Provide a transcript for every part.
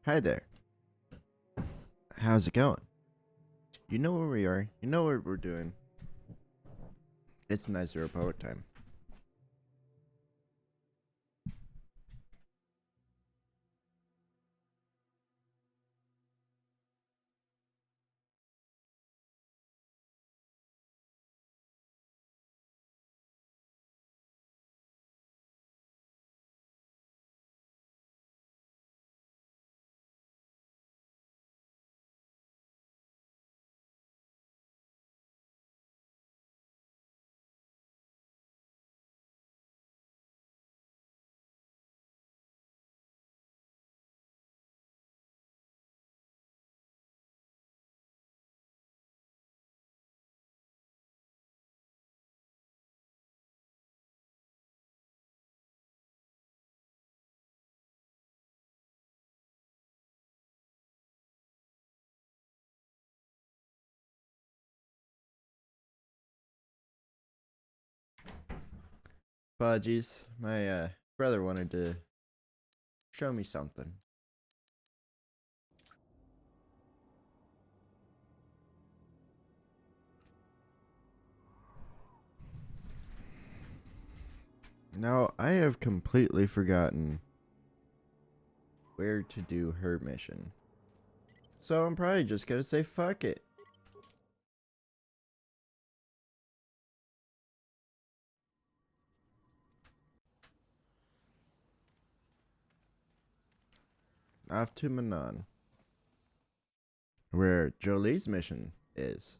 Hi there. How's it going? You know where we are. You know what we're doing. It's Night Zero Poet time. Apologies. My brother wanted to show me something. Now, I have completely forgotten where to do her mission. So I'm probably just gonna say fuck it. Off to Manon, where Jolie's mission is.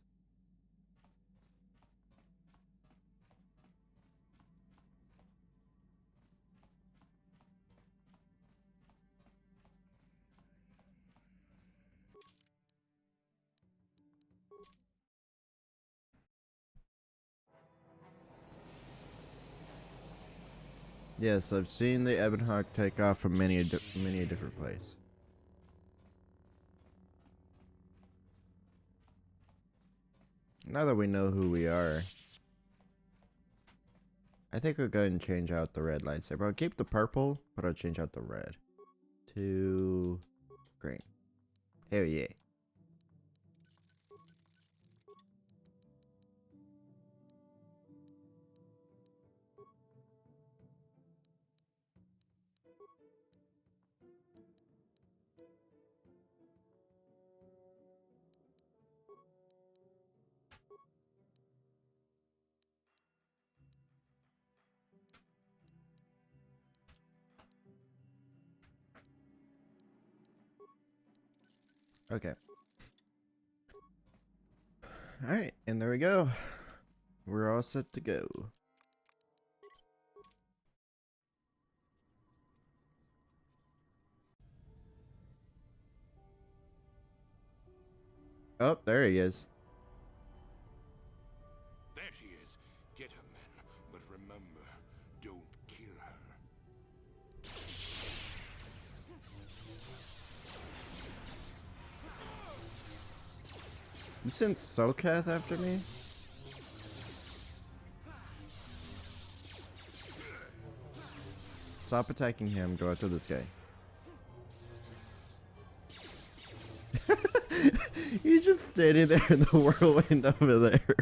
Yes, I've seen the Ebon Hawk take off from many a different place. Now that we know who we are, I think we'll go ahead and change out the red lightsaber. I'll keep the purple, but I'll change out the red to green. Hell yeah. Okay. Alright, and there we go. We're all set to go. Oh, there he is. There she is. Get her, men. But remember, don't kill her. You sent Sokath after me? Stop attacking him, go after this guy. He's just standing there in the whirlwind over there.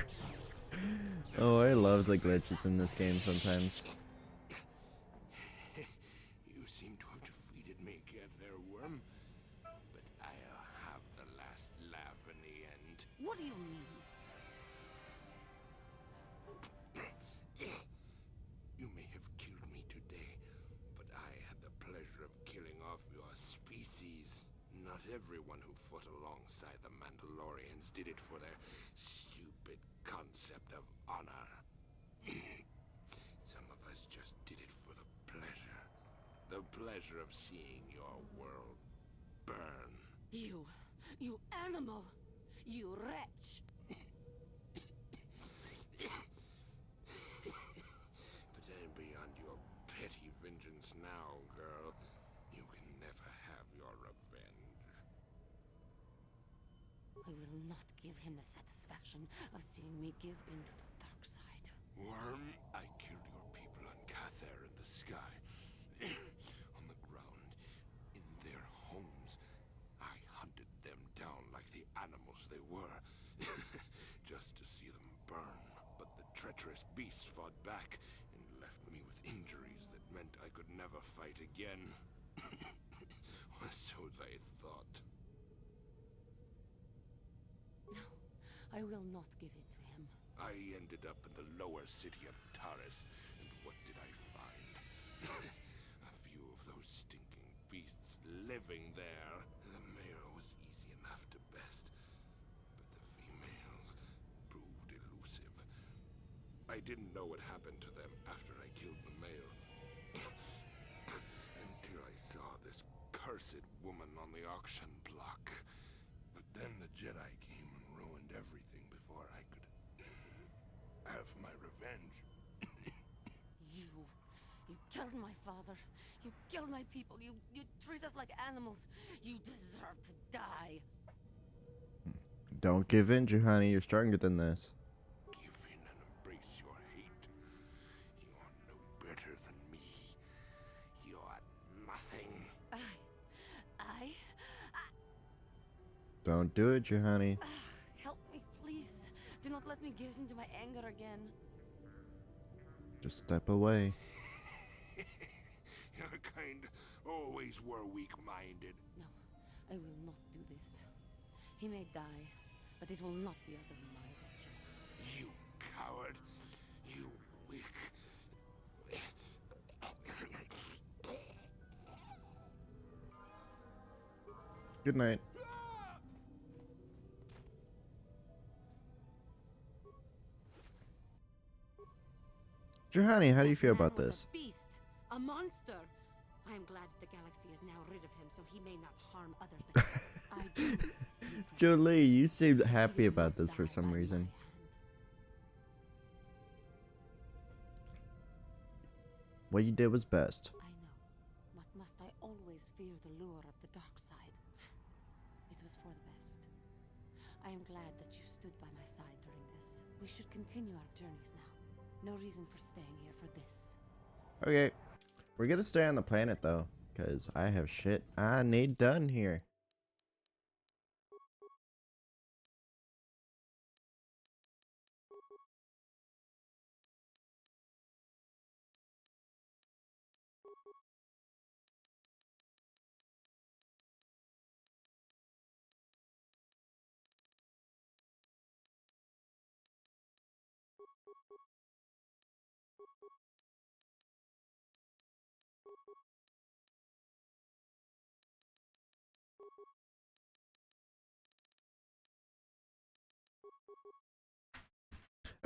Oh, I love the glitches in this game sometimes. You seem to have defeated me, get there, worm. But I'll have the last laugh in the end. What do you mean? You may have killed me today, but I had the pleasure of killing off your species. Not everyone who fought alongside the Mandalorians did it for their stupid concept of honor. Some of us just did it for the pleasure. The pleasure of seeing your world burn. You animal! You wretch! But I'm beyond your petty vengeance now, girl. You can never have your revenge. I will not give him the satisfaction of seeing me give in to the dark side. Worm, I killed your people on Kather in the sky. On the ground, in their homes, treacherous beasts fought back and left me with injuries that meant I could never fight again. Or so they thought. No, I will not give in to him. I ended up in the lower city of Taris, and what did I find? A few of those stinking beasts living there. The male was easy enough to best, but the females proved elusive. I didn't know what happened to them after I killed the male. Until I saw this cursed woman on the auction block. But then the Jedi came and ruined everything before I could have my revenge. You killed my father. You killed my people. You treat us like animals. You deserve to die. Don't give in, Juhani. You're stronger than this. Give in and embrace your hate. You are no better than me. You are nothing. Don't do it, Juhani. Help me, please. Do not let me give into my anger again. Just step away. Your kind always were weak-minded. No, I will not do this. He may die, but it will not be out of my vengeance. You coward. You weak. Good night. Juhani, how do you feel about Man was this? A beast, a monster. I am glad the galaxy is now rid of him, so he may not harm others again. I do. Jolie, you seemed happy about this for some reason. What you did was best. I know, but must I always fear the lure of the dark side? It was for the best. I am glad that you stood by my side during this. We should continue our journeys now. No reason for staying here for this. Okay. We're gonna stay on the planet though, because I have shit I need done here.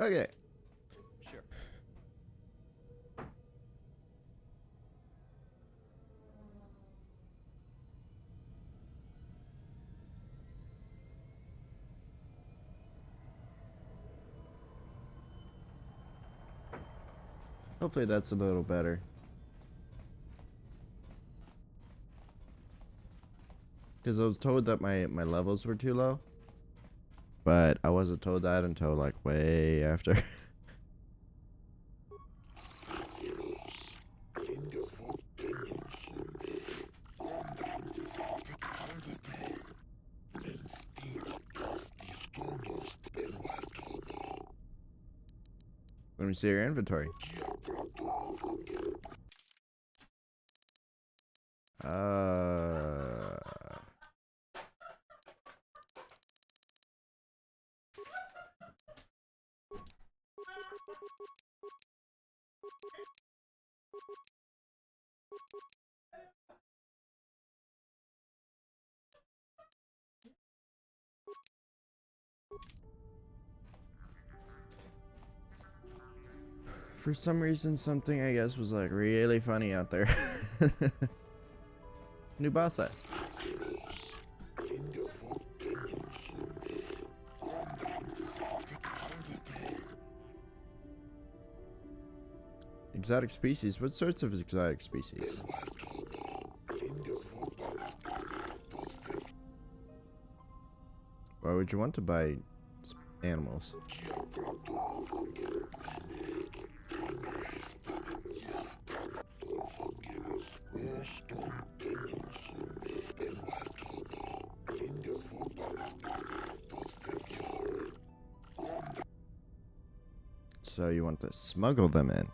Okay. Sure. Hopefully that's a little better. Because I was told that my levels were too low. But I wasn't told that until like way after. Let me see your inventory. For some reason, something I guess was like really funny out there. New boss set. Exotic species? What sorts of exotic species? Why would you want to buy animals? So you want to smuggle them in?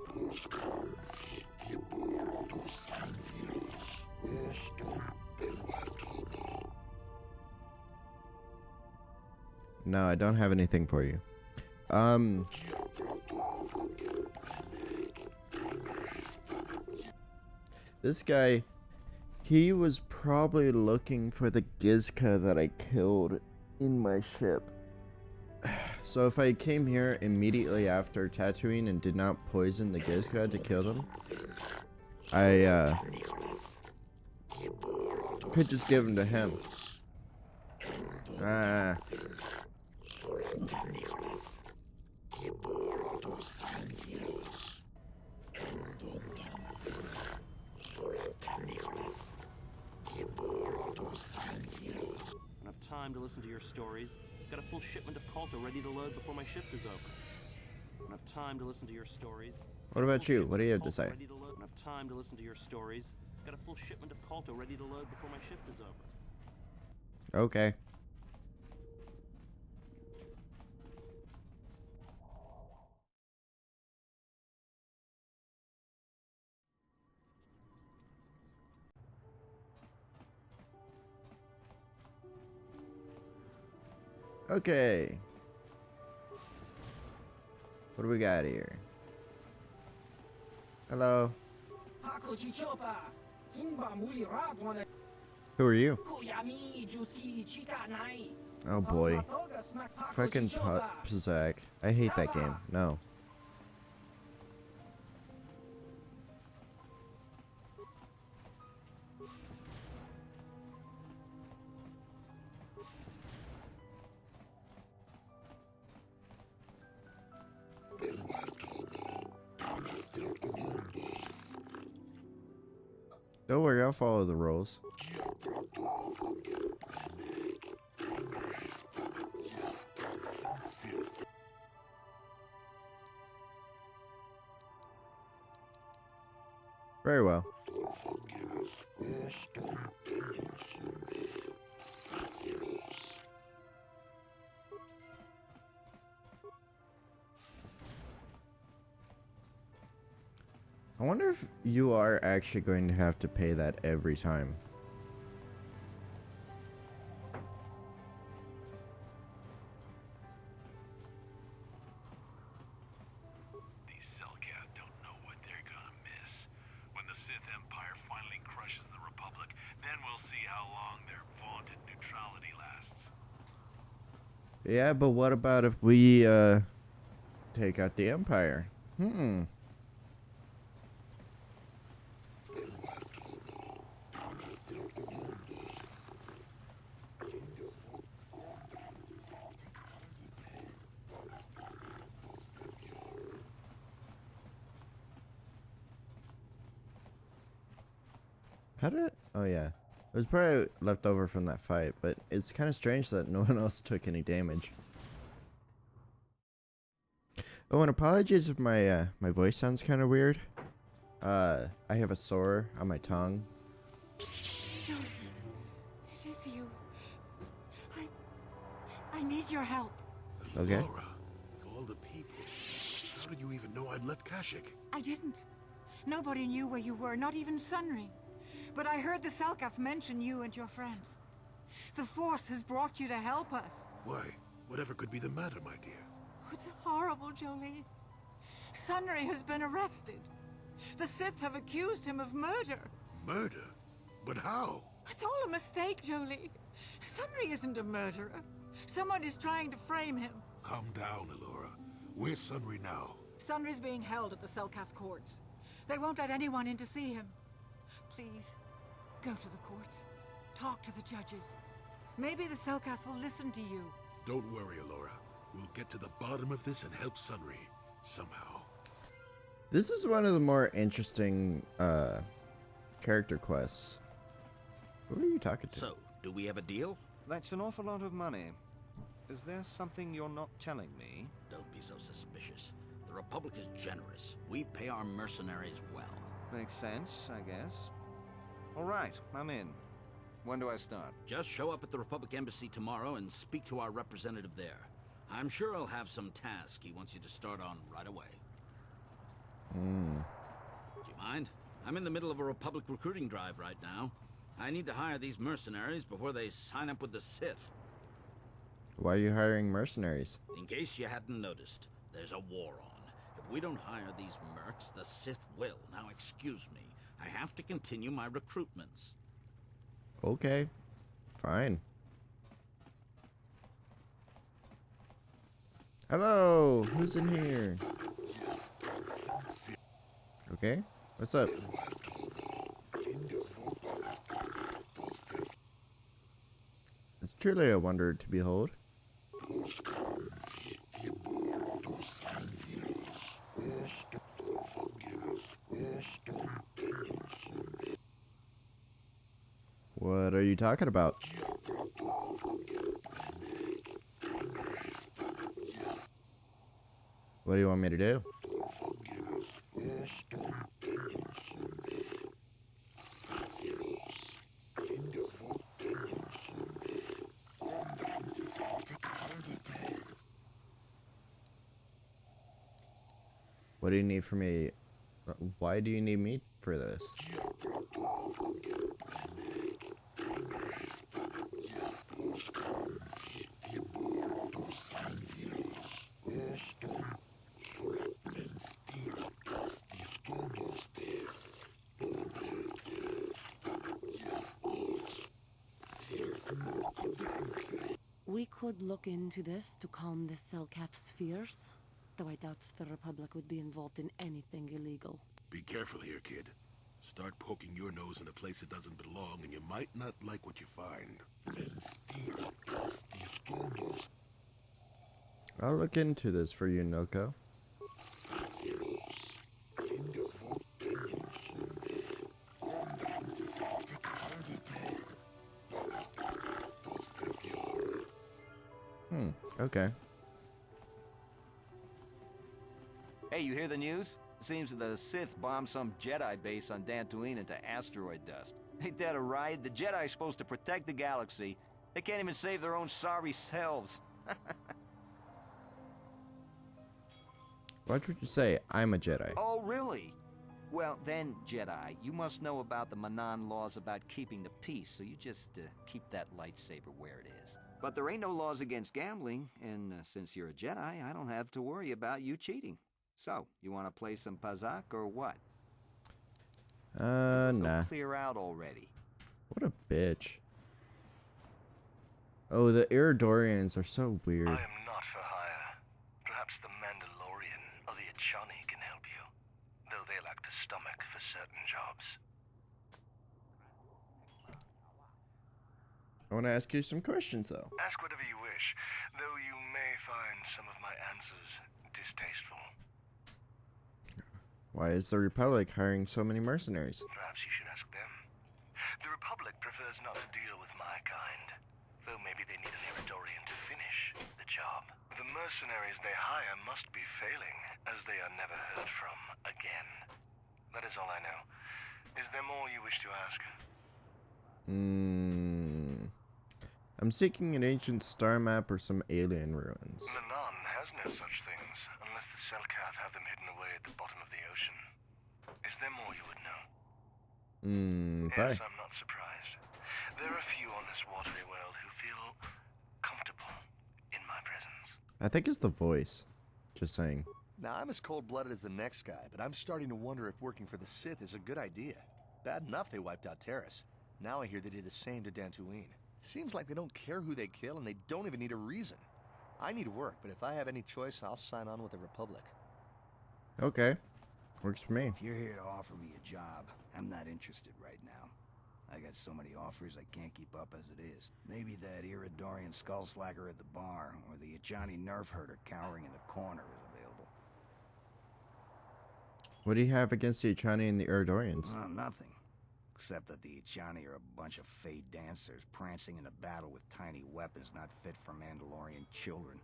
No, I don't have anything for you. This guy, he was probably looking for the Gizka that I killed in my ship. So if I came here immediately after Tatooine and did not poison the Gizka to kill them, I could just give them to him. Enough time to listen to your stories. I've got a full shipment of KOTOR ready to load before my shift is over. Enough time to listen to your stories. What about you? What do you have to say? Enough time to listen to your stories. I've got a full shipment of KOTOR ready to load before my shift is over. Okay. Okay. What do we got here? Hello. Who are you? Oh boy. Fucking Zach. I hate that game. No. Don't worry, I'll follow the rules. Very well. I wonder if you are actually going to have to pay that every time. These Selkath don't know what they're gonna miss. When the Sith Empire finally crushes the Republic, then we'll see how long their vaunted neutrality lasts. Yeah, but what about if we, take out the Empire? How did it? Oh yeah. It was probably left over from that fight, but it's kind of strange that no one else took any damage. Oh, and apologies if my my voice sounds kind of weird. I have a sore on my tongue. Joey, it is you. I need your help. Okay. Laura, of all the people, how did you even know I'd left Kashyyyk? I didn't. Nobody knew where you were, not even Sunry. But I heard the Selkath mention you and your friends. The Force has brought you to help us. Why? Whatever could be the matter, my dear? It's horrible, Jolie. Sunry has been arrested. The Sith have accused him of murder. Murder? But how? It's all a mistake, Jolie. Sunry isn't a murderer. Someone is trying to frame him. Calm down, Elora. Where's Sunry now? Sunry's being held at the Selkath courts. They won't let anyone in to see him. Please, go to the courts. Talk to the judges. Maybe the Selkath will listen to you. Don't worry, Elora. We'll get to the bottom of this and help Sunry. Somehow. This is one of the more interesting character quests. Who are you talking to? So, do we have a deal? That's an awful lot of money. Is there something you're not telling me? Don't be so suspicious. The Republic is generous. We pay our mercenaries well. Makes sense, I guess. All right, I'm in. When do I start? Just show up at the Republic Embassy tomorrow and speak to our representative there. I'm sure I'll have some task he wants you to start on right away. Do you mind? I'm in the middle of a Republic recruiting drive right now. I need to hire these mercenaries before they sign up with the Sith. Why are you hiring mercenaries? In case you hadn't noticed, there's a war on. If we don't hire these mercs, the Sith will. Now excuse me, I have to continue my recruitments. Okay, fine. Hello, who's in here? Okay, what's up? It's truly a wonder to behold. What are you talking about? What do you want me to do? What do you need from me? Why do you need me for this? We could look into this to calm the Selkath's fears, though I doubt the Republic would be involved in anything illegal. Be careful here, kid. Start poking your nose in a place it doesn't belong, and you might not like what you find. I'll look into this for you, Noko. Okay. Hey, you hear the news? Seems the Sith bombed some Jedi base on Dantooine into asteroid dust. Ain't that a ride? The Jedi's supposed to protect the galaxy. They can't even save their own sorry selves. Watch what you say. I'm a Jedi. Oh, really? Well, then, Jedi, you must know about the Manan laws about keeping the peace, so you just keep that lightsaber where it is. But there ain't no laws against gambling, and since you're a Jedi, I don't have to worry about you cheating. So, you want to play some Pazak or what? Nah. Clear out already. What a bitch. Oh, the Iridorians are so weird. I am not for hire. Perhaps the Mandalorian or the Achani can help you, though they lack the stomach for certain jobs. I want to ask you some questions, though. Ask whatever you wish, though you may find some of my answers distasteful. Why is the Republic hiring so many mercenaries? Perhaps you should ask them. The Republic prefers not to deal with my kind, though maybe they need an Iridorian to finish the job. The mercenaries they hire must be failing, as they are never heard from again. That is all I know. Is there more you wish to ask? I'm seeking an ancient star map or some alien ruins. Manan has no such things, unless the Selkath have them hidden away at the bottom of the ocean. Is there more you would know? Bye. Yes, I'm not surprised. There are few on this watery world who feel comfortable in my presence. I think it's the voice. Just saying. Now, I'm as cold-blooded as the next guy, but I'm starting to wonder if working for the Sith is a good idea. Bad enough they wiped out Terrace. Now I hear they did the same to Dantooine. Seems like they don't care who they kill, and they don't even need a reason. I need work, but if I have any choice, I'll sign on with the Republic. Okay. Works for me. If you're here to offer me a job, I'm not interested right now. I got so many offers I can't keep up as it is. Maybe that Iridorian skullslacker at the bar, or the Achani nerf herder cowering in the corner is available. What do you have against the Achani and the Iridorians? Nothing. Except that the Achani are a bunch of fey dancers prancing in a battle with tiny weapons not fit for Mandalorian children.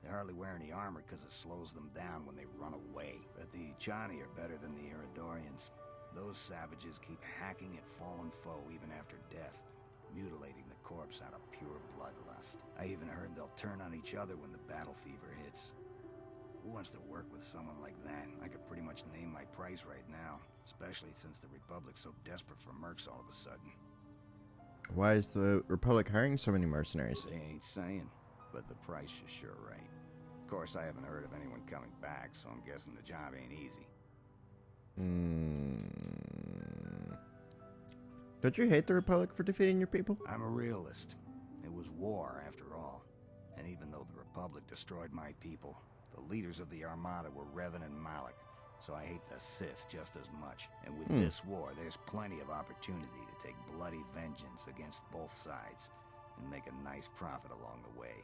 They hardly wear any armor because it slows them down when they run away. But the Achani are better than the Iridorians. Those savages keep hacking at fallen foe even after death, mutilating the corpse out of pure blood. bloodlust. I even heard they'll turn on each other when the battle fever hits. Who wants to work with someone like that? I could pretty much name my price right now, especially since the Republic's so desperate for mercs all of a sudden. Why is the Republic hiring so many mercenaries? They ain't saying, but the price is sure right. Of course, I haven't heard of anyone coming back, so I'm guessing the job ain't easy. Don't you hate the Republic for defeating your people? I'm a realist. It was war, after all. And even though the Republic destroyed my people, the leaders of the Armada were Revan and Malak, so I hate the Sith just as much. And with this war, there's plenty of opportunity to take bloody vengeance against both sides and make a nice profit along the way.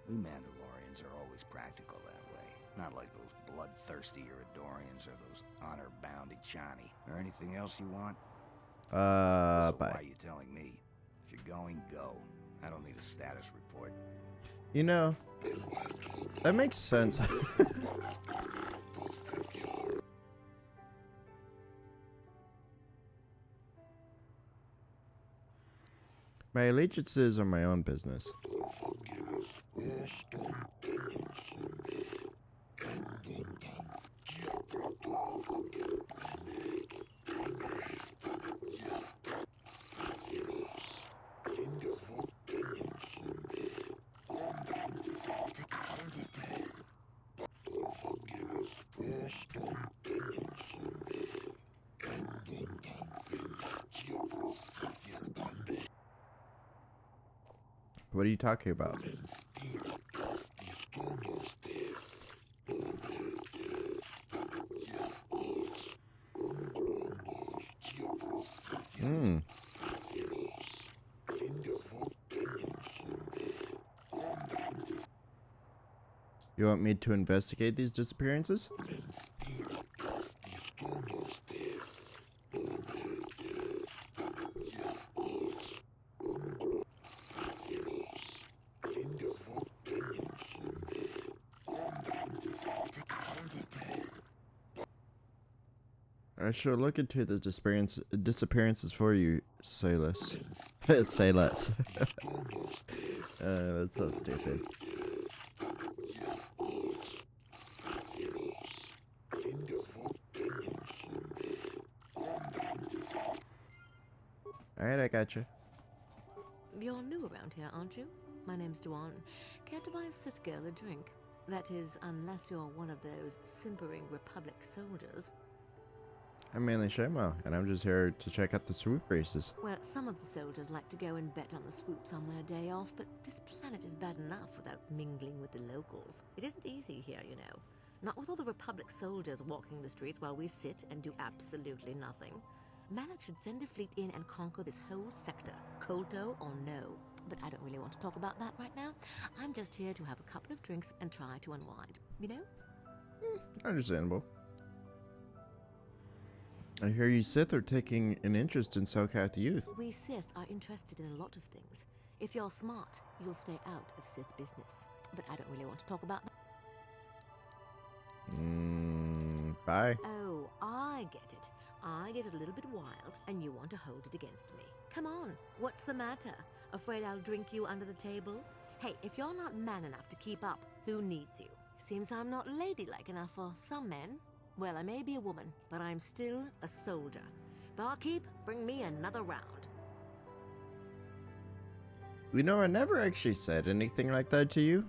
We Mandalorians are always practical that way, not like those bloodthirsty Iridorians or those honor-bound Ichani. Or anything else you want? So Bye. why are you telling me? If you're going, go. I don't need a status report. You know, that makes sense. My allegiances are my own business. What are you talking about? You want me to investigate these disappearances? I shall look into the disappearances for you, say less. Say less. That's so stupid. Alright, I gotcha. You're new around here, aren't you? My name's Duan. Care to buy a Sith girl a drink? That is, unless you're one of those simpering Republic soldiers. I'm mainly Shamo, and I'm just here to check out the swoop races. Well, some of the soldiers like to go and bet on the swoops on their day off, but this planet is bad enough without mingling with the locals. It isn't easy here, you know. Not with all the Republic soldiers walking the streets while we sit and do absolutely nothing. Malak should send a fleet in and conquer this whole sector, KOTOR or no. But I don't really want to talk about that right now. I'm just here to have a couple of drinks and try to unwind, you know? Understandable. I hear you Sith are taking an interest in Selkath youth. We Sith are interested in a lot of things. If you're smart, you'll stay out of Sith business. But I don't really want to talk about that. Bye. Oh, I get it. I get a little bit wild, and you want to hold it against me. Come on, what's the matter? Afraid I'll drink you under the table? Hey, if you're not man enough to keep up, who needs you? Seems I'm not ladylike enough for some men. Well, I may be a woman, but I'm still a soldier. Barkeep, bring me another round. You know, I never actually said anything like that to you.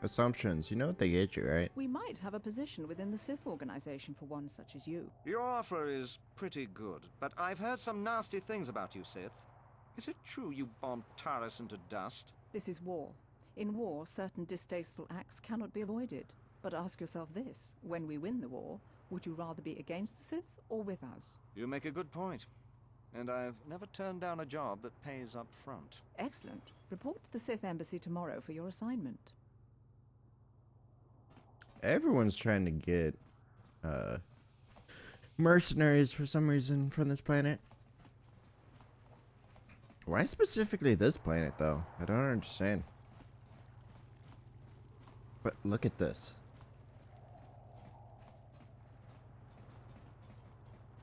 Assumptions, you know what they get you, right? We might have a position within the Sith organization for one such as you. Your offer is pretty good, but I've heard some nasty things about you, Sith. Is it true you bombed Taris into dust? This is war. In war, certain distasteful acts cannot be avoided. But ask yourself this, when we win the war, would you rather be against the Sith or with us? You make a good point. And I've never turned down a job that pays up front. Excellent. Report to the Sith Embassy tomorrow for your assignment. Everyone's trying to get mercenaries for some reason from this planet. Why specifically this planet, though? I don't understand. But look at this.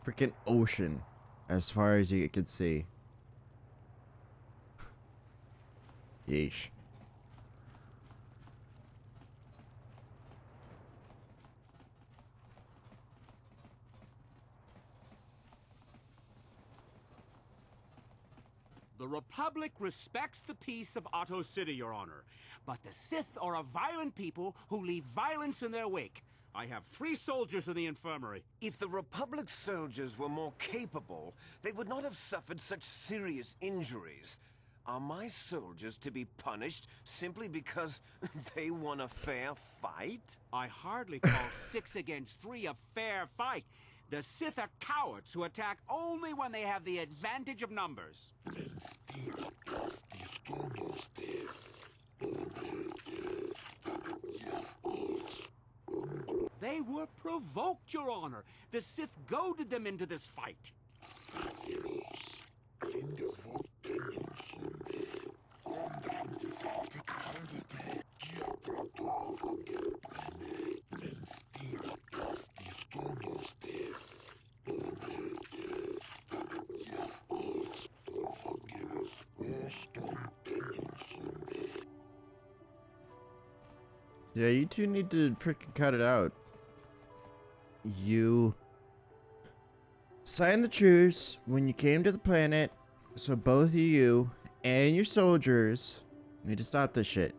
Freaking ocean as far as you can see. Yeesh. The Republic respects the peace of Otto City, Your Honor. But the Sith are a violent people who leave violence in their wake. I have 3 soldiers in the infirmary. If the Republic soldiers were more capable, they would not have suffered such serious injuries. Are my soldiers to be punished simply because they won a fair fight? I hardly call 6 against 3 a fair fight. The Sith are cowards who attack only when they have the advantage of numbers. They were provoked, Your Honor. The Sith goaded them into this fight. Yeah, you two need to freaking cut it out. You signed the truce when you came to the planet, so both of you and your soldiers need to stop this shit.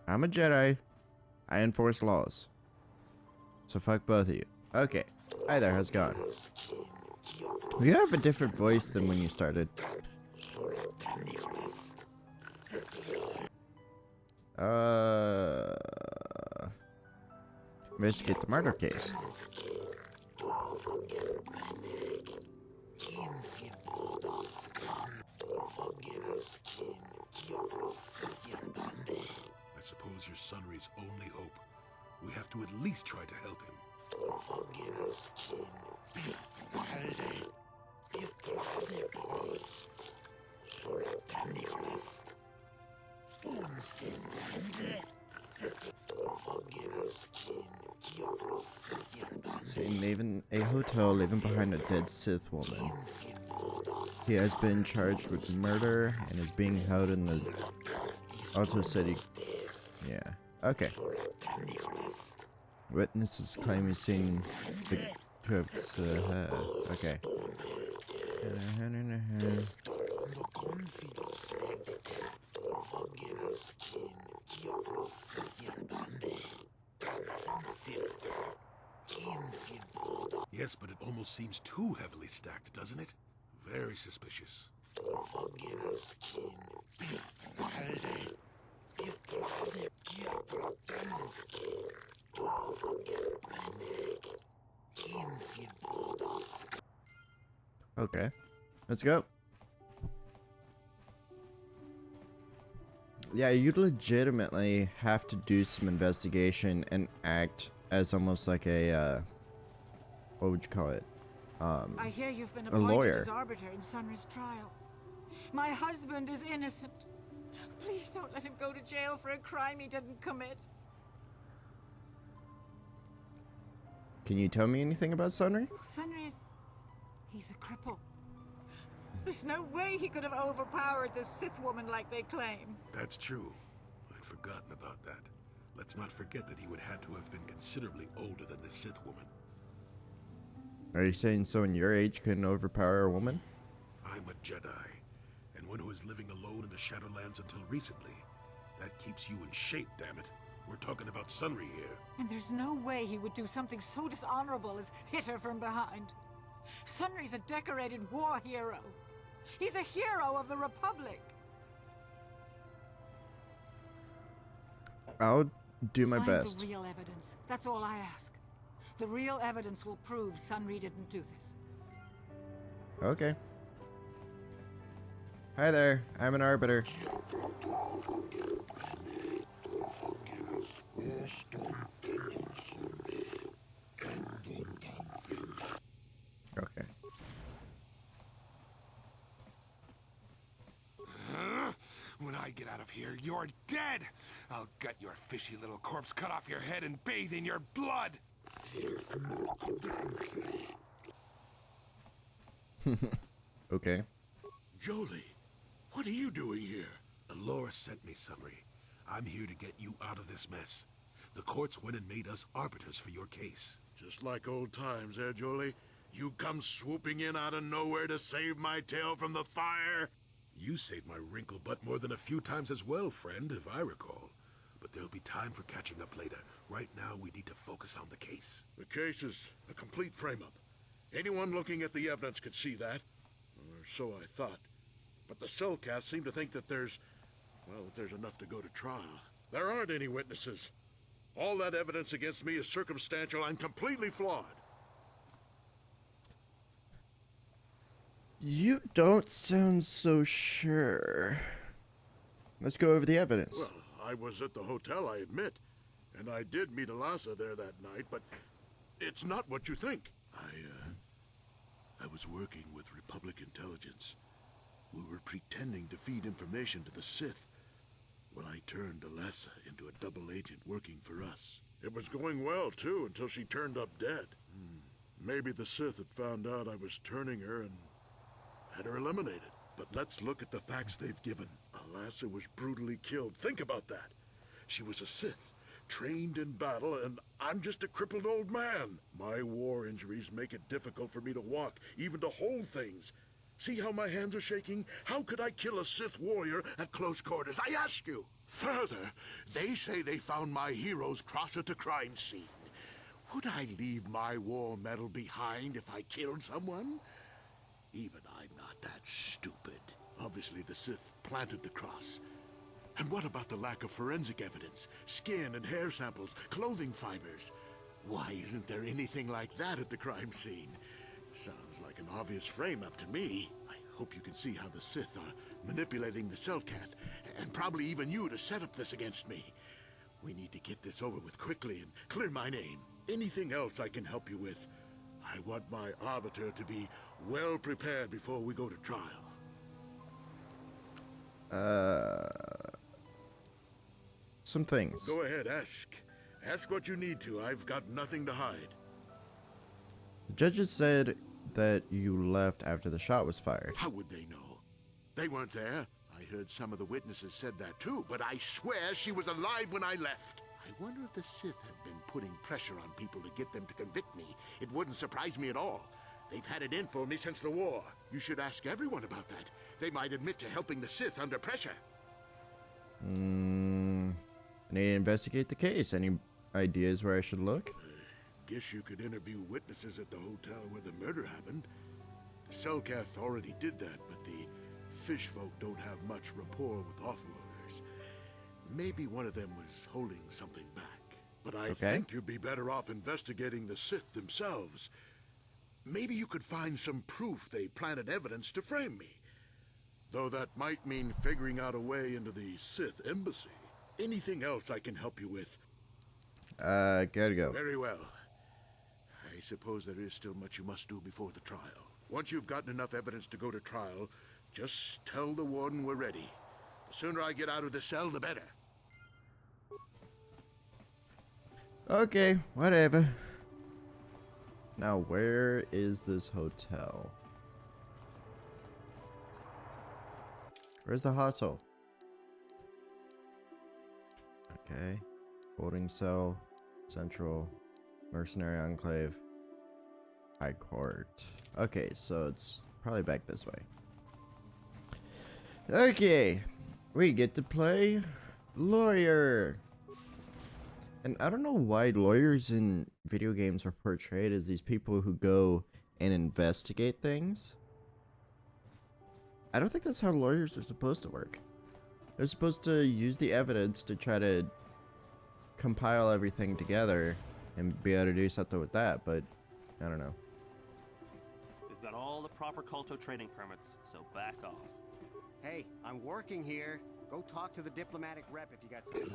I'm a Jedi. I enforce laws. So fuck both of you. Okay. Hi there, how's it going? You have a different voice than when you started. Investigate the murder case. I suppose your Sunry's only hope. We have to at least try to help him. Seeing even a hotel leaving behind a dead Sith woman. He has been charged with murder and is being held in the Otto City. Yeah. Okay. Witnesses claim he's seen the trips. Okay. Yes, but it almost seems too heavily stacked, doesn't it? Very suspicious. Okay. Let's go. Yeah, you legitimately have to do some investigation and act as almost like a, what would you call it? I hear you've been a appointed lawyer. as arbiter in Sunry's trial. My husband is innocent. Please don't let him go to jail for a crime he didn't commit. Can you tell me anything about Sunry? Sunry is... he's a cripple. There's no way he could have overpowered this Sith woman like they claim. That's true. I'd forgotten about that. Let's not forget that he would have to have been considerably older than the Sith woman. Are you saying someone your age couldn't overpower a woman? I'm a Jedi, and one who is living alone in the Shadowlands until recently. That keeps you in shape, damn it. We're talking about Sunry here. And there's no way he would do something so dishonorable as hit her from behind. Sunry's a decorated war hero. He's a hero of the Republic. I'll do my Find best. the real evidence. That's all I ask. The real evidence will prove Sunry didn't do this. Okay. Hi there, I'm an arbiter. Okay. When I get out of here, you're dead! I'll gut your fishy little corpse, cut off your head, and bathe in your blood! Okay. Jolie, what are you doing here? Laura sent me, Summary. I'm here to get you out of this mess. The courts went and made us arbiters for your case. Just like old times, eh, Jolie? You come swooping in out of nowhere to save my tail from the fire? You saved my wrinkle butt more than a few times as well, friend, if I recall. But there'll be time for catching up later. Right now, we need to focus on the case. The case is a complete frame-up. Anyone looking at the evidence could see that. Or so I thought. But the Cellcasts seem to think that there's enough to go to trial. There aren't any witnesses. All that evidence against me is circumstantial and completely flawed. You don't sound so sure. Let's go over the evidence. Well, I was at the hotel, I admit. And I did meet Alasa there that night, but it's not what you think. I was working with Republic intelligence. We were pretending to feed information to the Sith. Well, I turned Alasa into a double agent working for us. It was going well, too, until she turned up dead. Maybe the Sith had found out I was turning her and had her eliminated. But let's look at the facts they've given. Alasa was brutally killed. Think about that. She was a Sith, trained in battle, and I'm just a crippled old man. My war injuries make it difficult for me to walk, even to hold things. See how my hands are shaking? How could I kill a Sith warrior at close quarters? I ask you. Further, they say they found my heroes cross at the crime scene. Would I leave my war medal behind if I killed someone? Even I'm not that stupid. Obviously, the Sith planted the cross. And what about the lack of forensic evidence? Skin and hair samples, clothing fibers. Why isn't there anything like that at the crime scene? Sounds like an obvious frame-up to me. I hope you can see how the Sith are manipulating the Cellcat, and probably even you to set up this against me. We need to get this over with quickly and clear my name. Anything else I can help you with? I want my arbiter to be well prepared before we go to trial. Some things. Go ahead, ask. Ask what you need to. I've got nothing to hide. The judges said that you left after the shot was fired. How would they know? They weren't there. I heard some of the witnesses said that too, but I swear she was alive when I left. I wonder if the Sith have been putting pressure on people to get them to convict me. It wouldn't surprise me at all. They've had it in for me since the war. You should ask everyone about that. They might admit to helping the Sith under pressure. I need to investigate the case. Any ideas where I should look? Guess you could interview witnesses at the hotel where the murder happened. The Cellcath already did that, but the fish folk don't have much rapport with Offworlders. Maybe one of them was holding something back. But I think you'd be better off investigating the Sith themselves. Maybe you could find some proof they planted evidence to frame me. Though that might mean figuring out a way into the Sith embassy. Anything else I can help you with? Gotta go. Very well. I suppose there is still much you must do before the trial. Once you've gotten enough evidence to go to trial, just tell the warden we're ready. The sooner I get out of the cell, the better. Okay, whatever. Now, where is this hotel? Where's the hotel? Okay. Holding cell. Central. Mercenary Enclave. High Court. Okay, so it's probably back this way. Okay. We get to play lawyer. And I don't know why lawyers in video games are portrayed as these people who go and investigate things. I don't think that's how lawyers are supposed to work. They're supposed to use the evidence to try to compile everything together and be able to do something with that, but I don't know. We've got all the proper KOTOR training permits, so back off. Hey, I'm working here. Go talk to the diplomatic rep if you got something.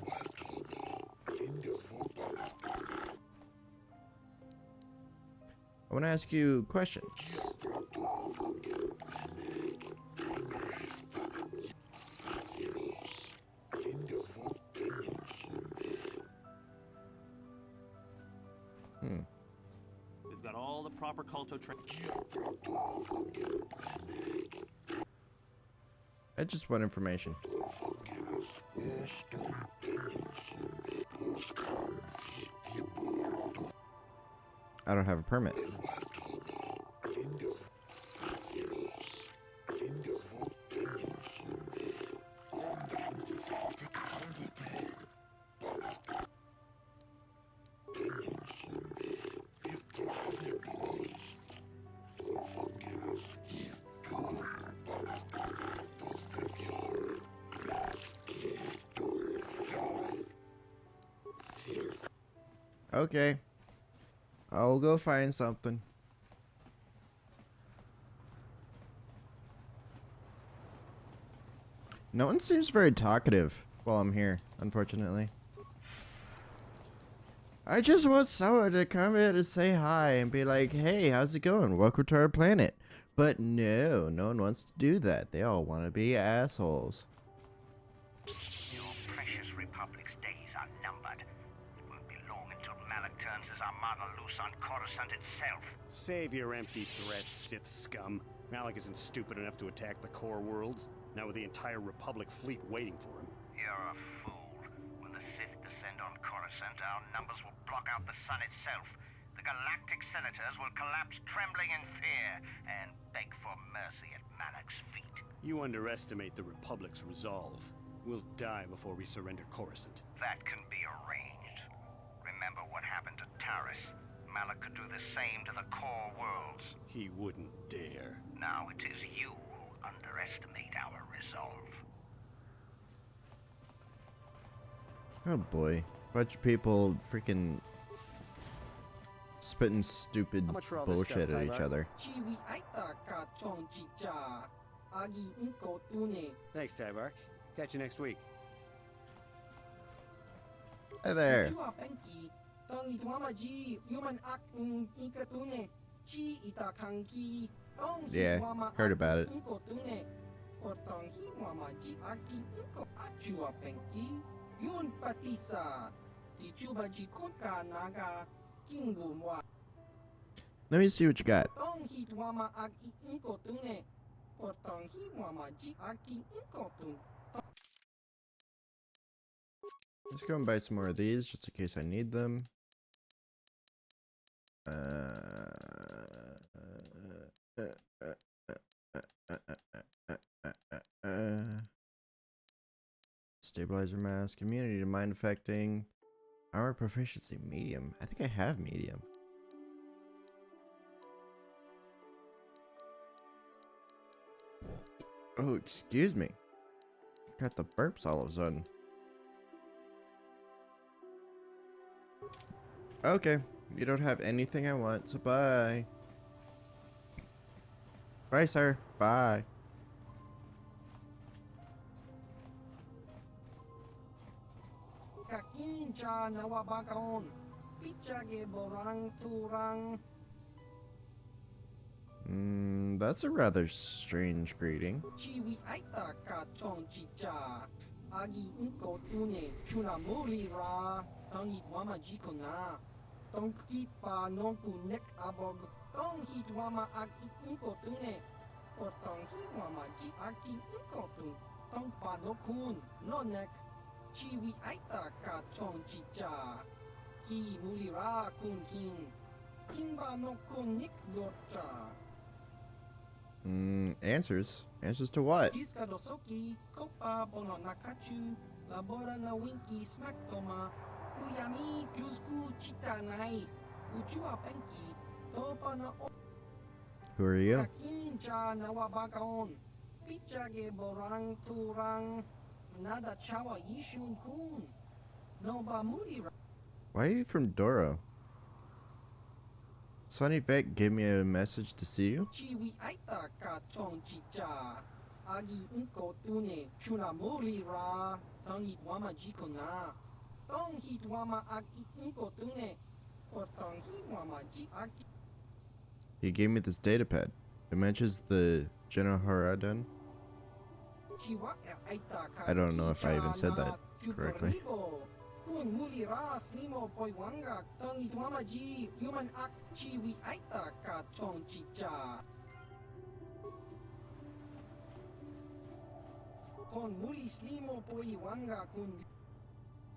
I want to ask you questions. We've got all the proper KOTOR training. I just want information. I don't have a permit. Okay. I'll go find something. No one seems very talkative while I'm here, unfortunately. I just want someone to come in and say hi and be like, hey, how's it going? Welcome to our planet. But no, no one wants to do that. They all want to be assholes. Your precious Republic's days are numbered. It won't be long until Malak turns his armada loose on Coruscant itself. Save your empty threats, Sith scum. Malak isn't stupid enough to attack the core worlds, now with the entire Republic fleet waiting for him. You're a fool. When the Sith descend on Coruscant, our numbers will block out the sun itself. The galactic senators will collapse trembling in fear and beg for mercy at Malak's feet. You underestimate the Republic's resolve. We'll die before we surrender Coruscant. That can be arranged. Remember what happened to Taris. Malak could do the same to the core worlds. He wouldn't dare. Now it is you who underestimate our resolve. Oh boy. Bunch of people freaking spitting stupid bullshit at each other. Thanks, Tybark. Catch you next week. Hey there. Yeah, heard about it. Let me see what you got. Let's go and buy some more of these just in case I need them. Stabilizer mask, immunity to mind affecting, armor proficiency medium. I think I have medium. Oh, excuse me. Got the burps all of a sudden. Okay, you don't have anything I want, so bye. Bye, sir. Bye. That's a rather strange greeting. Answers? Answers to what? Who are you? Why are you from Doro? Sonny Vic gave me a message to see you. He gave me this datapad. It mentions the General Haradan. I don't know if I even said that correctly.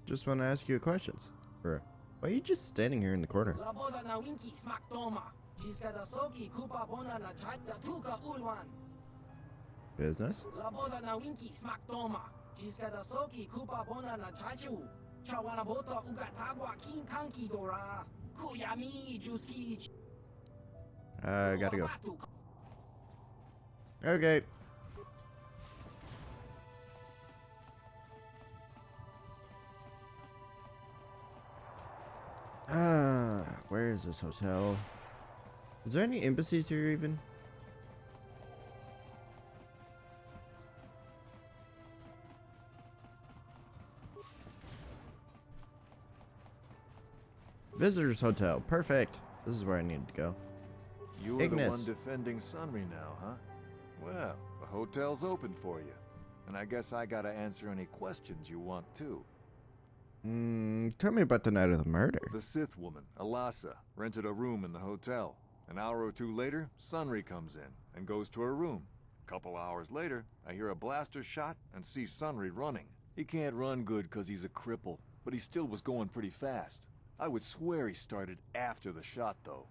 Just want to ask you questions. Or why are you just standing here in the corner? Business? Gotta go. Okay. Where is this hotel? Is there any embassies here even? Visitors Hotel. Perfect. This is where I needed to go. You are the Ignis. one defending Sunry now, huh? Well, the hotel's open for you. And I guess I gotta answer any questions you want too. Tell me about the night of the murder. The Sith woman, Alasa, rented a room in the hotel. An hour or two later, Sunry comes in and goes to her room. A couple hours later, I hear a blaster shot and see Sunry running. He can't run good because he's a cripple, but he still was going pretty fast. I would swear he started after the shot, though.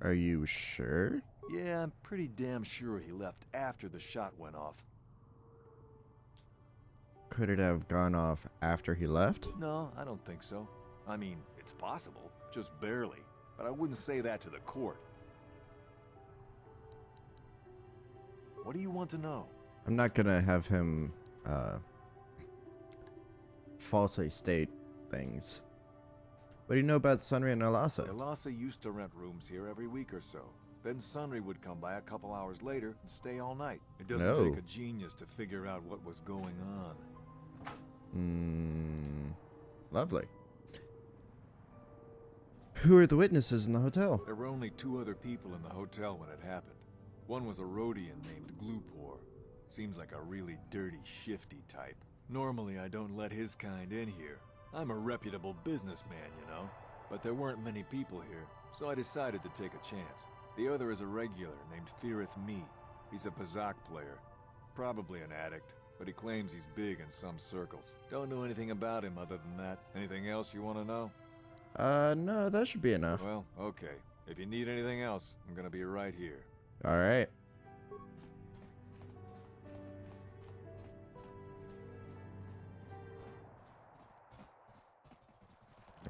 Are you sure? Yeah, I'm pretty damn sure he left after the shot went off. Could it have gone off after he left? No, I don't think so. I mean, it's possible, just barely. But I wouldn't say that to the court. What do you want to know? I'm not gonna have him, falsely state things. What do you know about Sunry and Alasa? Alasa used to rent rooms here every week or so. Then Sunry would come by a couple hours later and stay all night. It doesn't take a genius to figure out what was going on. Lovely. Who are the witnesses in the hotel? There were only two other people in the hotel when it happened. One was a Rhodian named Glupor. Seems like a really dirty, shifty type. Normally I don't let his kind in here. I'm a reputable businessman, you know. But there weren't many people here, so I decided to take a chance. The other is a regular named Feareth Me. He's a Pazak player. Probably an addict, but he claims he's big in some circles. Don't know anything about him other than that. Anything else you want to know? No, that should be enough. Well, okay. If you need anything else, I'm gonna be right here. Alright.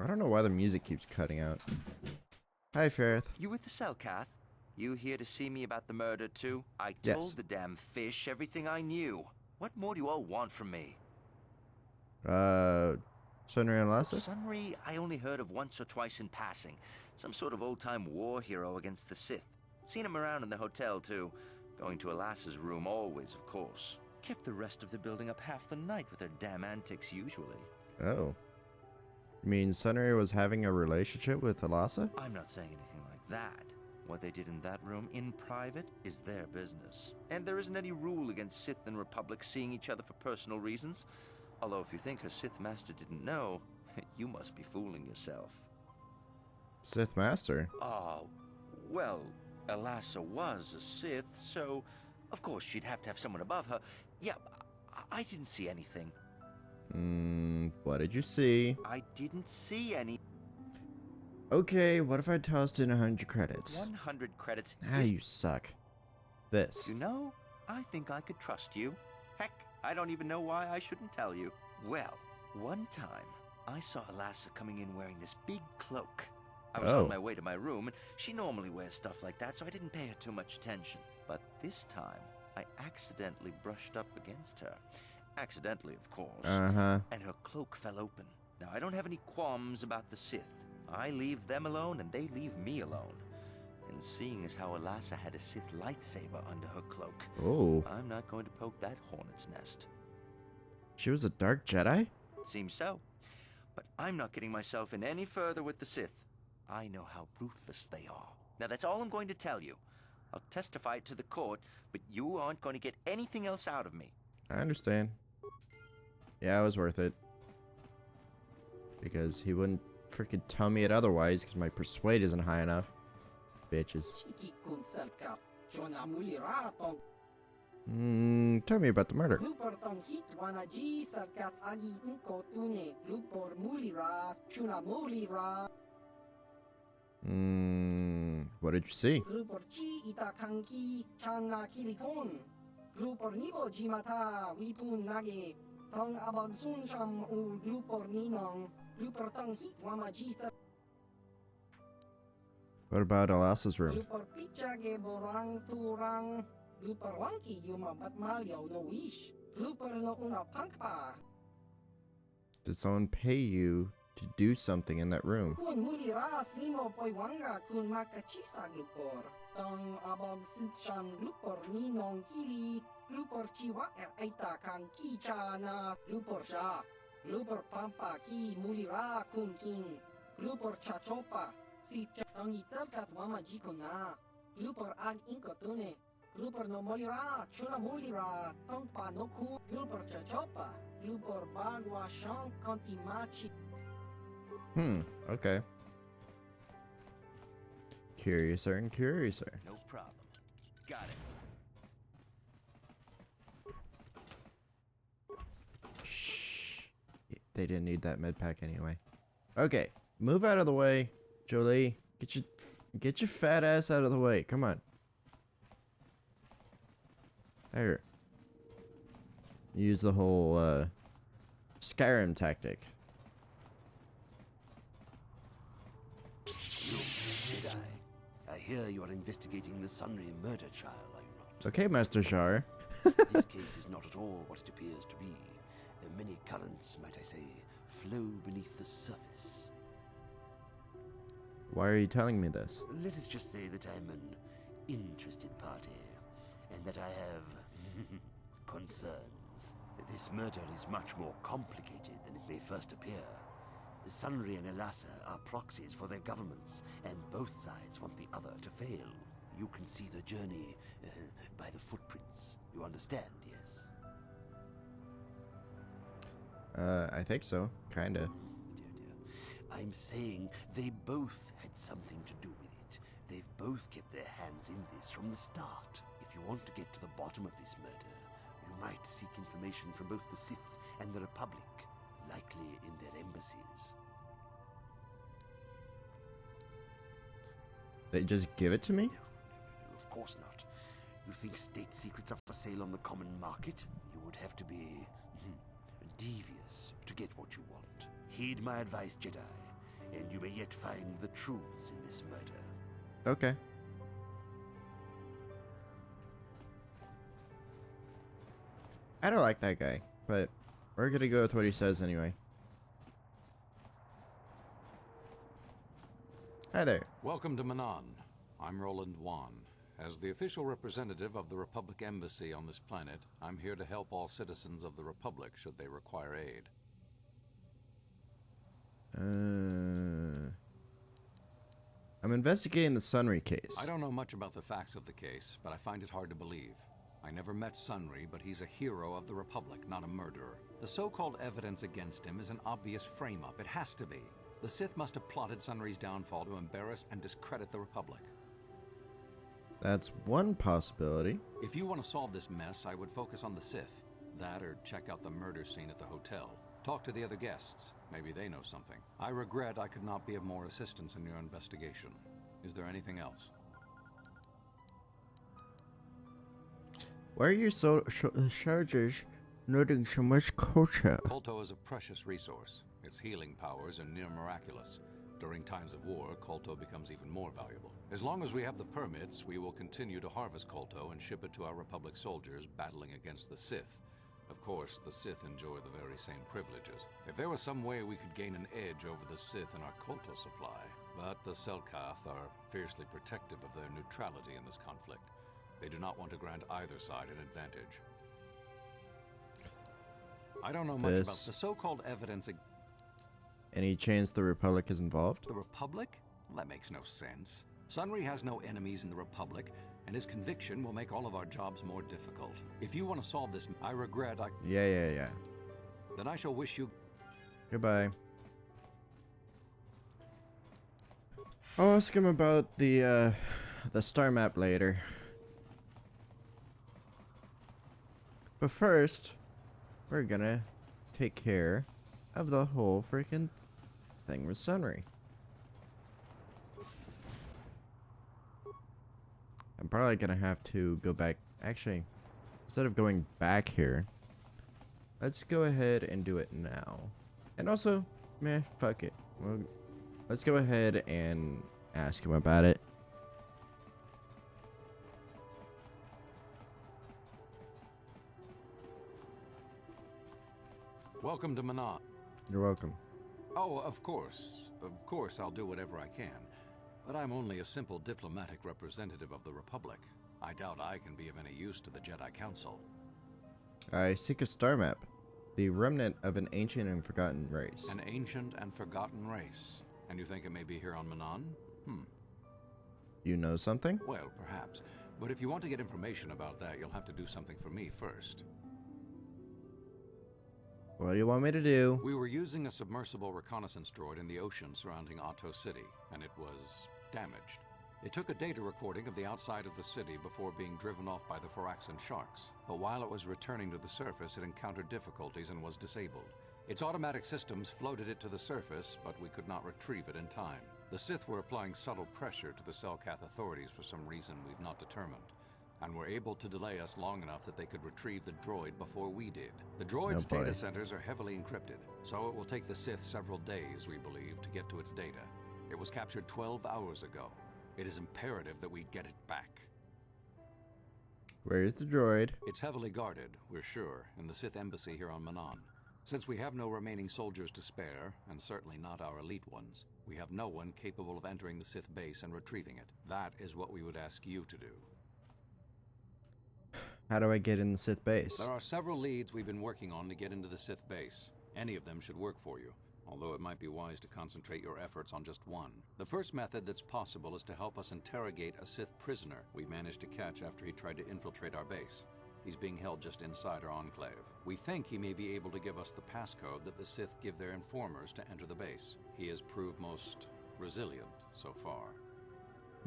I don't know why the music keeps cutting out. Hi, Ferrith. You with the Selkath? You here to see me about the murder, too? I Yes. told the damn fish everything I knew. What more do you all want from me? Sunry and Alasa? Sunry, I only heard of once or twice in passing. Some sort of old-time war hero against the Sith. Seen him around in the hotel, too. Going to Alasa's room always, of course. Kept the rest of the building up half the night with their damn antics usually. Oh. You mean Sunry was having a relationship with Alasa? I'm not saying anything like that. What they did in that room in private is their business. And there isn't any rule against Sith and Republic seeing each other for personal reasons. Although if you think her Sith Master didn't know, you must be fooling yourself. Sith Master? Well, Alasa was a Sith, so of course she'd have to have someone above her. Yeah, I didn't see anything. What did you see? I didn't see any. Okay, what if I tossed in 100 credits? 100 credits. Ah, you suck. This. You know, I think I could trust you. Heck, I don't even know why I shouldn't tell you. Well, one time, I saw Alasa coming in wearing this big cloak. I was on my way to my room, and she normally wears stuff like that, so I didn't pay her too much attention. But this time, I accidentally brushed up against her. Accidentally, of course. And her cloak fell open. Now, I don't have any qualms about the Sith. I leave them alone, and they leave me alone. And seeing as how Alasa had a Sith lightsaber under her cloak, I'm not going to poke that hornet's nest. She was a Dark Jedi? Seems so. But I'm not getting myself in any further with the Sith. I know how ruthless they are. Now, that's all I'm going to tell you. I'll testify it to the court, but you aren't going to get anything else out of me. I understand. Yeah, it was worth it. Because he wouldn't freaking tell me it otherwise, because my persuade isn't high enough. Bitches. Tell me about the murder. What did you see? What about Alassa's room? Did someone pay you to do something in that room? Okay. Curiouser and curiouser. No problem. Got it. Shh. They didn't need that med pack anyway. Okay, move out of the way, Jolie. Get your fat ass out of the way. Come on. There. Use the whole Skyrim tactic. I hear you are investigating the Sunry murder trial, are you not? Okay, Master Shar. This case is not at all what it appears to be. Many currents, might I say, flow beneath the surface. Why are you telling me this? Let us just say that I'm an interested party, and that I have concerns. This murder is much more complicated than it may first appear. Sunry and Elassa are proxies for their governments, and both sides want the other to fail. You can see the journey by the footprints. You understand, yes? I think so. Kinda. Dear. I'm saying they both had something to do with it. They've both kept their hands in this from the start. If you want to get to the bottom of this murder, you might seek information from both the Sith and the Republic, likely in their embassies. They just give it to me? No, of course not. You think state secrets are for sale on the common market? You would have to be devious to get what you want. Heed my advice, Jedi, and you may yet find the truths in this murder. Okay. I don't like that guy, but we're gonna go with what he says anyway. Hi there. Welcome to Manan. I'm Roland Wan. As the official representative of the Republic Embassy on this planet, I'm here to help all citizens of the Republic should they require aid. I'm investigating the Sunry case. I don't know much about the facts of the case, but I find it hard to believe. I never met Sunry, but he's a hero of the Republic, not a murderer. The so-called evidence against him is an obvious frame-up. It has to be. The Sith must have plotted Sunry's downfall to embarrass and discredit the Republic. That's one possibility. If you want to solve this mess, I would focus on the Sith. That or check out the murder scene at the hotel. Talk to the other guests. Maybe they know something. I regret I could not be of more assistance in your investigation. Is there anything else? Why are you so charges noting so much culture? KOTOR is a precious resource. Its healing powers are near miraculous. During times of war, KOTOR becomes even more valuable. As long as we have the permits, we will continue to harvest KOTOR and ship it to our Republic soldiers battling against the Sith. Of course, the Sith enjoy the very same privileges. If there was some way we could gain an edge over the Sith in our KOTOR supply, but the Selkath are fiercely protective of their neutrality in this conflict. They do not want to grant either side an advantage. I don't know much about the so-called evidence. Any chance the Republic is involved? The Republic? That makes no sense. Sunry has no enemies in the Republic, and his conviction will make all of our jobs more difficult. If you want to solve this, I regret I... Yeah. Then I shall wish you... Goodbye. I'll ask him about the star map later. But first, we're gonna take care of the whole freaking thing with Sunry. I'm probably gonna have to go back. Actually, instead of going back here, let's go ahead and do it now. And also, meh, fuck it. Well, let's go ahead and ask him about it. Welcome to Manon. You're welcome. Oh, of course. Of course, I'll do whatever I can. But I'm only a simple diplomatic representative of the Republic. I doubt I can be of any use to the Jedi Council. I seek a star map. The remnant of an ancient and forgotten race. An ancient and forgotten race. And you think it may be here on Manon? You know something? Well, perhaps. But if you want to get information about that, you'll have to do something for me first. What do you want me to do? We were using a submersible reconnaissance droid in the ocean surrounding Otto City, and it was damaged. It took a data recording of the outside of the city before being driven off by the Phoraxan sharks, but while it was returning to the surface, it encountered difficulties and was disabled. Its automatic systems floated it to the surface, but we could not retrieve it in time. The Sith were applying subtle pressure to the Selkath authorities for some reason we've not determined, and were able to delay us long enough that they could retrieve the droid before we did. The droid's data centers are heavily encrypted, so it will take the Sith several days, we believe, to get to its data. It was captured 12 hours ago. It is imperative that we get it back. Where's the droid? It's heavily guarded, we're sure, in the Sith embassy here on Manon. Since we have no remaining soldiers to spare, and certainly not our elite ones, we have no one capable of entering the Sith base and retrieving it. That is what we would ask you to do. How do I get in the Sith base? There are several leads we've been working on to get into the Sith base. Any of them should work for you, although it might be wise to concentrate your efforts on just one. The first method that's possible is to help us interrogate a Sith prisoner we managed to catch after he tried to infiltrate our base. He's being held just inside our enclave. We think he may be able to give us the passcode that the Sith give their informers to enter the base. He has proved most resilient so far.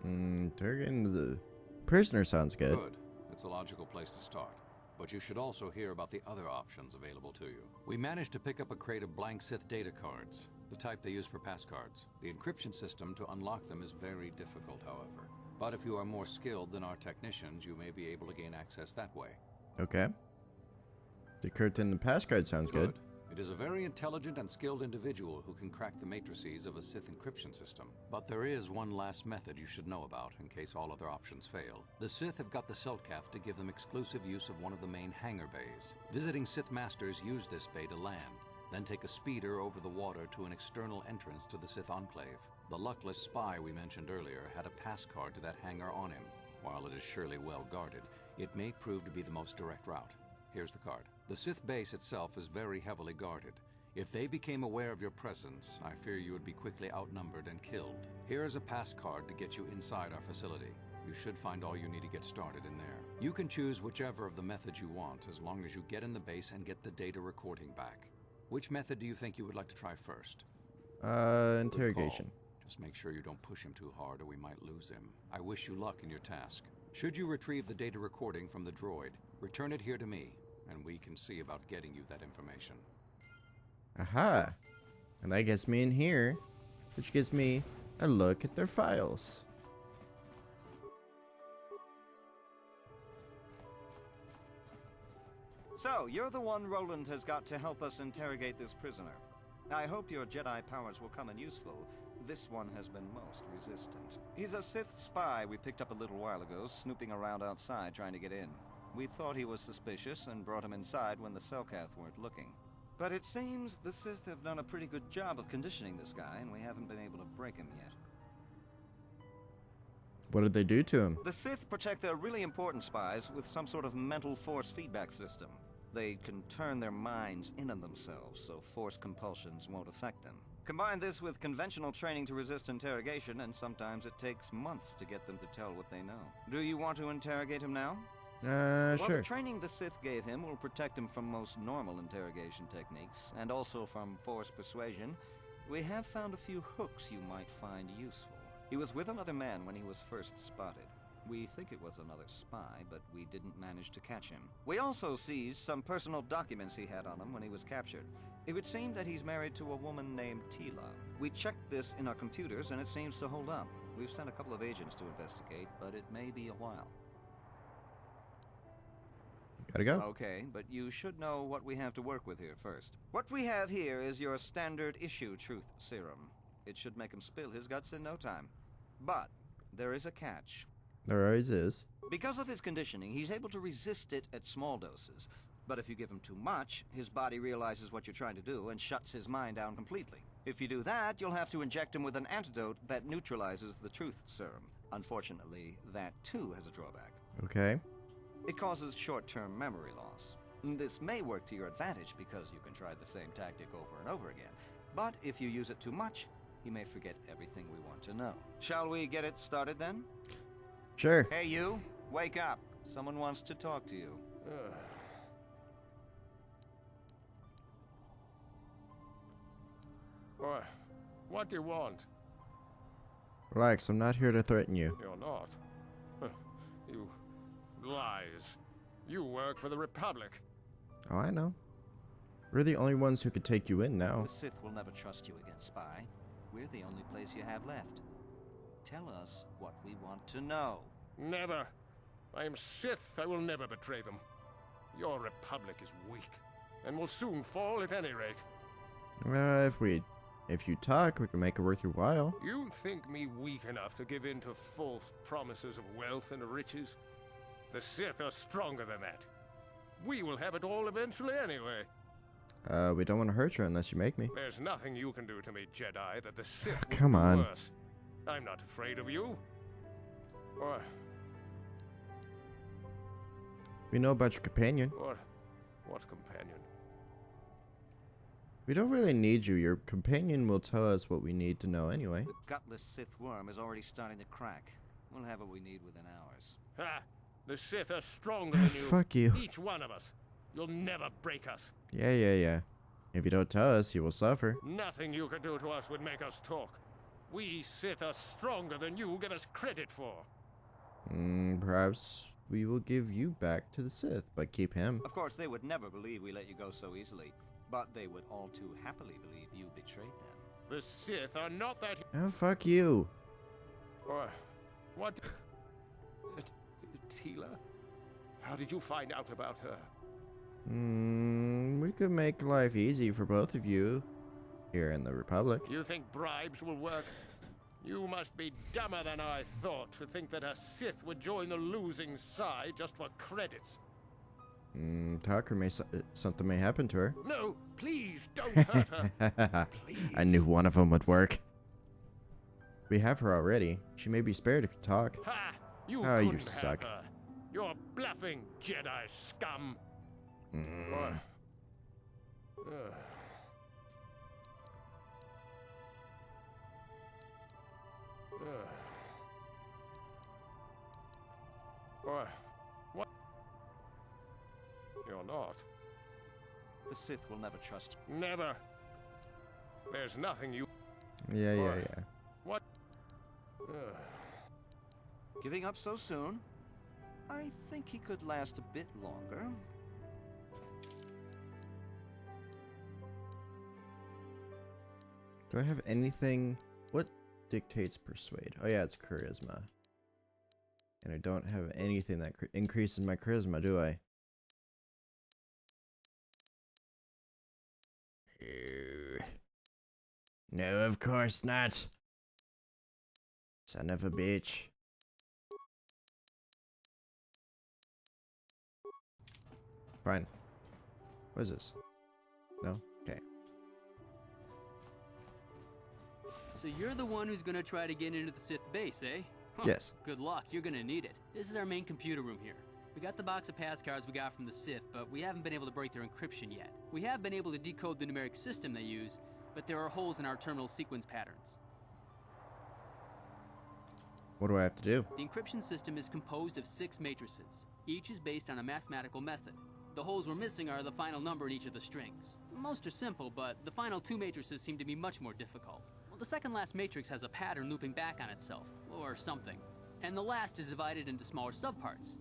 Interrogating the prisoner sounds good. Good. It's a logical place to start. But you should also hear about the other options available to you. We managed to pick up a crate of blank Sith data cards, the type they use for passcards. The encryption system to unlock them is very difficult, however. But if you are more skilled than our technicians, you may be able to gain access that way. Okay. The curtain and passcard sounds good. It is a very intelligent and skilled individual who can crack the matrices of a Sith encryption system. But there is one last method you should know about in case all other options fail. The Sith have got the Selkath to give them exclusive use of one of the main hangar bays. Visiting Sith masters use this bay to land, then take a speeder over the water to an external entrance to the Sith enclave. The luckless spy we mentioned earlier had a passcard to that hangar on him. While it is surely well guarded, it may prove to be the most direct route. Here's the card. The Sith base itself is very heavily guarded. If they became aware of your presence, I fear you would be quickly outnumbered and killed. Here is a pass card to get you inside our facility. You should find all you need to get started in there. You can choose whichever of the methods you want, as long as you get in the base and get the data recording back. Which method do you think you would like to try first? Interrogation. Just make sure you don't push him too hard or we might lose him. I wish you luck in your task. Should you retrieve the data recording from the droid, return it here to me, and we can see about getting you that information. Aha! And that gets me in here, which gives me a look at their files. So, you're the one Roland has got to help us interrogate this prisoner. I hope your Jedi powers will come in useful. This one has been most resistant. He's a Sith spy we picked up a little while ago, snooping around outside trying to get in. We thought he was suspicious and brought him inside when the Selkath weren't looking. But it seems the Sith have done a pretty good job of conditioning this guy, and we haven't been able to break him yet. What did they do to him? The Sith protect their really important spies with some sort of mental force feedback system. They can turn their minds in on themselves, so force compulsions won't affect them. Combine this with conventional training to resist interrogation, and sometimes it takes months to get them to tell what they know. Do you want to interrogate him now? Well, Sure. the training the Sith gave him will protect him from most normal interrogation techniques, and also from force persuasion. We have found a few hooks you might find useful. He was with another man when he was first spotted. We think it was another spy, but we didn't manage to catch him. We also seized some personal documents he had on him when he was captured. It would seem that he's married to a woman named Tila. We checked this in our computers, and it seems to hold up. We've sent a couple of agents to investigate, but it may be a while. Gotta go. Okay, but you should know what we have to work with here first. What we have here is your standard issue truth serum. It should make him spill his guts in no time. But there is a catch. There always is. Because of his conditioning, he's able to resist it at small doses. But if you give him too much, his body realizes what you're trying to do and shuts his mind down completely. If you do that, you'll have to inject him with an antidote that neutralizes the truth serum. Unfortunately, that too has a drawback. Okay. It causes short-term memory loss. This may work to your advantage because you can try the same tactic over and over again. But if you use it too much, he may forget everything we want to know. Shall we get it started then? Sure. Hey you, wake up. Someone wants to talk to you. What do you want? Relax, I'm not here to threaten you. You're not. You lies. You work for the Republic. Oh, I know. We're the only ones who could take you in now. The Sith will never trust you again, spy. We're the only place you have left. Tell us what we want to know. Never. I am Sith. I will never betray them. Your Republic is weak, and will soon fall at any rate. If you talk, we can make it worth your while. You think me weak enough to give in to false promises of wealth and riches? The Sith are stronger than that. We will have it all eventually anyway. We don't want to hurt you unless you make me. There's nothing you can do to me, Jedi, that the Sith will Come do on. worse. I'm not afraid of you. We know about your companion. What companion? We don't really need you. Your companion will tell us what we need to know anyway. The gutless Sith worm is already starting to crack. We'll have what we need within hours. Ha! The Sith are stronger than you. Fuck you. Each one of us. You'll never break us. Yeah. If you don't tell us, you will suffer. Nothing you can do to us would make us talk. We Sith are stronger than you give us credit for. Perhaps we will give you back to the Sith, but keep him. Of course, they would never believe we let you go so easily. But they would all too happily believe you betrayed them. The Sith are not that... Oh, fuck you. What? Tila? How did you find out about her? We could make life easy for both of you here in the Republic. You think bribes will work? You must be dumber than I thought to think that a Sith would join the losing side just for credits. Tucker something may happen to her. No, please don't hurt her. Please. I knew one of them would work. We have her already. She may be spared if you talk. Ha! You oh, you couldn't suck. have her. You're bluffing, Jedi scum. What? You're not. The Sith will never trust you. Never. There's nothing you... Yeah. What? Giving up so soon? I think he could last a bit longer. Do I have anything? What dictates persuade? Oh yeah, it's charisma. And I don't have anything that increases my charisma, do I? No, of course not. Son of a bitch. Fine. What is this? No? Okay. So you're the one who's gonna try to get into the Sith base, eh? Huh. Yes. Good luck, you're gonna need it. This is our main computer room here. We got the box of pass cards we got from the Sith, but we haven't been able to break their encryption yet. We have been able to decode the numeric system they use, but there are holes in our terminal sequence patterns. What do I have to do? The encryption system is composed of 6 matrices. Each is based on a mathematical method. The holes we're missing are the final number in each of the strings. Most are simple, but the final 2 matrices seem to be much more difficult. Well, the second last matrix has a pattern looping back on itself, or something. and the last is divided into smaller subparts.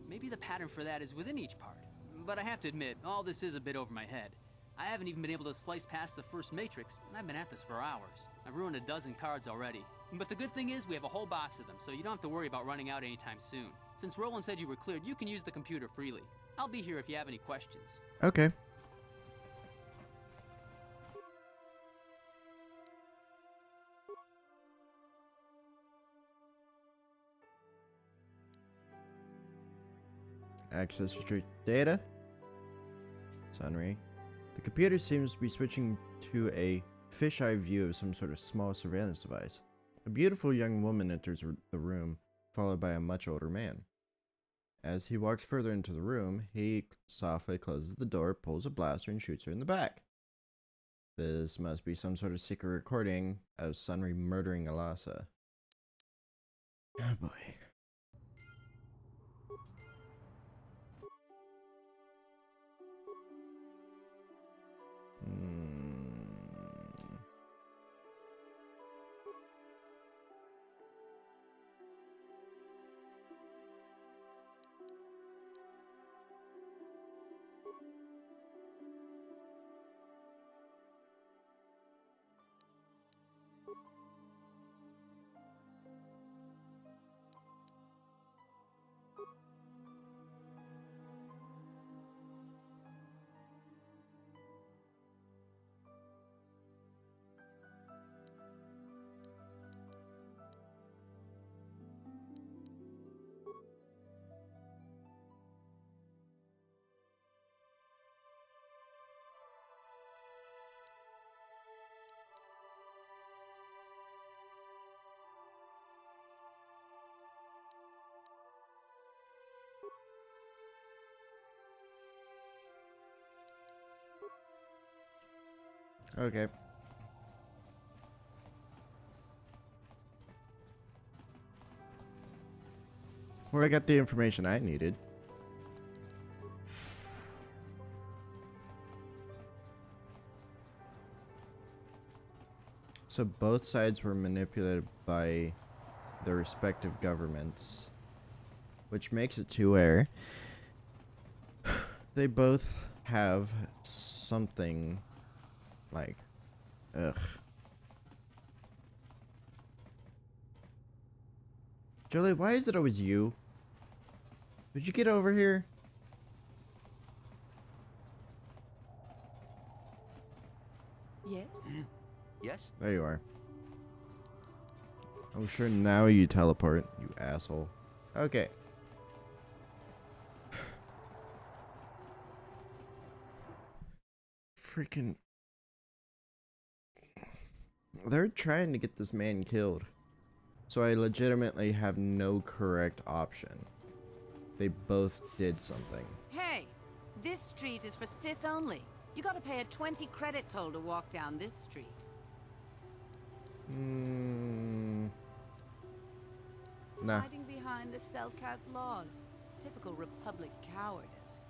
Maybe the pattern for that is within each part. But I have to admit, all this is a bit over my head. I haven't even been able to slice past the first matrix, and I've been at this for hours. I've ruined a dozen cards already. But the good thing is we have a whole box of them, so you don't have to worry about running out anytime soon. Since Roland said you were cleared, you can use the computer freely. I'll be here if you have any questions. Okay. Access restrict data. Sunray. The computer seems to be switching to a fisheye view of some sort of small surveillance device. A beautiful young woman enters the room, followed by a much older man. As he walks further into the room, he softly closes the door, pulls a blaster, and shoots her in the back. This must be some sort of secret recording of Sunray murdering Alasa. Oh boy. Okay. Well, I got the information I needed. So both sides were manipulated by their respective governments, which makes it to where they both have something like, ugh. Julie, why is it always you? Would you get over here? Yes? Yes? There you are. Oh, sure, now you teleport, you asshole. Okay. Freaking... They're trying to get this man killed. So I legitimately have no correct option. They both did something. Hey, this street is for Sith only. You gotta pay a 20 credit toll to walk down this street. Nah. Hiding behind the Selkath laws. Typical Republic cowardice.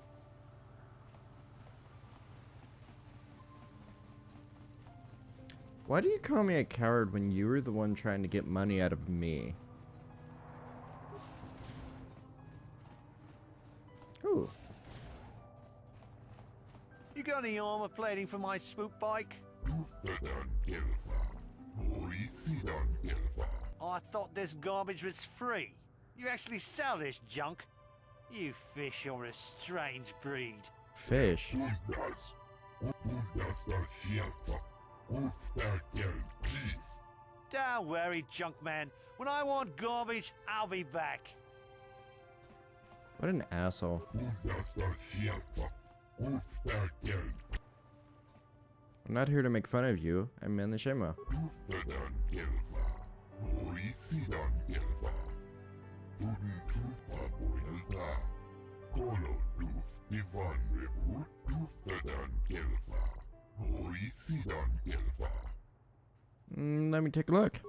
Why do you call me a coward when you were the one trying to get money out of me? Ooh. You got any armor plating for my swoop bike? I thought this garbage was free. You actually sell this junk? You fish are a strange breed. Fish? Don't worry, junk man. When I want garbage, I'll be back. What an asshole. I'm not here to make fun of you. I'm in the Shema. Let me take a look.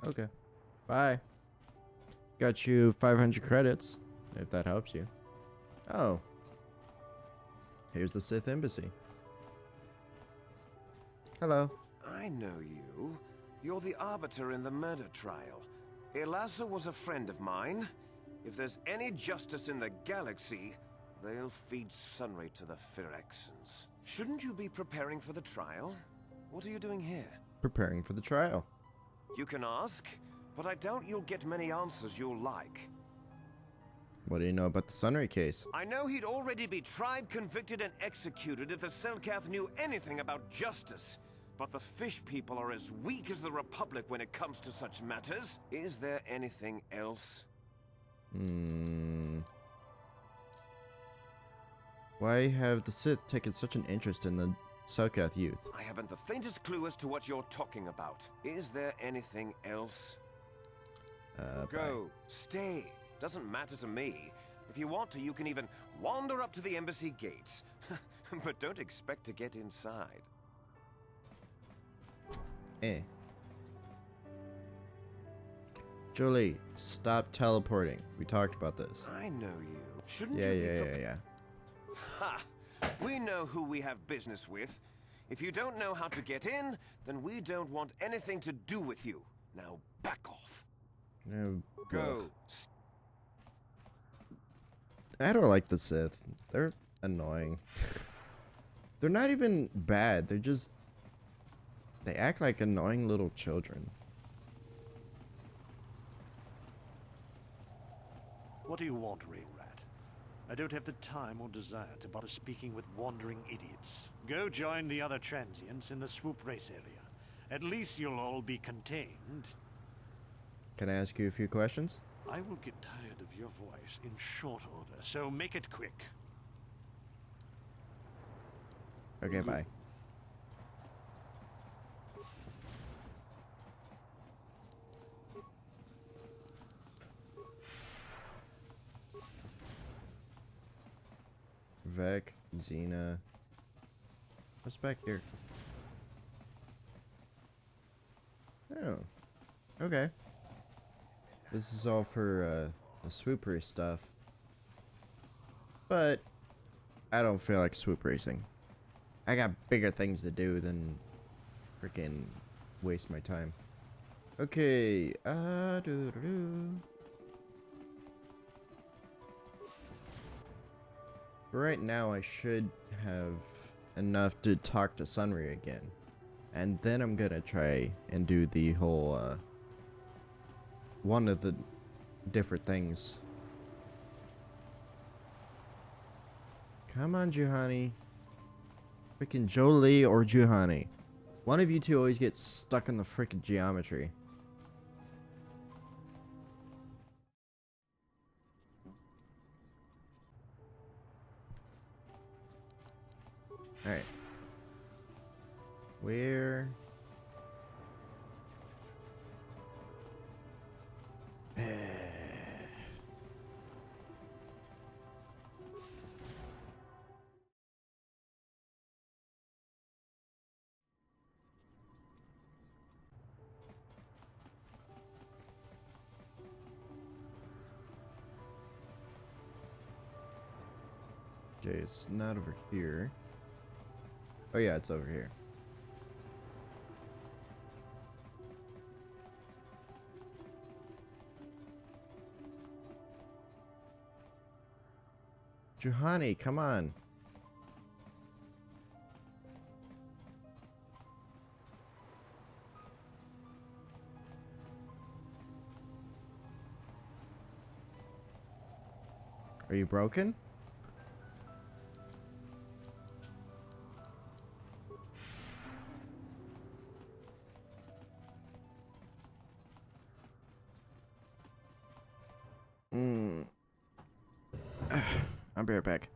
Okay. Bye. Got you 500 credits, if that helps you. Oh. Here's the Sith Embassy. Hello. I know you. You're the arbiter in the murder trial. Elasa was a friend of mine. If there's any justice in the galaxy, they'll feed sunray to the Phyrexians. Shouldn't you be preparing for the trial? What are you doing here? Preparing for the trial. You can ask, but I doubt you'll get many answers you'll like. What do you know about the Sunray case? I know he'd already be tried, convicted, and executed if the Selkath knew anything about justice. But the fish people are as weak as the Republic when it comes to such matters. Is there anything else? Why have the Sith taken such an interest in the Selkath youth? I haven't the faintest clue as to what you're talking about. Is there anything else? Go. Bye. Stay. Doesn't matter to me. If you want to, you can even wander up to the embassy gates. But don't expect to get inside. Jolie, stop teleporting. We talked about this. I know you. Shouldn't Yeah, you be yeah. Ha! We know who we have business with. If you don't know how to get in, then we don't want anything to do with you. Now back off. No. Go. I don't like the Sith. They're annoying. They're not even bad. They're just... They act like annoying little children. What do you want, Rain Rat? I don't have the time or desire to bother speaking with wandering idiots. Go join the other transients in the swoop race area. At least you'll all be contained. Can I ask you a few questions? I will get tired of your voice in short order, so make it quick. Okay, bye. Vec, Xena. What's back here? Oh. Okay. This is all for the swoopery stuff. But I don't feel like swoop racing. I got bigger things to do than freaking waste my time. Okay, right now I should have enough to talk to Sunray again. And then I'm gonna try and do the whole, one of the different things. Come on, Juhani. Freaking Jolie or Juhani. One of you two always gets stuck in the freaking geometry. Alright. Where? Okay, it's not over here. Oh yeah, it's over here. Juhani, come on. Are you broken? I'll be right back.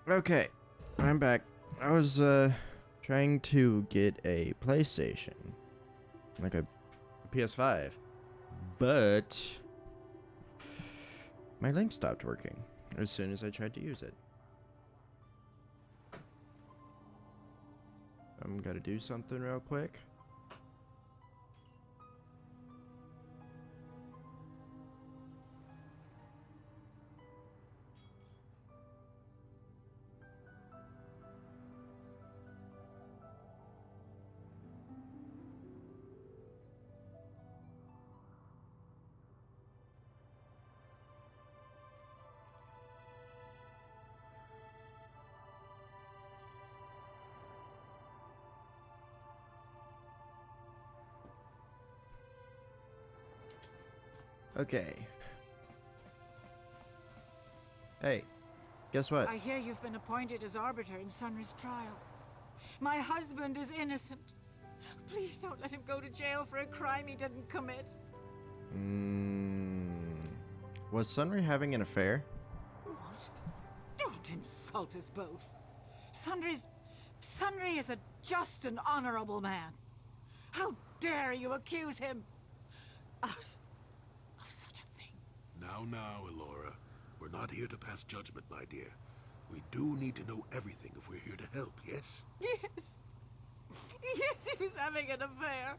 Okay, I'm back. I was trying to get a PlayStation, like a PS5, but my link stopped working as soon as I tried to use it. I'm gonna do something real quick. Okay. Hey, guess what? I hear you've been appointed as arbiter in Sunry's trial. My husband is innocent. Please don't let him go to jail for a crime he didn't commit. Was Sunry having an affair? What? Don't insult us both. Sunry is a just and honorable man. How dare you accuse him of such a thing? Now, Elora. We're not here to pass judgment, my dear. We do need to know everything if we're here to help, yes? Yes. Yes, he was having an affair.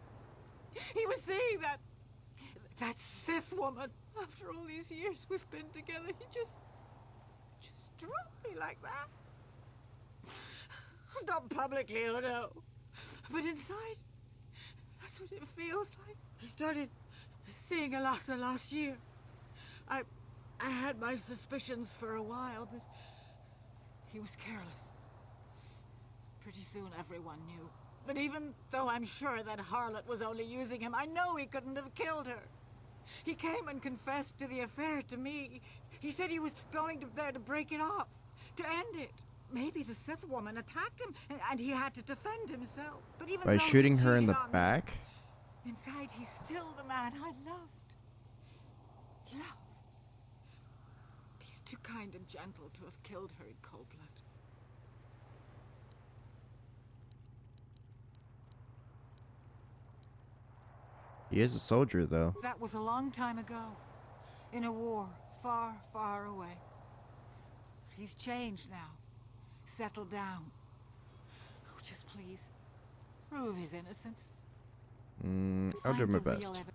He was seeing that Sith woman. After all these years we've been together, he just dropped me like that. Not publicly, oh no. But inside, that's what it feels like. I started seeing Alasa last year. I had my suspicions for a while, but he was careless. Pretty soon everyone knew. But even though I'm sure that harlot was only using him, I know he couldn't have killed her. He came and confessed to the affair to me. He said he was going there to break it off, to end it. Maybe the Sith woman attacked him, and he had to defend himself. But even By though shooting he her in cheated the on me, back? inside he's still the man I loved. Love. He's too kind and gentle to have killed her in cold blood. He is a soldier, though. That was a long time ago. In a war far, far away. He's changed now. Settled down. Oh, just please, prove his innocence. I'll do Find my the real best. evidence.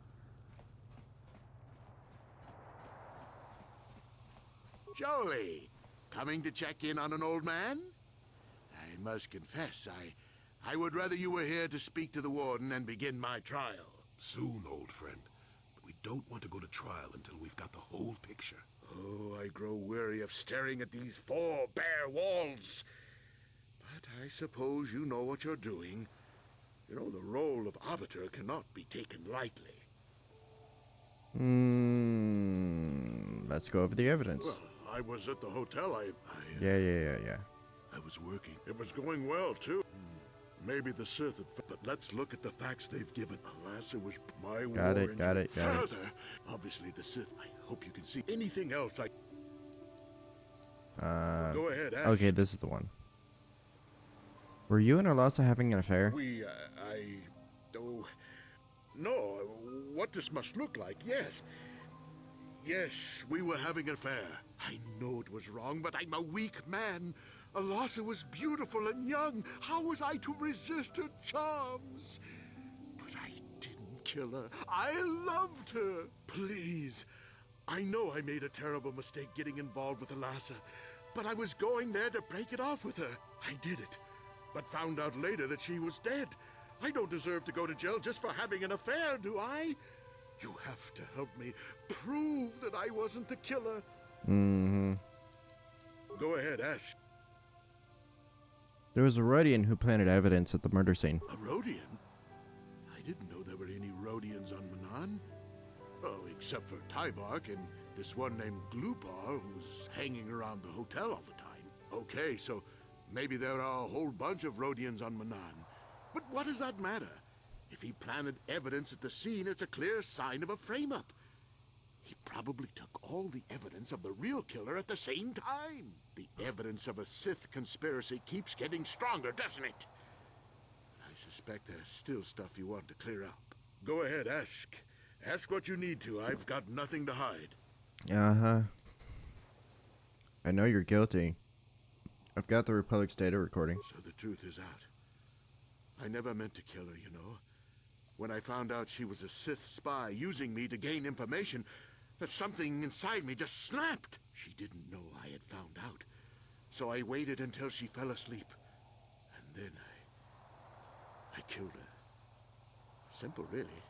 Jolie, coming to check in on an old man? I must confess, I would rather you were here to speak to the warden and begin my trial. Soon, old friend. But we don't want to go to trial until we've got the whole picture. Oh, I grow weary of staring at these four bare walls. But I suppose you know what you're doing. You know, the role of arbiter cannot be taken lightly. Let's go over the evidence. Well, I was at the hotel. Yeah. I was working. It was going well, too. Maybe the Sith had... But let's look at the facts they've given. Alas, it was my war engine. Got it. Further, obviously the Sith... I hope you can see anything else I... Go ahead, ask. Okay, this is the one. Were you and Alasa having an affair? No, what this must look like, yes. Yes, we were having an affair. I know it was wrong, but I'm a weak man. Alasa was beautiful and young. How was I to resist her charms? But I didn't kill her. I loved her. Please. I know I made a terrible mistake getting involved with Alasa, but I was going there to break it off with her. I did it, but found out later that she was dead. I don't deserve to go to jail just for having an affair, do I? You have to help me prove that I wasn't the killer. Go ahead, ask. There was a Rodian who planted evidence at the murder scene. A Rodian? I didn't know there were any Rodians on Manan. Oh, except for Tyvark and this one named Glupar who's hanging around the hotel all the time. Okay, so maybe there are a whole bunch of Rodians on Manan. But what does that matter? If he planted evidence at the scene, it's a clear sign of a frame-up. He probably took all the evidence of the real killer at the same time. The evidence of a Sith conspiracy keeps getting stronger, doesn't it? I suspect there's still stuff you want to clear up. Go ahead, ask. Ask what you need to. I've got nothing to hide. Uh-huh. I know you're guilty. I've got the Republic's data recording. So the truth is out. I never meant to kill her, you know. When I found out she was a Sith spy using me to gain information, that something inside me just snapped. She didn't know I had found out. So I waited until she fell asleep. And then I killed her. Simple, really.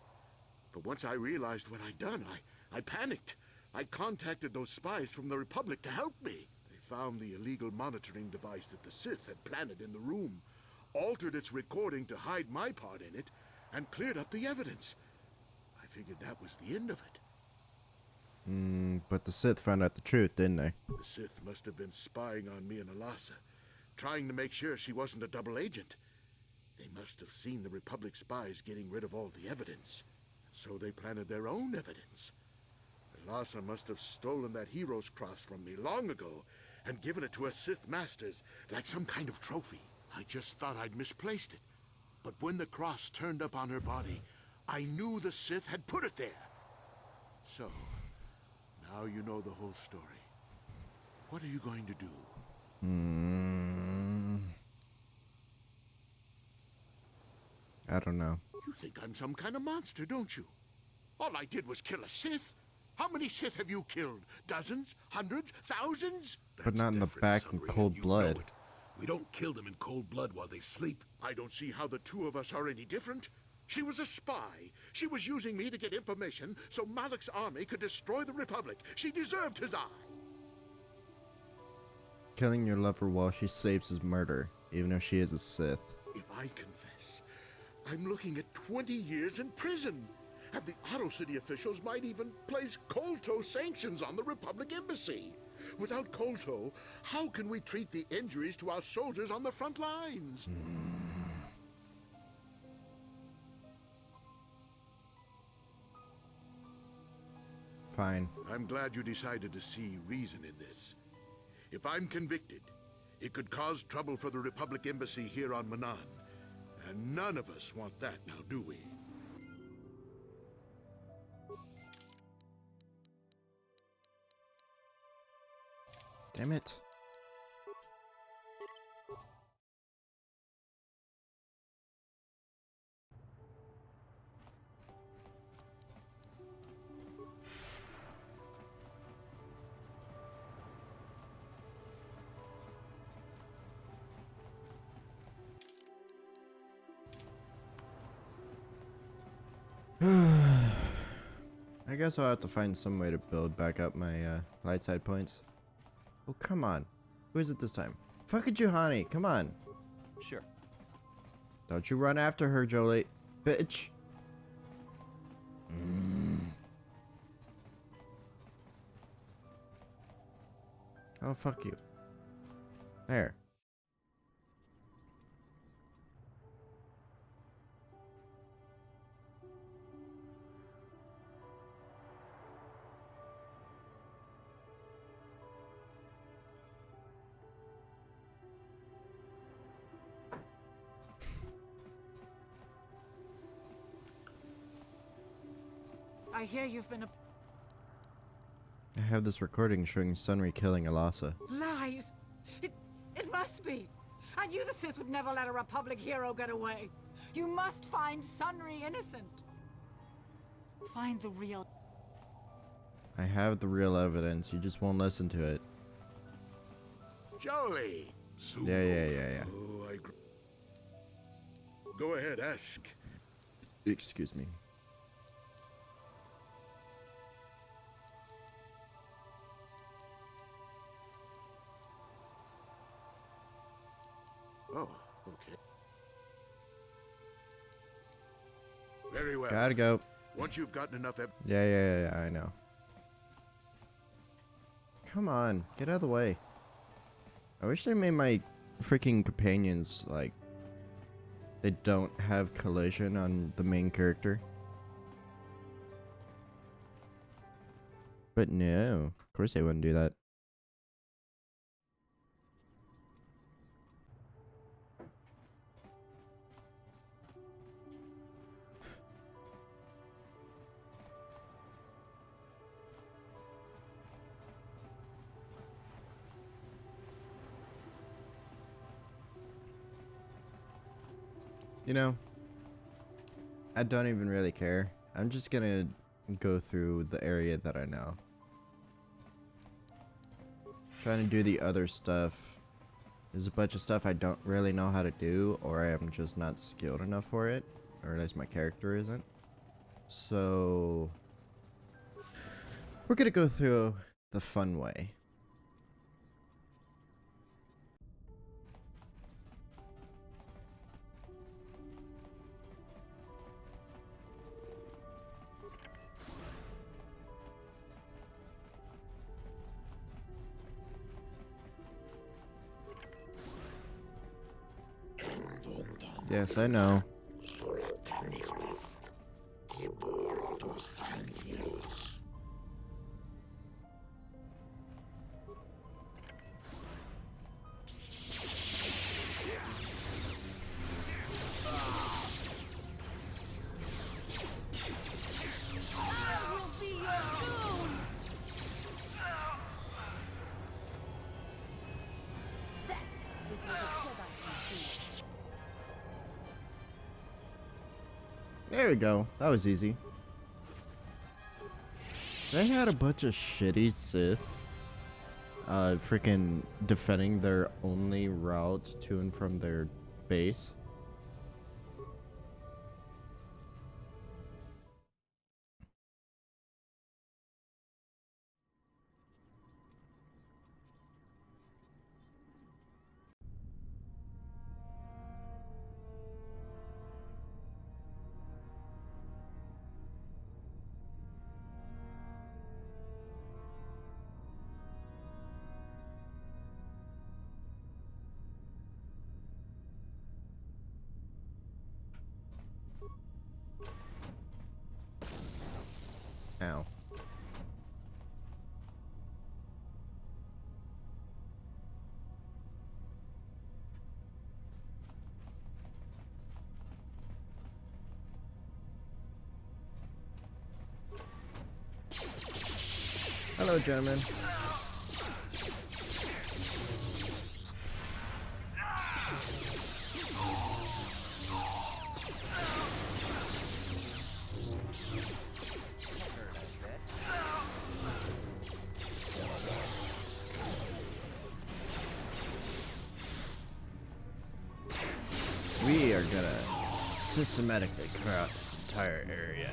But once I realized what I'd done, I panicked. I contacted those spies from the Republic to help me. They found the illegal monitoring device that the Sith had planted in the room, altered its recording to hide my part in it, and cleared up the evidence. I figured that was the end of it. But the Sith found out the truth, didn't they? The Sith must have been spying on me and Alasa, trying to make sure she wasn't a double agent. They must have seen the Republic spies getting rid of all the evidence, so they planted their own evidence. Alasa must have stolen that hero's cross from me long ago and given it to her Sith masters like some kind of trophy. I just thought I'd misplaced it. But when the cross turned up on her body, I knew the Sith had put it there. So, now you know the whole story. What are you going to do? I don't know. You think I'm some kind of monster, don't you? All I did was kill a Sith. How many Sith have you killed? Dozens? Hundreds? Thousands? But not in the back in cold blood. We don't kill them in cold blood while they sleep. I don't see how the two of us are any different. She was a spy. She was using me to get information so Malak's army could destroy the Republic. She deserved his eye. Killing your lover while she sleeps is murder, even if she is a Sith. If I confess, I'm looking at 20 years in prison. And the Otto City officials might even place KOTOR sanctions on the Republic Embassy. Without KOTOR, how can we treat the injuries to our soldiers on the front lines? Fine. I'm glad you decided to see reason in this. If I'm convicted, it could cause trouble for the Republic Embassy here on Manan. And none of us want that now, do we? Damn it. I guess I'll have to find some way to build back up my light side points. Oh, come on. Who is it this time? Fuck it, Juhani. Come on. Sure. Don't you run after her, Jolie. Bitch. Oh, fuck you. There. I hear you've been I have this recording showing Sunry killing Alasa. Lies! It must be! I knew the Sith would never let a Republic hero get away! You must find Sunry innocent! Find the real... I have the real evidence, you just won't listen to it. Jolie! Yeah. Oh, Go ahead, ask. Excuse me. Oh, okay. Very well. Gotta go. Once you've gotten enough Yeah, I know. Come on, get out of the way. I wish they made my freaking companions, like, they don't have collision on the main character. But no, of course they wouldn't do that. You know, I don't even really care. I'm just gonna go through the area that I know. Trying to do the other stuff. There's a bunch of stuff I don't really know how to do, or I'm just not skilled enough for it, or at least my character isn't. So we're gonna go through the fun way. Yes, I know. There we go. That was easy. They had a bunch of shitty Sith freaking defending their only route to and from their base. Ow. Hello, gentlemen. We are gonna systematically clear out this entire area.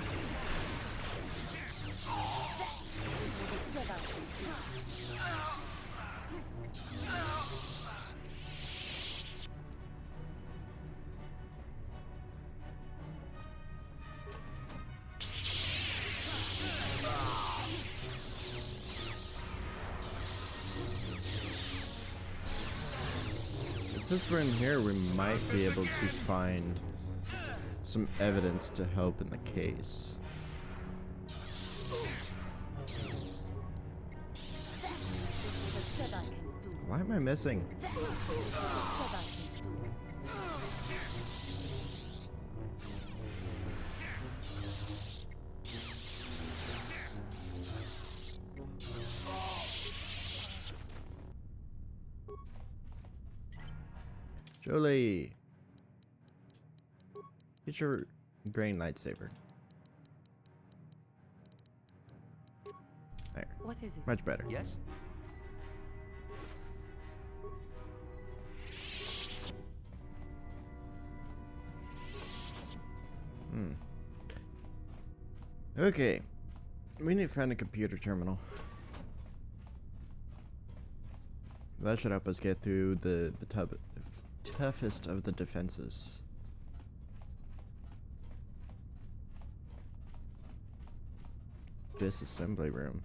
Since we're in here, we might be able to find some evidence to help in the case. Why am I missing? Jolie, get your grain lightsaber. There. What is it? Much better. Yes? Okay. We need to find a computer terminal. That should help us get through the toughest of the defenses. Disassembly room.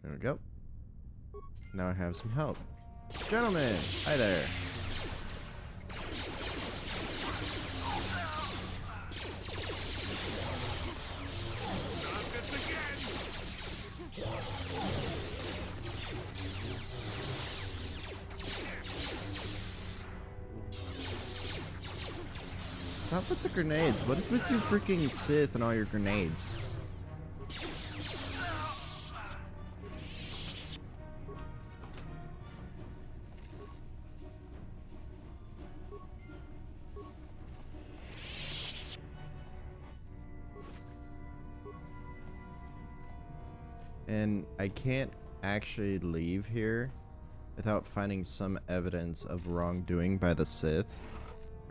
There we go. Now I have some help. Gentlemen, hi there. Stop with the grenades. What is with you freaking Sith and all your grenades? And I can't actually leave here without finding some evidence of wrongdoing by the Sith,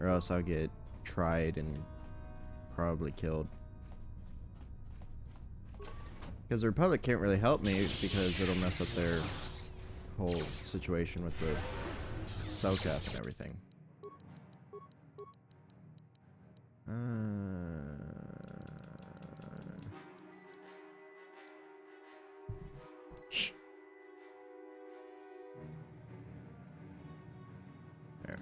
or else I'll get tried and probably killed. Because the Republic can't really help me because it'll mess up their whole situation with the Selkath and everything. Shh. There.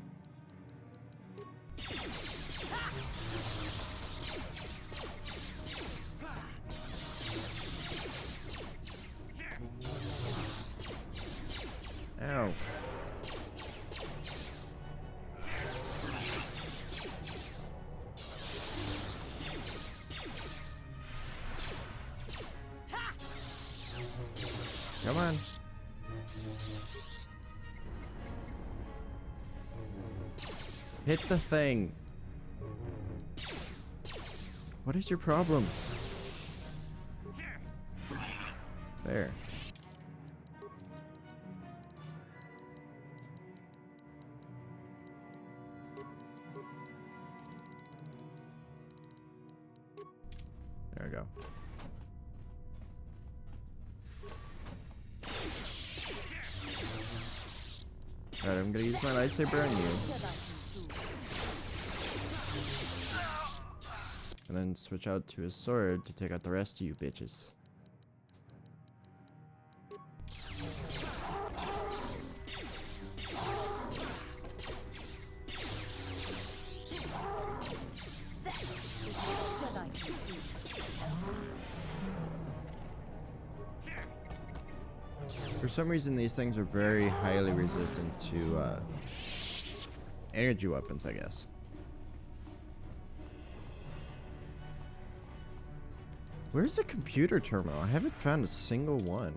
Ow. Come on. Hit the thing. What is your problem? There. There we go. Alright, I'm gonna use my lightsaber on you. And then switch out to his sword to take out the rest of you bitches. For some reason, these things are very highly resistant to energy weapons, I guess. Where's the computer terminal? I haven't found a single one.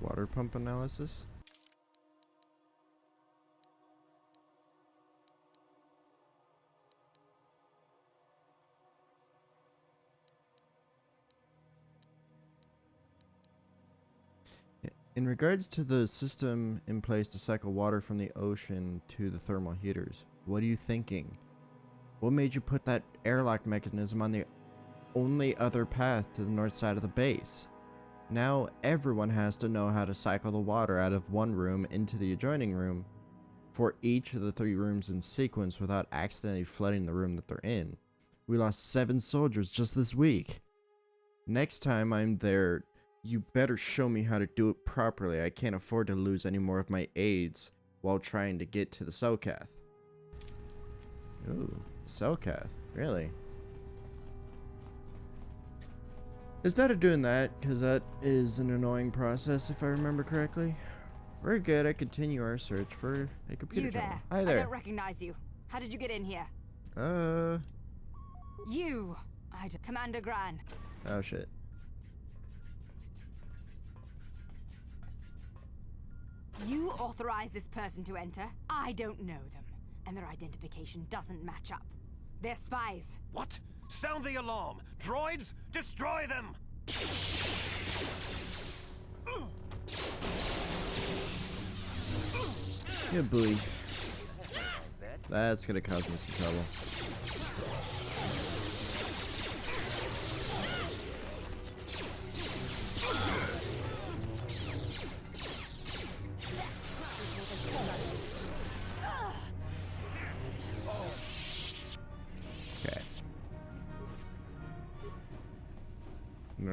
Water pump analysis. In regards to the system in place to cycle water from the ocean to the thermal heaters, what are you thinking? What made you put that airlock mechanism on the only other path to the north side of the base? Now everyone has to know how to cycle the water out of one room into the adjoining room for each of the 3 rooms in sequence without accidentally flooding the room that they're in. We lost 7 soldiers just this week. Next time I'm there, you better show me how to do it properly. I can't afford to lose any more of my aides while trying to get to the Selkath. Ooh, Selkath, really? Instead of doing that, because that is an annoying process if I remember correctly, we're good. I continue our search for a computer terminal. Hi there. I don't recognize you. How did you get in here? You! Commander Gran. Oh shit. You authorized this person to enter. I don't know them, and their identification doesn't match up. They're spies. What? Sound the alarm! Droids, destroy them! Yeah, boy. That's gonna cause me some trouble.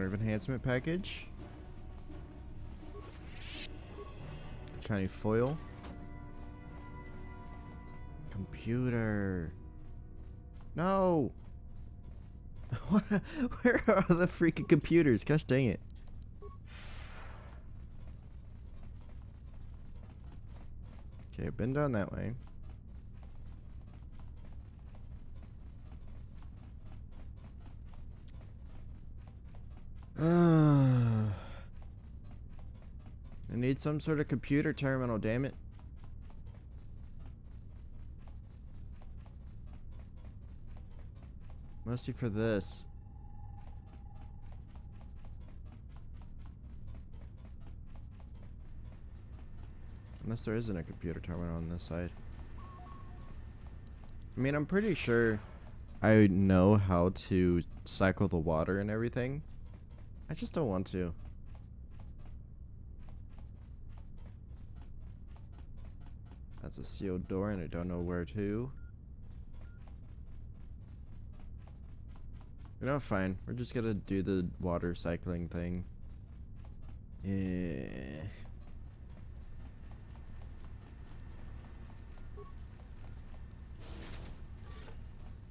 Nerve enhancement package. Shiny foil. Computer. No! Where are the freaking computers? Gosh dang it. Okay, I've been down that way. I need some sort of computer terminal, damn it. Mostly for this. Unless there isn't a computer terminal on this side. I mean, I'm pretty sure I know how to cycle the water and everything. I just don't want to. That's a sealed door and I don't know where to. You know, fine. We're just gonna do the water cycling thing. Yeah.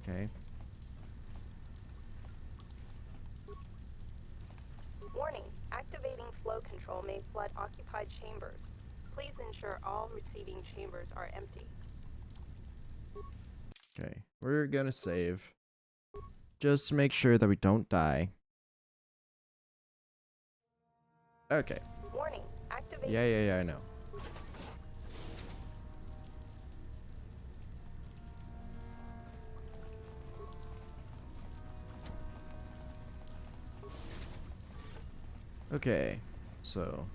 Okay. Warning. Activating flow control may flood occupied chambers. Please ensure all receiving chambers are empty. Okay. We're gonna save. Just make sure that we don't die. Okay. Warning. Activating. Yeah, I know. Okay. So.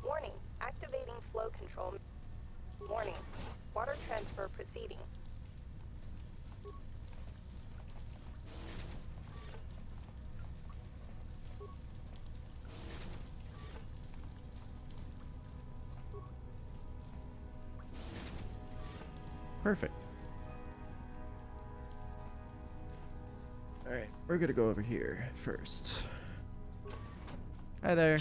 Warning. Activating flow control. Warning. Water transfer proceeding. Perfect. Alright, we're gonna go over here first. Hi there.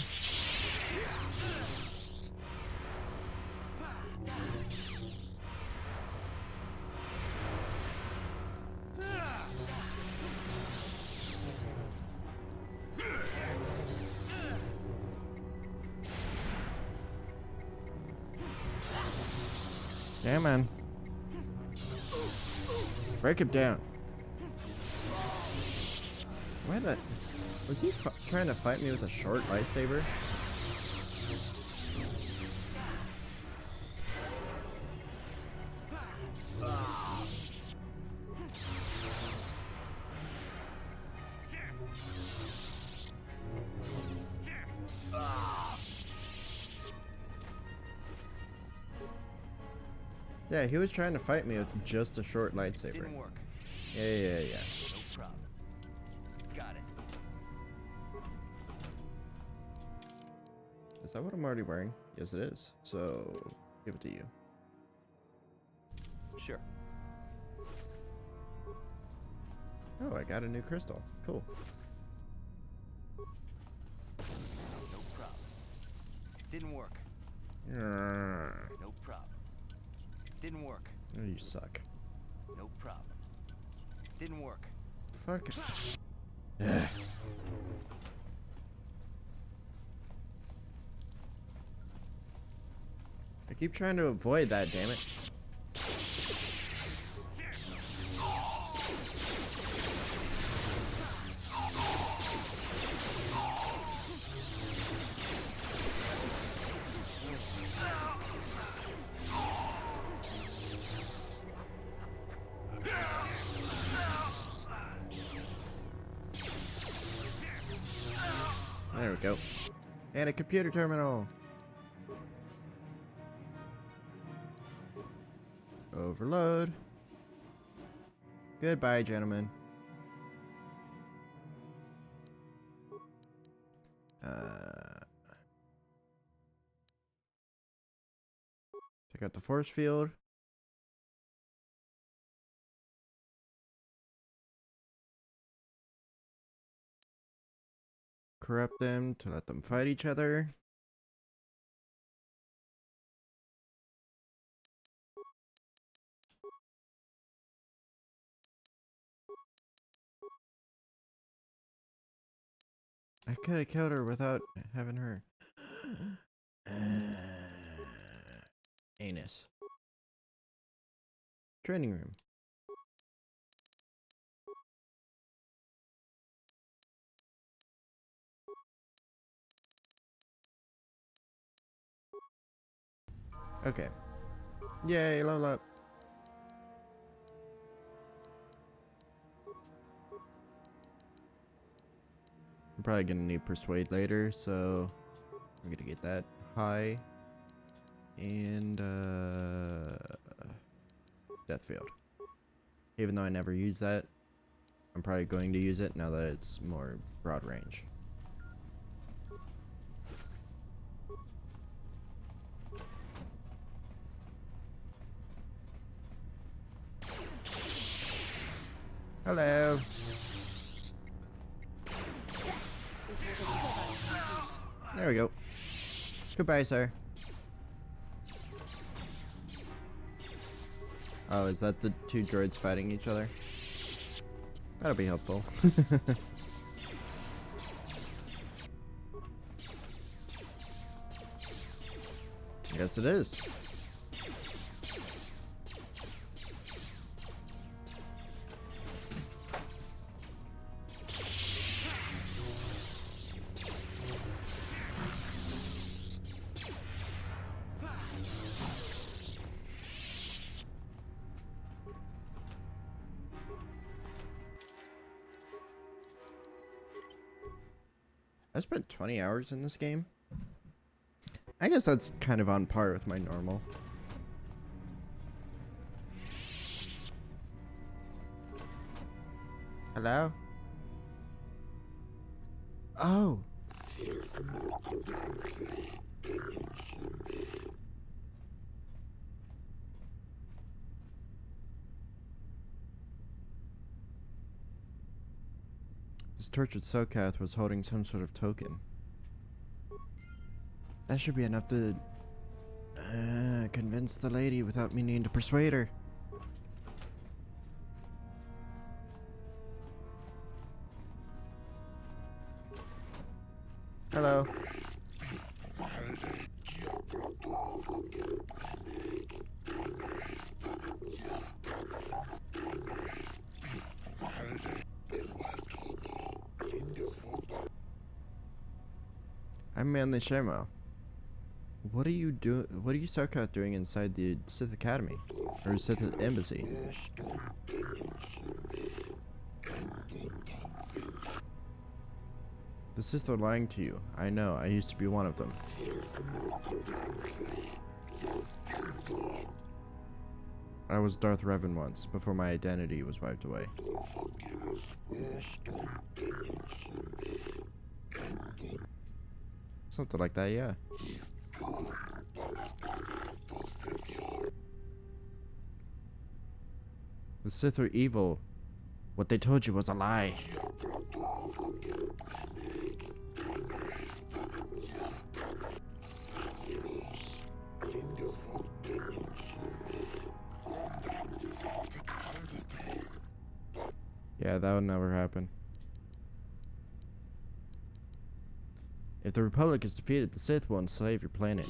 Yeah, man. Break him down. Why the... Was he trying to fight me with a short lightsaber? Yeah, he was trying to fight me with just a short lightsaber. Didn't work. Yeah. No problem. Got it. Is that what I'm already wearing? Yes, it is. So, give it to you. Sure. Oh, I got a new crystal. Cool. No problem. Didn't work. No No problem. Didn't work. Oh, you suck. No problem. Didn't work. Fuck it. Ugh. I keep trying to avoid that, damn it. There we go. And a computer terminal. Overload. Goodbye, gentlemen. Check out the force field. Corrupt them to let them fight each other. I could have killed her without having her. Anus. Training room. Okay. Yay, level up. I'm probably gonna need persuade later, so I'm gonna get that high. And death field. Even though I never use that, I'm probably going to use it now that it's more broad range. Hello. There we go. Goodbye, sir. Oh, is that the two droids fighting each other? That'll be helpful. Yes, it is. I spent 20 hours in this game. I guess that's kind of on par with my normal. Hello? Oh. This tortured Sokath was holding some sort of token. That should be enough to convince the lady without me needing to persuade her. Hello. I'm Manly Shemo. What are you doing? What are you Sokath doing inside the Sith Academy? Or Sith Embassy? The Sith are lying to you. I know, I used to be one of them. I was Darth Revan once, before my identity was wiped away. Something like that, yeah. The Sith are evil. What they told you was a lie. Yeah, that would never happen. If the Republic is defeated, the Sith will enslave your planet.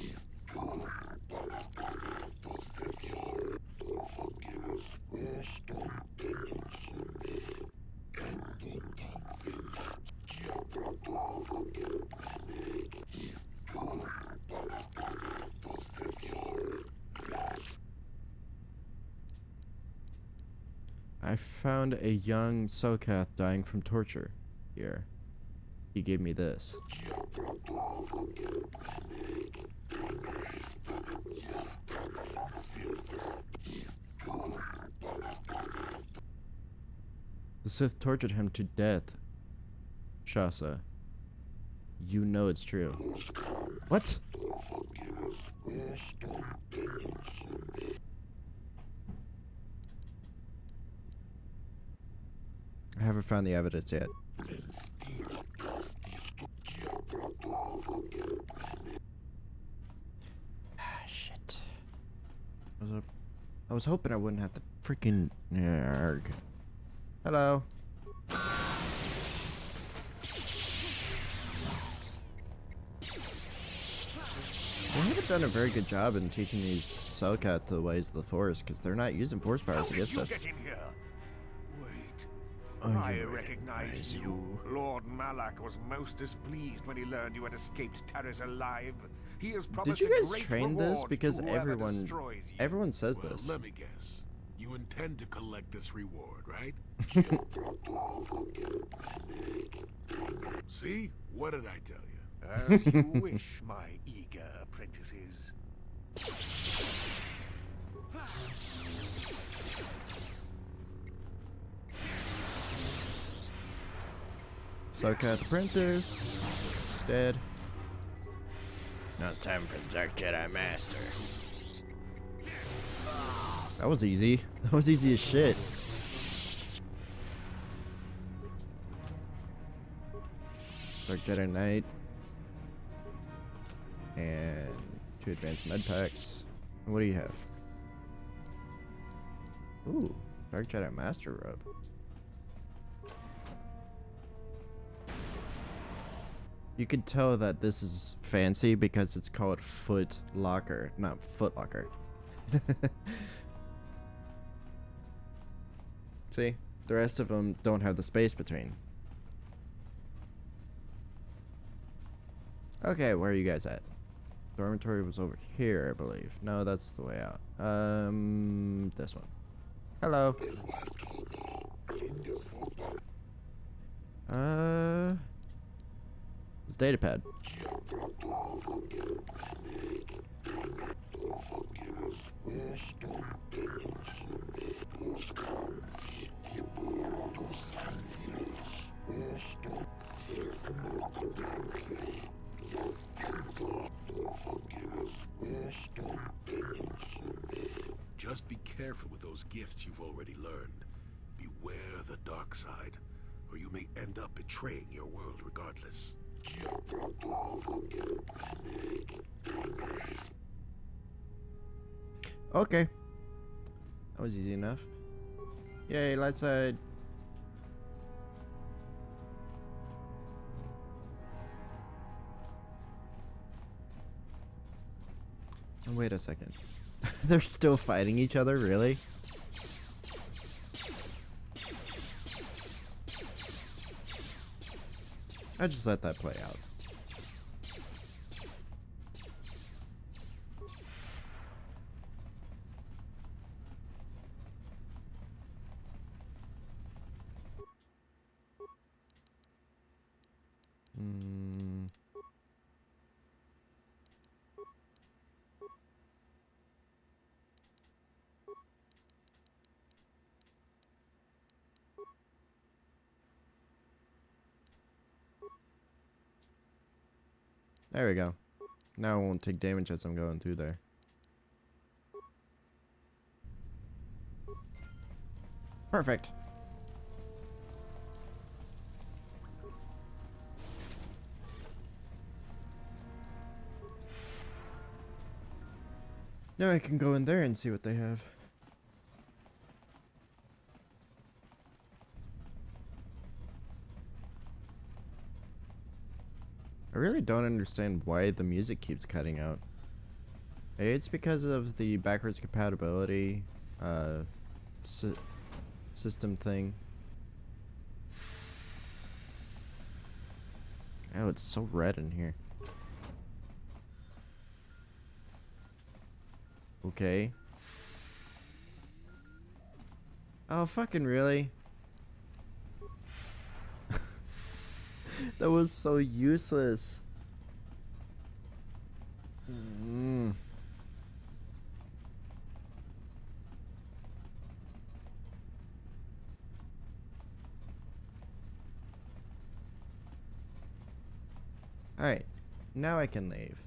I found a young Sokath dying from torture here. He gave me this. The Sith tortured him to death. Shasa. You know it's true. What? I haven't found the evidence yet. Ah, shit. I was hoping I wouldn't have to freaking... Yarg. Hello. They haven't done a very good job in teaching these Selkat the ways of the Force, because they're not using Force powers against us. I recognize you. Lord Malak was most displeased when he learned you had escaped Terrace alive. He has promised Did you a guys great train this? reward Because to whoever everyone destroys you. everyone says Well, this. let me guess. You intend to collect this reward, right? See? What did I tell you? As you wish, my eager apprentices. Selkat apprentice. Dead. Now it's time for the Dark Jedi Master. That was easy. That was easy as shit. Dark Jedi Knight. And 2 advanced med packs. And what do you have? Ooh, Dark Jedi Master Robe. You could tell that this is fancy because it's called Foot Locker, not Foot Locker. See? The rest of them don't have the space between. Okay, where are you guys at? Dormitory was over here, I believe. No, that's the way out. This one. Hello. It's datapad. Just be careful with those gifts you've already learned. Beware the dark side, or you may end up betraying your world regardless. Okay. That was easy enough. Yay, light side. Oh, wait a second. They're still fighting each other, really? I just let that play out. There we go. Now I won't take damage as I'm going through there. Perfect. Now I can go in there and see what they have. I really don't understand why the music keeps cutting out. It's because of the backwards compatibility system thing. Oh, it's so red in here. Okay. Oh, fucking really? That was so useless. Alright, now I can leave.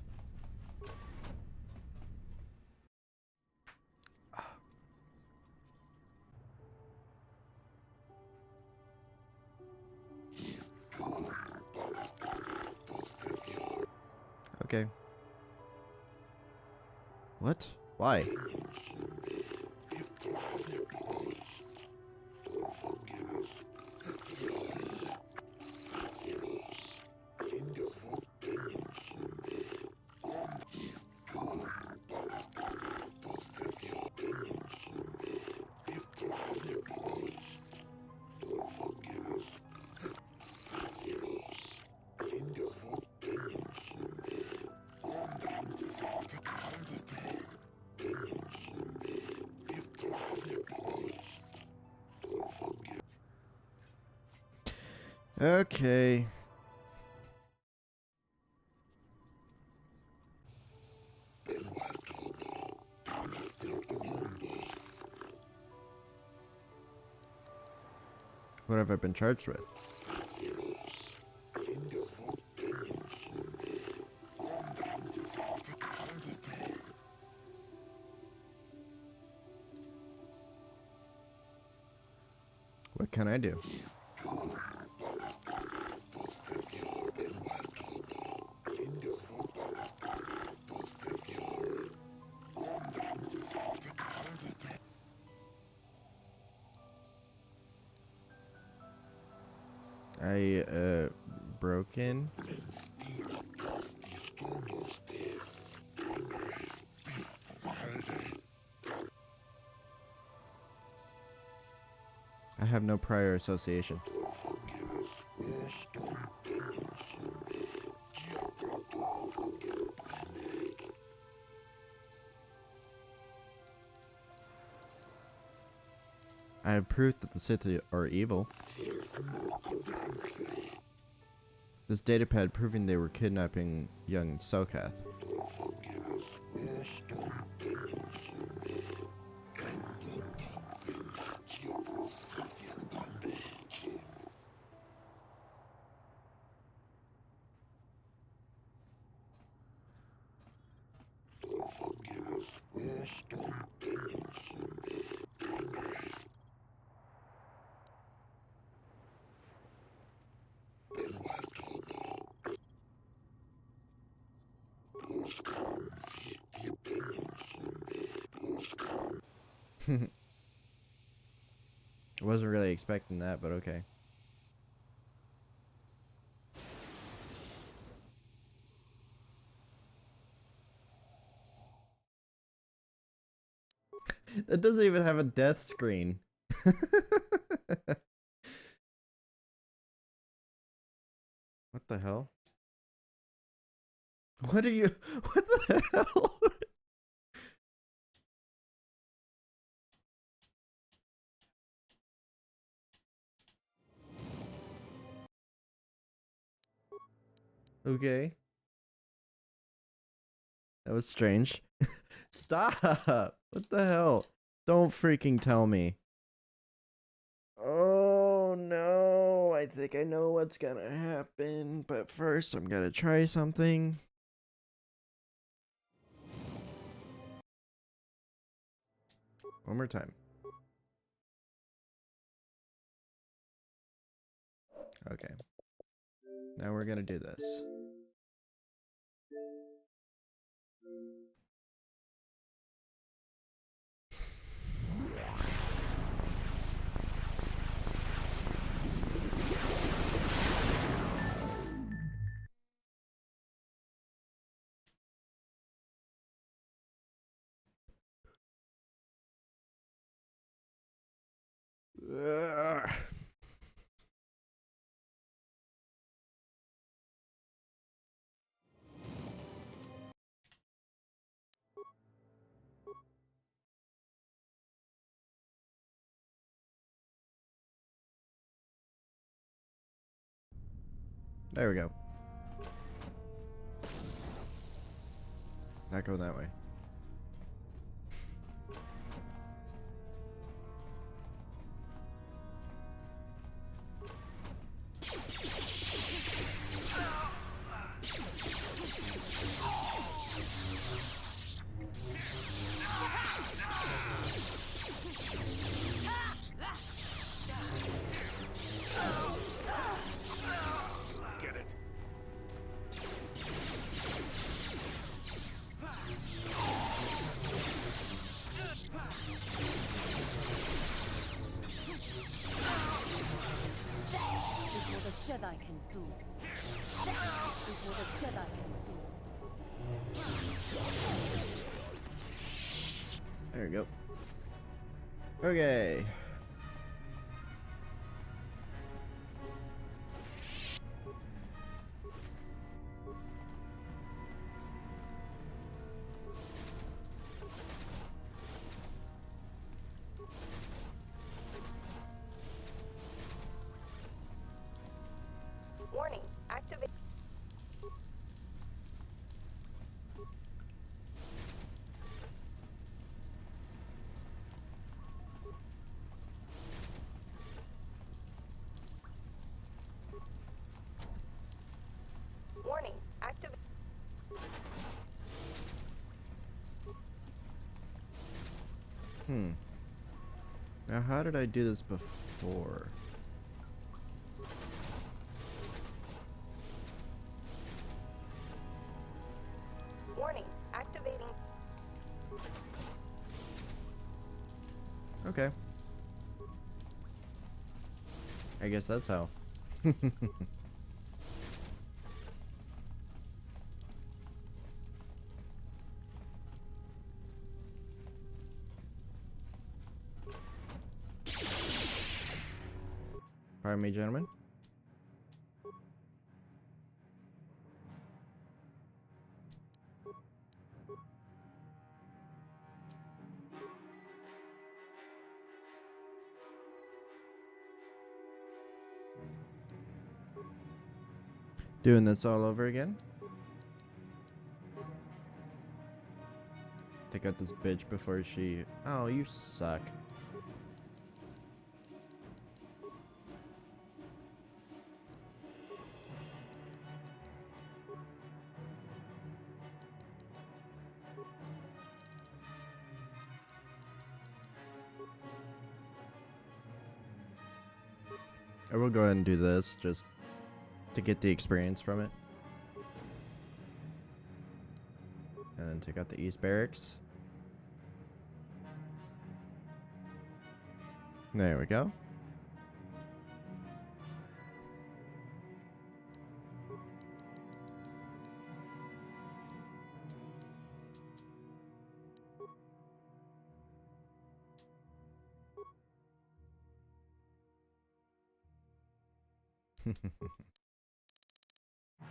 Okay. What? Why? Okay. What have I been charged with? What can I do? Broken. I have no prior association. I have proof that the Sith are evil. This datapad proving they were kidnapping young Sokath. I wasn't really expecting that, but okay. That doesn't even have a death screen. What the hell? What are you? What the hell? Okay. That was strange. Stop! What the hell? Don't freaking tell me. Oh no, I think I know what's gonna happen, but first I'm gonna try something. One more time. Okay. Now we're gonna do this. Ugh. There we go. Not going that way. Get it. Jedi can do. That is what a Jedi can do. There we go. Okay. Warning, activate. Warning, activate. Now, how did I do this before? Warning, activating. Okay. I guess that's how. Pardon me, gentlemen. Doing this all over again? Take out this bitch before she... Oh, you suck. I will go ahead and do this just to get the experience from it. And then take out the East Barracks. There we go.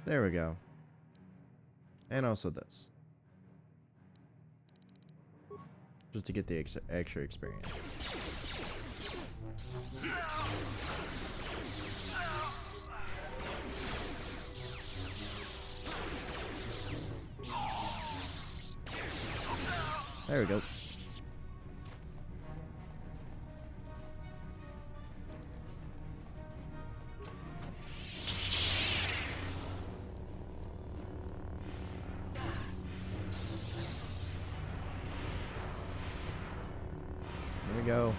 There we go. And also this. Just to get the extra experience. There we go. There we go.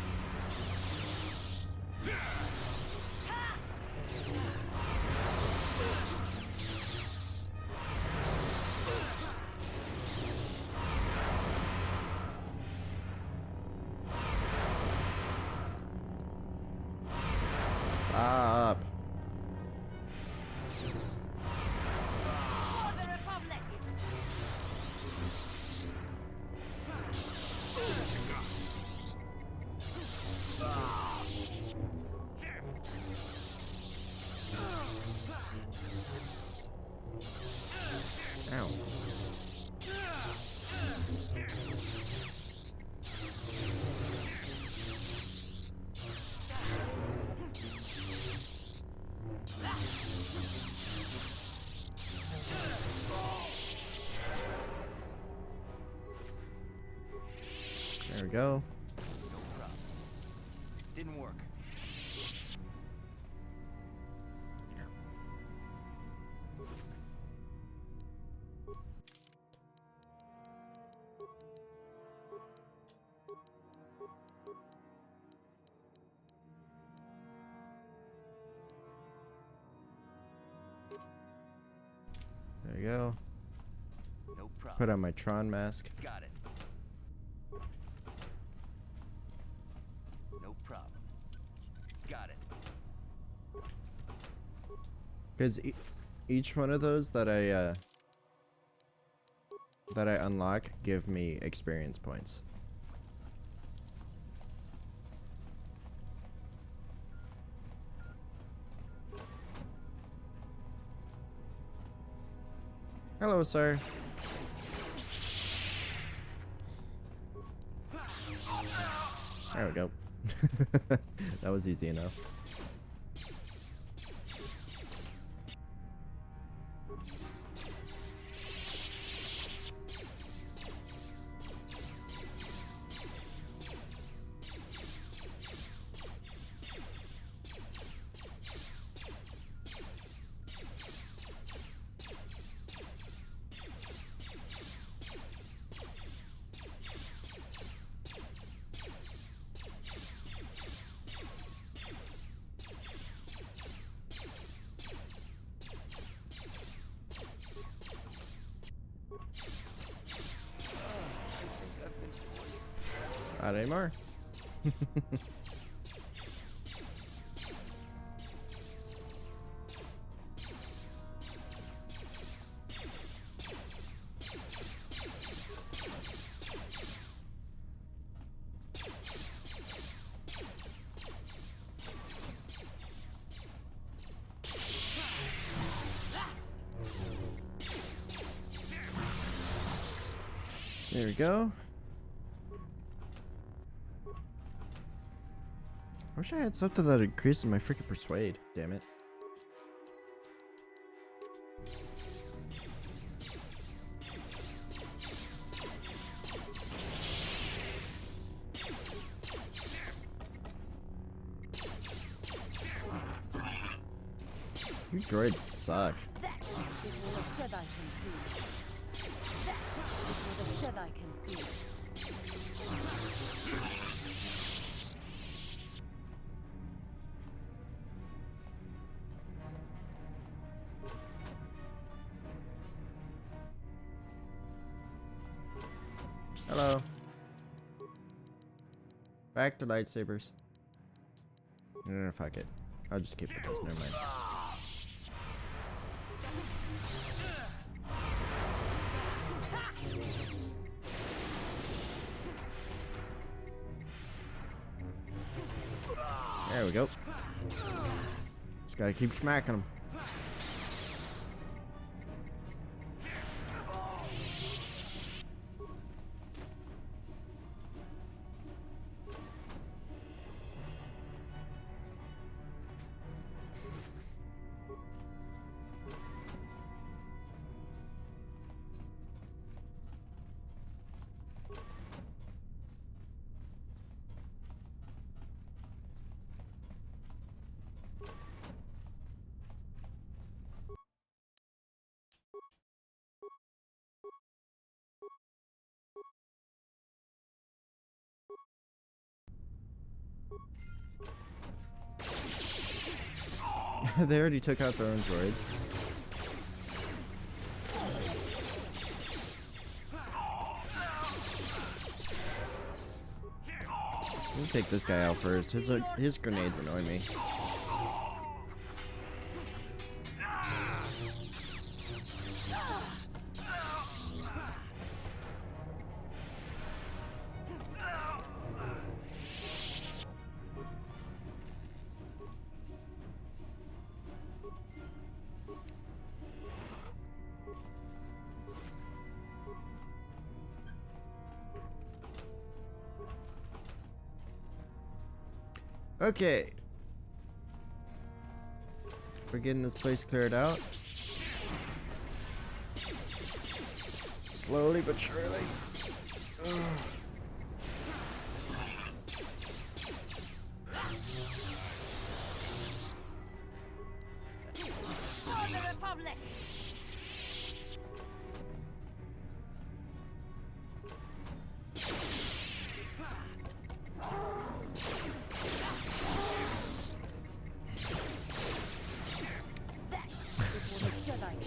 Stop. Ow. There we go. No problem. Didn't work. There you go. No problem. Put on my Tron mask. Got it. No problem. Got it. Because each one of those that I unlock give me experience points. Hello, sir. There we go. That was easy enough. Not anymore. There we go. I wish I had something that increases my freaking persuade. Damn it. You droids suck. That is what a Jedi can do. That is what a Jedi can do. Hello. Back to lightsabers. Fuck it. I'll just keep with this. Never mind. There we go. Just gotta keep smacking them. They already took out their own droids. Let me take this guy out first. His grenades annoy me. Okay. We're getting this place cleared out. Slowly but surely. Ugh. For the Republic!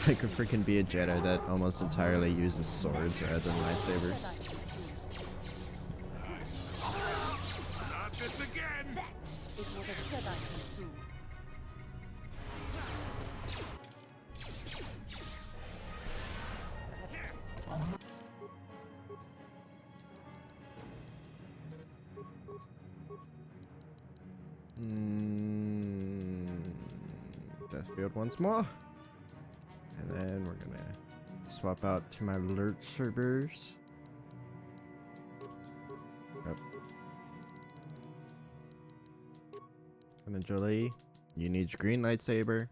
I could freaking be a Jedi that almost entirely uses swords rather than lightsabers. Not this again! That is what a Jedi can do. Deathfield once more. And then we're gonna swap out to my lightsabers. Yep. And then Jolie, you need your green lightsaber.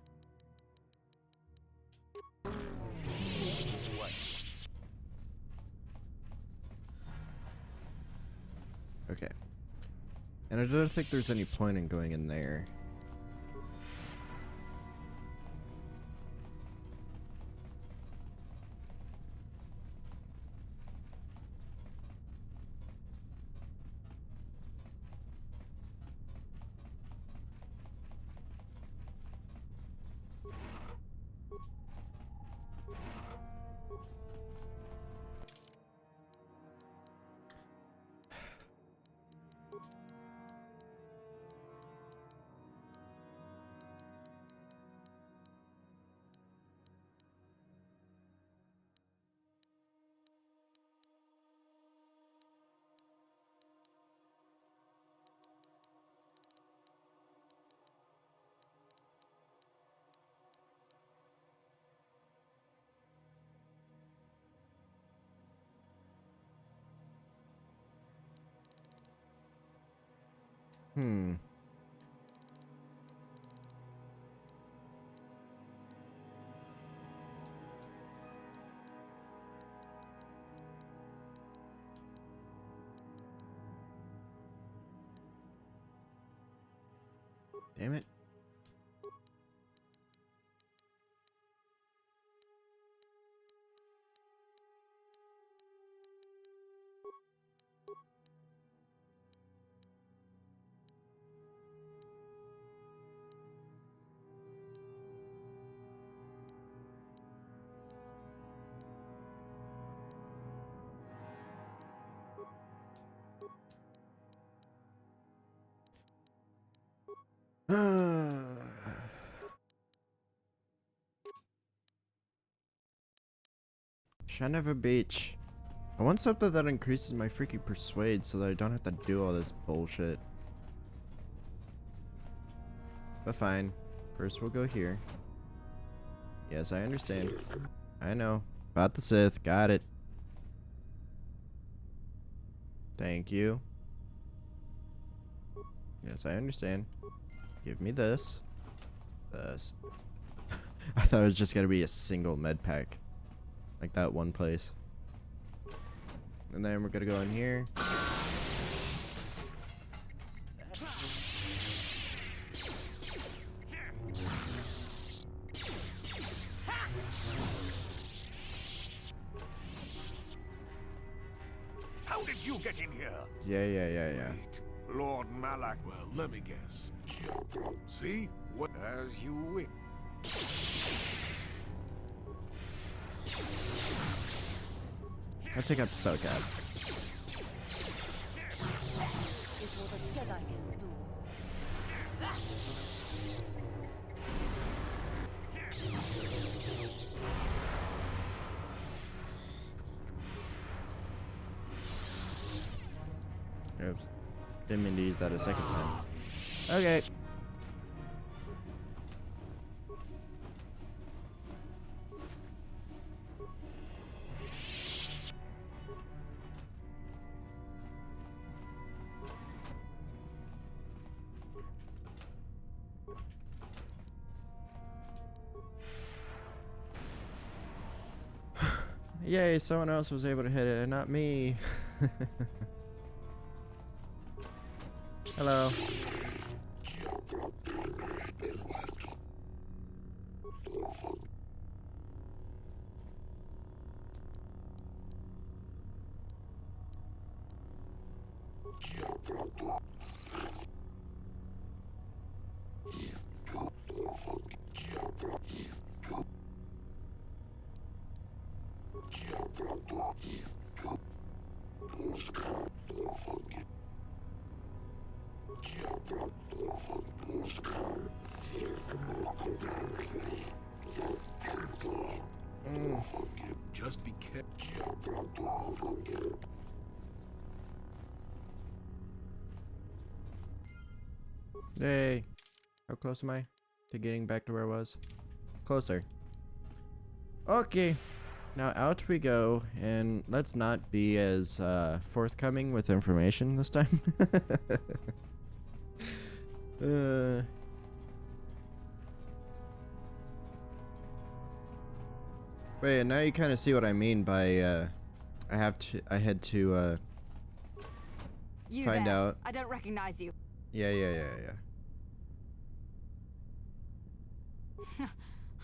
Okay. And I don't think there's any point in going in there. Hmm. Damn it. Shanava Beach. I want something that increases my freaking persuade so that I don't have to do all this bullshit. But fine. First we'll go here. Yes, I understand. I know. About the Sith. Got it. Thank you. Yes, I understand. Give me this. This. I thought it was just gonna be a single med pack. Like that one place. And then we're gonna go in here. How did you get in here? Yeah. Lord Malak. Well, let me guess. See? What? As you wish. I'll take out the Cell Cap. Is what a Jedi can do. Oops. Didn't mean to use that a second time. Okay. Yay, someone else was able to hit it and not me. Hello. Just be careful. Yay. How close am I to getting back to where I was? Closer. Okay. Now out we go, and let's not be as forthcoming with information this time. Wait, now you kind of see what I mean by I had to You find there. out. I don't recognize you. Yeah.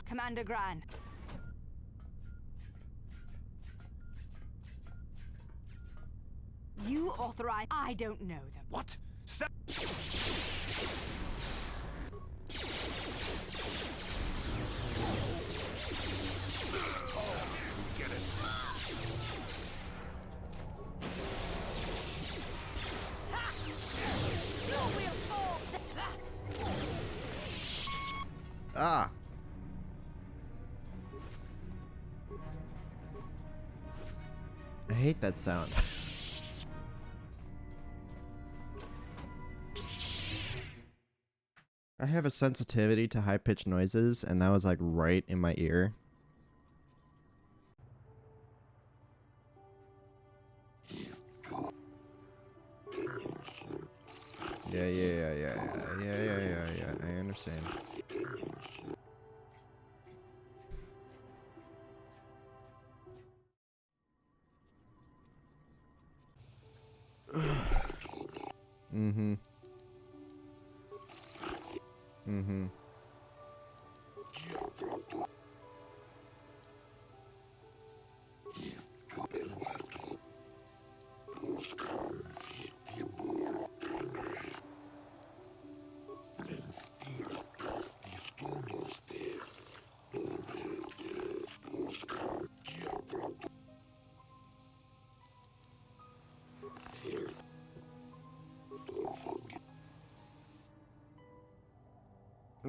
Commander Gran. You authorize. I don't know them. What? Stop! Get it. Ah. I hate that sound. I have a sensitivity to high-pitched noises, and that was like right in my ear. Yeah. I understand. Mm-hmm.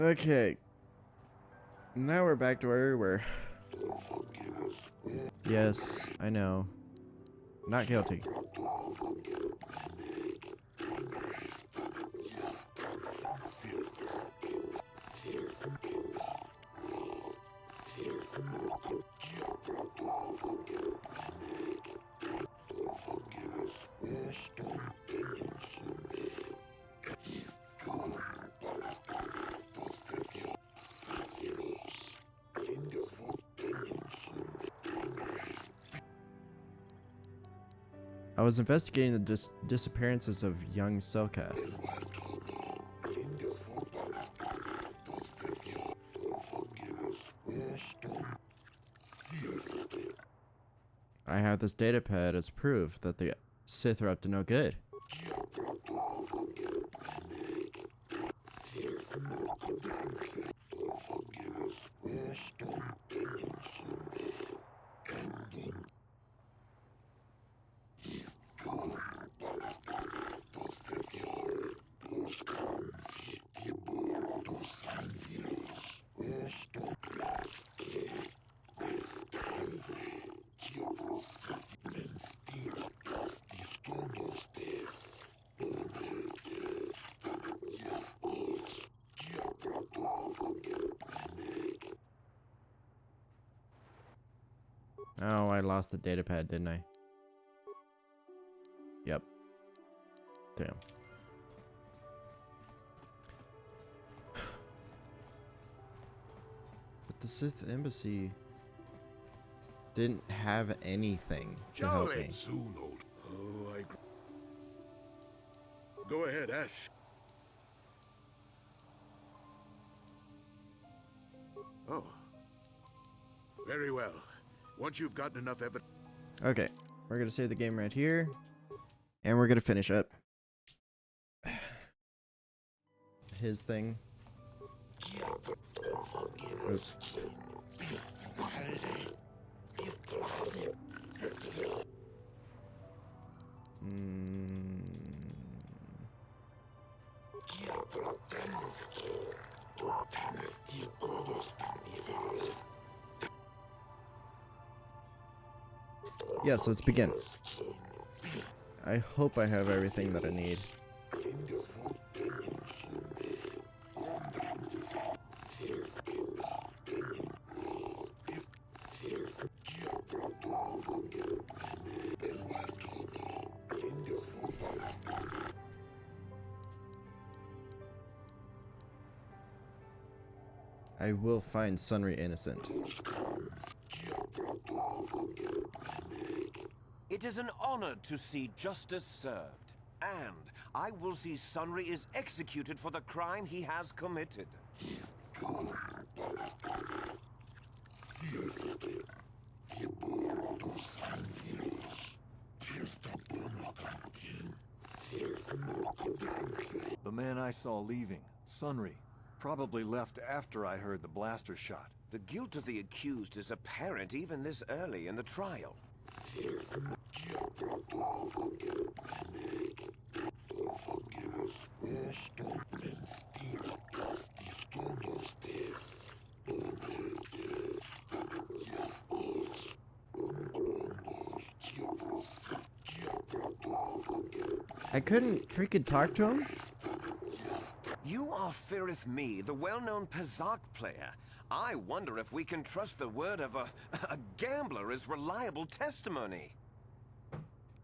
Okay. Now we're back to where we were. Yes, I know. Not guilty. I was investigating the disappearances of young Selkath. I have this datapad as proof that the Sith are up to no good. Oh, I lost the datapad, didn't I? Yep. Damn. But the Sith Embassy didn't have anything to help me. Soon, old. Oh, Go ahead, ask. Oh. Very well. Once you've gotten enough evidence. Okay, we're gonna save the game right here, and we're gonna finish up his thing. Oops. Yes, let's begin. I hope I have everything that I need. I will find Sunry innocent. It is an honor to see justice served, and I will see Sunry is executed for the crime he has committed. The man I saw leaving, Sunry, probably left after I heard the blaster shot. The guilt of the accused is apparent even this early in the trial. I couldn't freaking talk to him? You are Firith Me, the well-known Pazak player. I wonder if we can trust the word of a gambler as reliable testimony.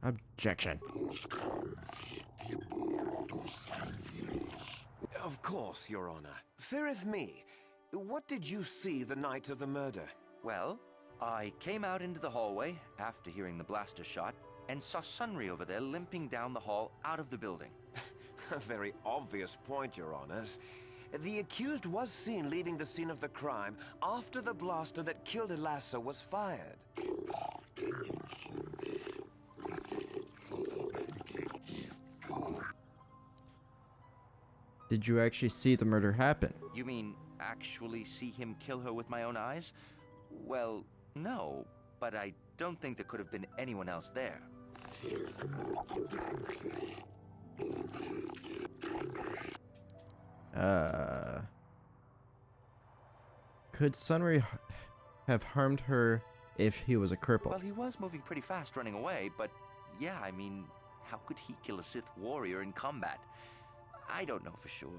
Objection. Of course, Your Honor. Firith Me, what did you see the night of the murder? Well, I came out into the hallway after hearing the blaster shot and saw Sunry over there limping down the hall out of the building. A very obvious point, Your Honors. The accused was seen leaving the scene of the crime after the blaster that killed Elassa was fired. Did you actually see the murder happen? You mean actually see him kill her with my own eyes? Well, no, but I don't think there could have been anyone else there. Could Sunry have harmed her if he was a cripple? Well, he was moving pretty fast running away, but yeah, I mean, how could he kill a Sith warrior in combat? I don't know for sure.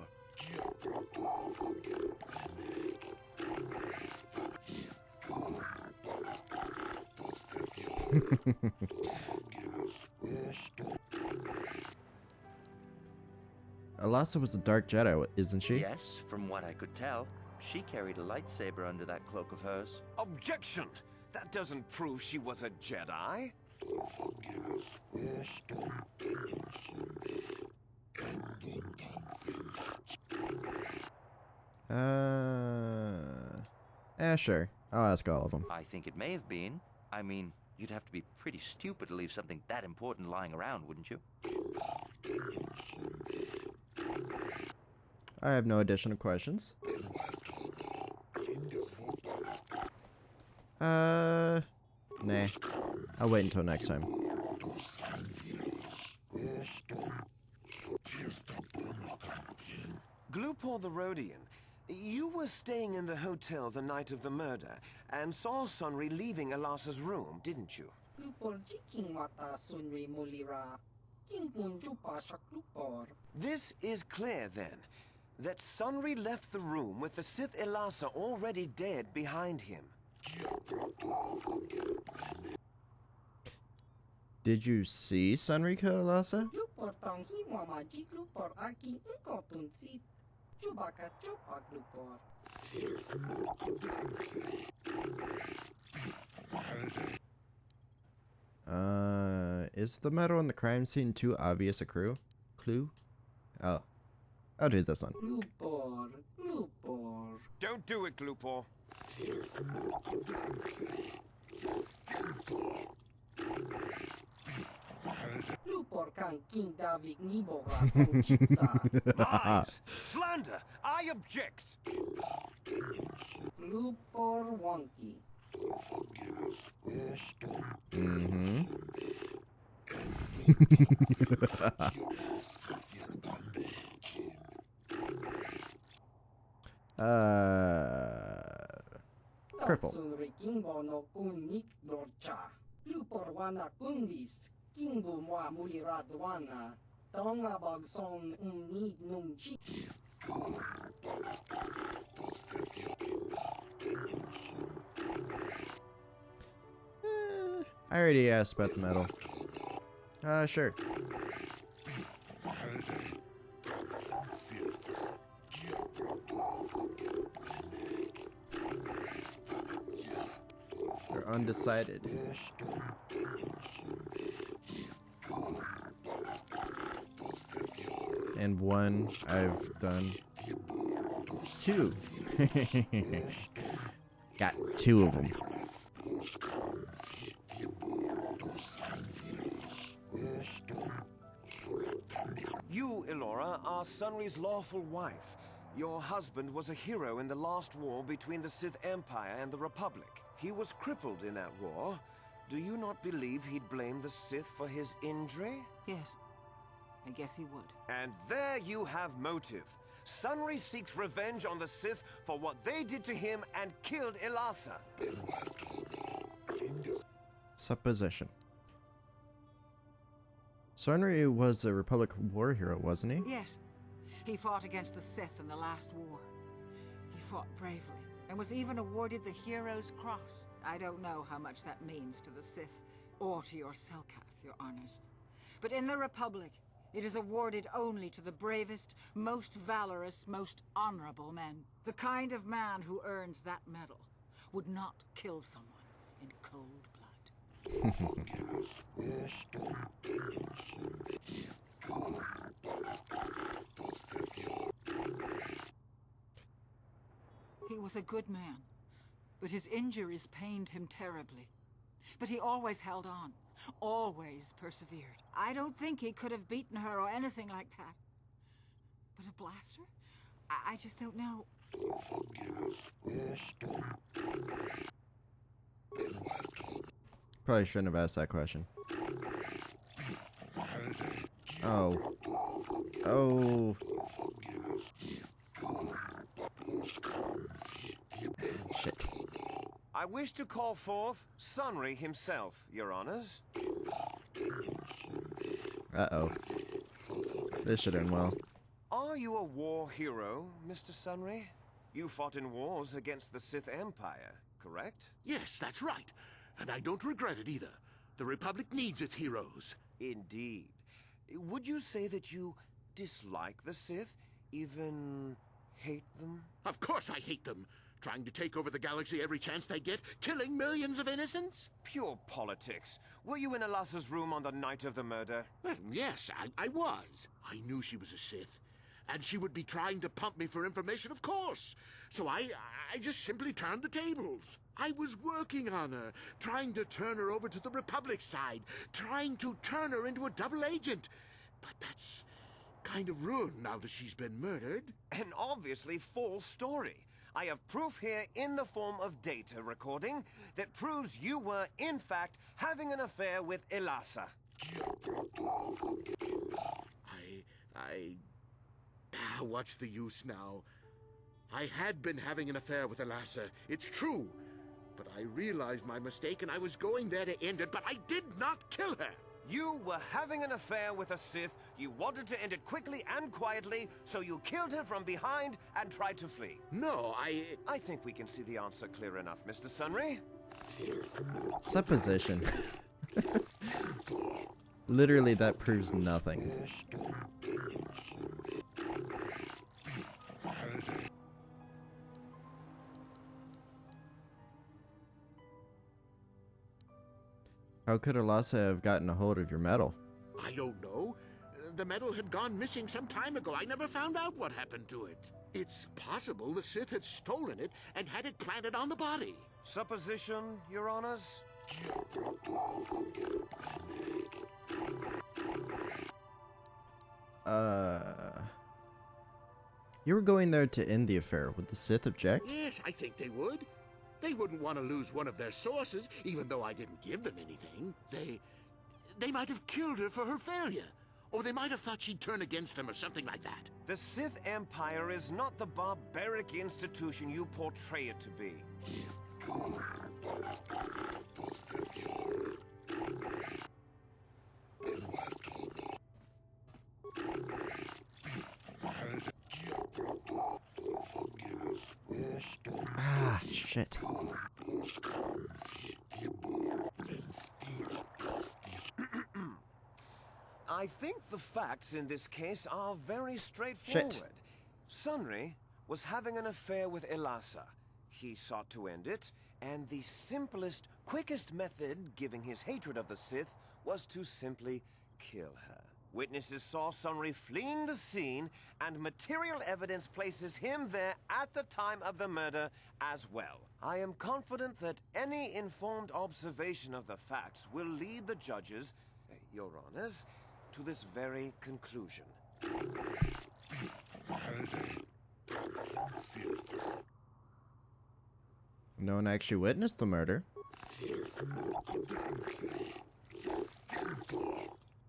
Elassa was a dark Jedi, isn't she? Yes, from what I could tell. She carried a lightsaber under that cloak of hers. Objection! That doesn't prove she was a Jedi. Sure. I'll ask all of them. I think it may have been. I mean, you'd have to be pretty stupid to leave something that important lying around, wouldn't you? I have no additional questions. Nah. I'll wait until next time. Glupor the Rhodian, you were staying in the hotel the night of the murder and saw Sunry leaving Elassa's room, didn't you? This is clear, then, that Sunry left the room with the Sith Elassa already dead behind him. Did you see Sunry kill Elassa? Is the medal in the crime scene too obvious a clue? Oh. I'll do this one. Don't do it, Glupor. Lies! Slander! I object! Cripple. I already asked about the medal. Sure. undecided. And one I've done 2. Got 2 of them. You, Elora, are Sunry's lawful wife. Your husband was a hero in the last war between the Sith Empire and the Republic. He was crippled in that war. Do you not believe he'd blame the Sith for his injury? Yes. I guess he would. And there you have motive. Sunry seeks revenge on the Sith for what they did to him and killed Ilasa. Supposition. Sunry was a Republic war hero, wasn't he? Yes. He fought against the Sith in the last war. He fought bravely and was even awarded the Hero's Cross. I don't know how much that means to the Sith or to your Selkath, your honors. But in the Republic, it is awarded only to the bravest, most valorous, most honorable men. The kind of man who earns that medal would not kill someone in cold blood. He was a good man, but his injuries pained him terribly. But he always held on, always persevered. I don't think he could have beaten her or anything like that. But a blaster? I just don't know. Probably shouldn't have asked that question. Oh. Oh. Shit. I wish to call forth Sunry himself, your honors. Uh-oh. This should end well. Are you a war hero, Mr. Sunry? You fought in wars against the Sith Empire, correct? Yes, that's right. And I don't regret it either. The Republic needs its heroes. Indeed. Would you say that you dislike the Sith? Even hate them? Of course I hate them. Trying to take over the galaxy every chance they get, killing millions of innocents? Pure politics. Were you in Elasa's room on the night of the murder? Well, yes, I was. I knew she was a Sith. And she would be trying to pump me for information, of course. So I just simply turned the tables. I was working on her, trying to turn her over to the Republic side, trying to turn her into a double agent. But that's kind of ruined now that she's been murdered. An obviously false story. I have proof here in the form of data recording that proves you were, in fact, having an affair with Ilasa. What's the use now? I had been having an affair with Ilasa, it's true. But I realized my mistake and I was going there to end it, but I did not kill her. You were having an affair with a Sith. You wanted to end it quickly and quietly, so you killed her from behind and tried to flee. No, I think we can see the answer clear enough, Mr. Sunry. Supposition. Literally, that proves nothing. How could Ilasa have gotten a hold of your medal? I don't know. The medal had gone missing some time ago. I never found out what happened to it. It's possible the Sith had stolen it and had it planted on the body. Supposition, your honors? You were going there to end the affair. Would the Sith object? Yes, I think they would. They wouldn't want to lose one of their sources, even though I didn't give them anything. They might have killed her for her failure. Or they might have thought she'd turn against them or something like that. The Sith Empire is not the barbaric institution you portray it to be. Ah, shit. I think the facts in this case are very straightforward. Shit. Sunry was having an affair with Ilasa. He sought to end it, and the simplest, quickest method, given his hatred of the Sith, was to simply kill her. Witnesses saw Sunry fleeing the scene, and material evidence places him there at the time of the murder as well. I am confident that any informed observation of the facts will lead the judges, Your Honors, to this very conclusion. No one actually witnessed the murder.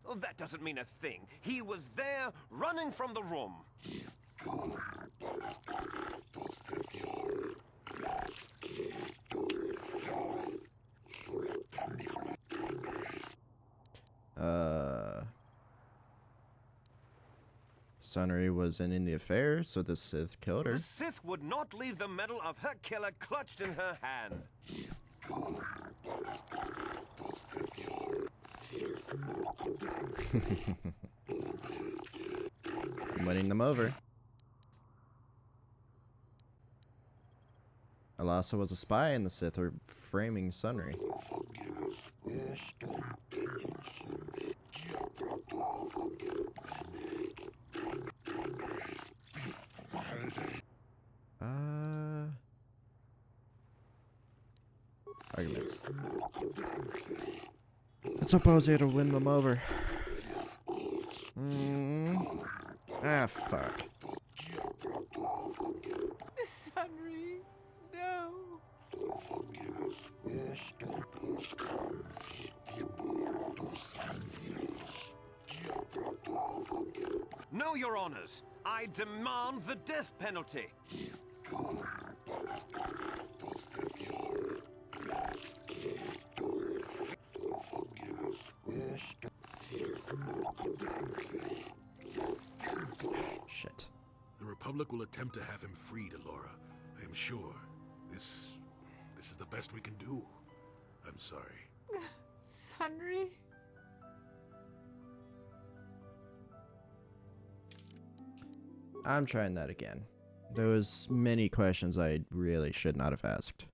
Oh, that doesn't mean a thing. He was there, running from the room. Sunry was in the affair, so the Sith killed her. The Sith would not leave the medal of her killer clutched in her hand. Winning them over. Alasa was a spy, and the Sith were framing Sunry. Arguments. Let's hope I was able to win them over. Ah, fuck. Sunry, no. No, Your Honors. I demand the death penalty. Shit. The Republic will attempt to have him freed, Elora. I am sure. This is the best we can do. I'm sorry. Sunry? I'm trying that again. There was many questions I really should not have asked.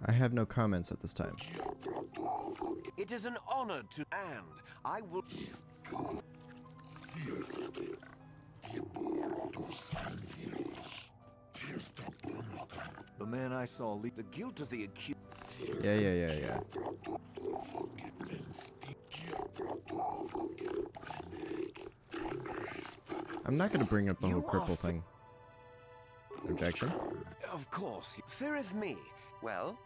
I have no comments at this time. It is an honor to, and I will. The man I saw leave the guilt of the accused. Yeah. I'm not gonna bring up the whole cripple thing. Objection? Of course. Feareth me. Well,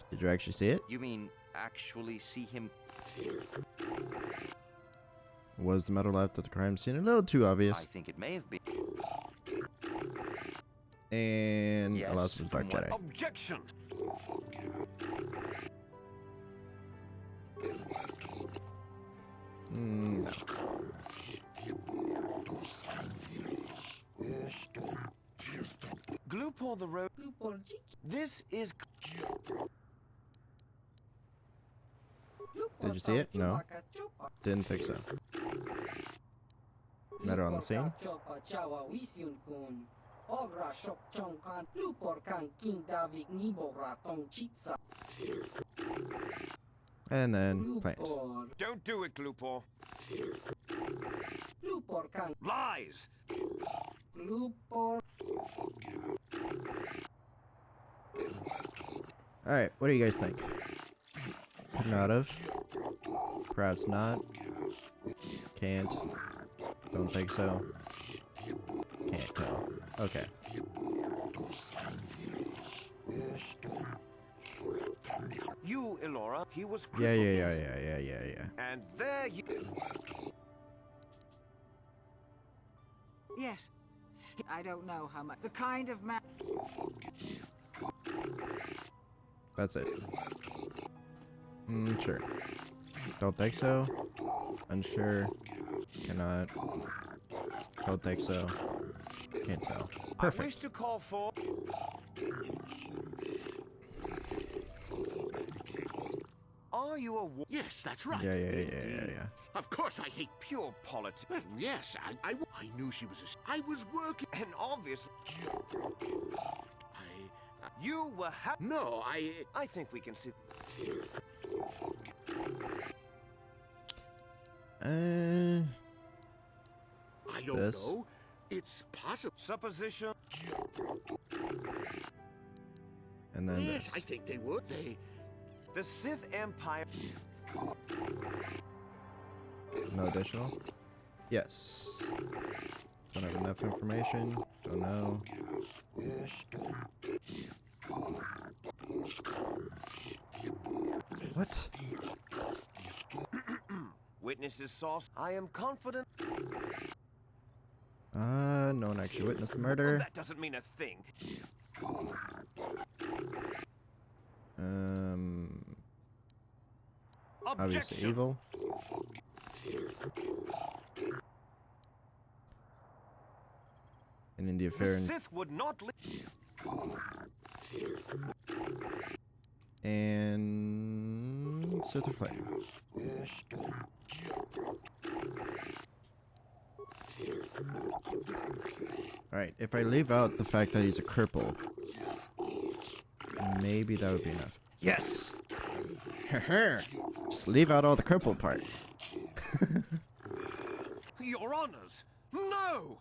did you actually see it? You mean actually see him? Was the medal left at the crime scene a little too obvious? I think it may have been. And yes, Alasa was Dark Jedi. Objection! No. Glupor the road. This is. Did you see it? No. Didn't think so. Met her on the scene. And then plant. Don't do it, Glupor. Lies! Alright, what do you guys think? Could not have. Perhaps not. Can't. Don't think so. Can't tell. Okay. You, Elora, he was Yeah. And there you... Yes. I don't know how much. The kind of man... That's it. Sure. Don't think so. Unsure. Cannot. Don't think so. Can't tell. I wish Perfect. to call for... Are you a... Yes, that's right. Yeah. Of course I hate Pure politics. Well, yes, I knew she was I was working. And obviously... You were No, I think we can see... I don't This. know. It's possible. Supposition. And then Yes, this. I think they would. The Sith Empire... No additional? Yes. Don't have enough information. Don't know. What? Witnesses saw... I am confident... No one actually witnessed the murder. That doesn't mean a thing. Obviously Objection. evil. And in the affair... The Sith would not leave... And... Sith of Flame. Alright, if I leave out the fact that he's a cripple, maybe that would be enough. Yes! Just leave out all the crippled parts. Your honors! No!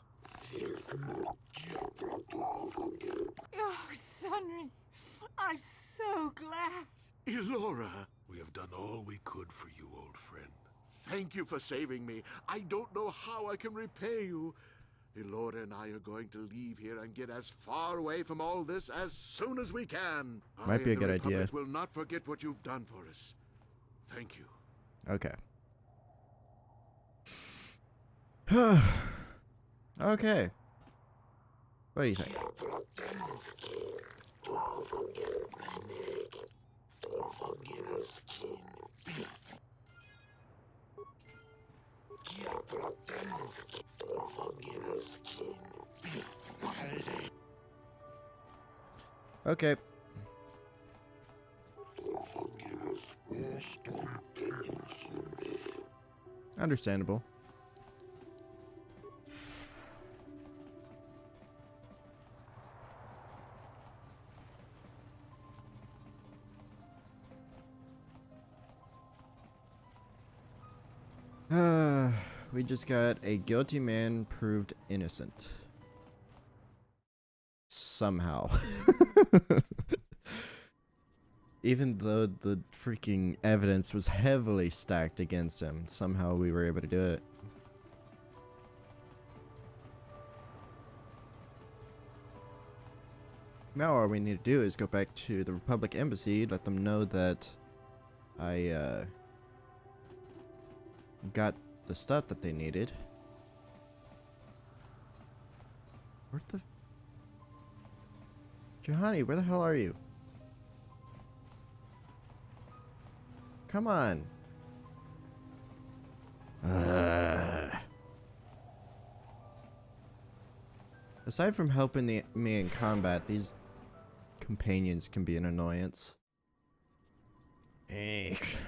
Oh, Sunry, I'm so glad. Elora, we have done all we could for you, old friend. Thank you for saving me. I don't know how I can repay you. Elora and I are going to leave here and get as far away from all this as soon as we can. Might be a good the idea. Republic will not forget what you've done for us. Thank you. Okay. Okay. What do you think? Okay. Understandable. We just got a guilty man proved innocent. Somehow. Even though the freaking evidence was heavily stacked against him, somehow we were able to do it. Now all we need to do is go back to the Republic Embassy, let them know that I got the stuff that they needed. Where the... Juhani, where the hell are you? Come on. Aside from helping me in combat, these companions can be an annoyance. Eek.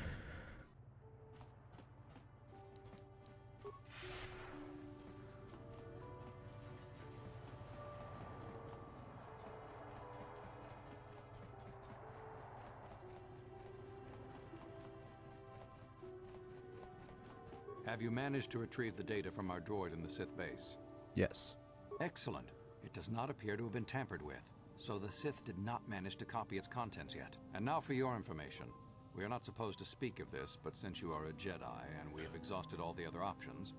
Have you managed to retrieve the data from our droid in the Sith base? Yes. Excellent. It does not appear to have been tampered with, so the Sith did not manage to copy its contents yet. And now for your information. We are not supposed to speak of this, but since you are a Jedi and we have exhausted all the other options,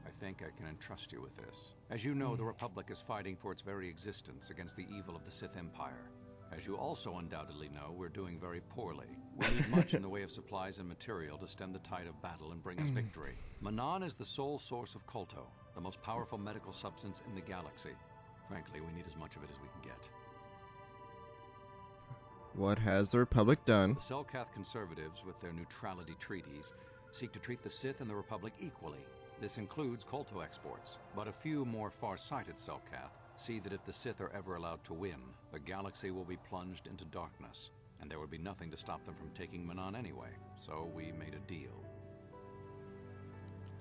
I think I can entrust you with this. As you know, the Republic is fighting for its very existence against the evil of the Sith Empire. As you also undoubtedly know, we're doing very poorly. We need much in the way of supplies and material to stem the tide of battle and bring us victory. Manan is the sole source of Kolto, the most powerful medical substance in the galaxy. Frankly, we need as much of it as we can get. What has the Republic done? The Selkath conservatives, with their neutrality treaties, seek to treat the Sith and the Republic equally. This includes Kolto exports, but a few more far-sighted Selkath see that if the Sith are ever allowed to win, the galaxy will be plunged into darkness, and there would be nothing to stop them from taking Manan anyway, so we made a deal.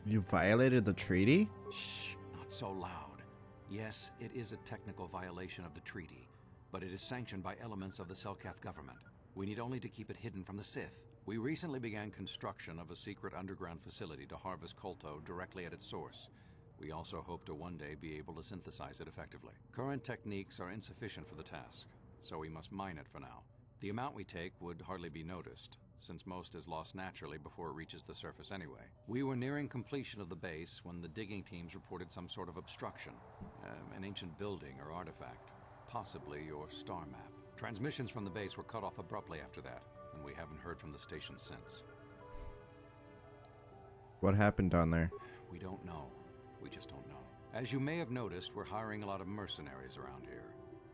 You violated the treaty? Shh, not so loud. Yes, it is a technical violation of the treaty, but it is sanctioned by elements of the Selkath government. We need only to keep it hidden from the Sith. We recently began construction of a secret underground facility to harvest Kolto directly at its source. We also hope to one day be able to synthesize it effectively. Current techniques are insufficient for the task, so we must mine it for now. The amount we take would hardly be noticed, since most is lost naturally before it reaches the surface anyway. We were nearing completion of the base when the digging teams reported some sort of obstruction. An ancient building or artifact, possibly your star map. Transmissions from the base were cut off abruptly after that, and we haven't heard from the station since. What happened down there? We don't know. We just don't know. As you may have noticed, we're hiring a lot of mercenaries around here.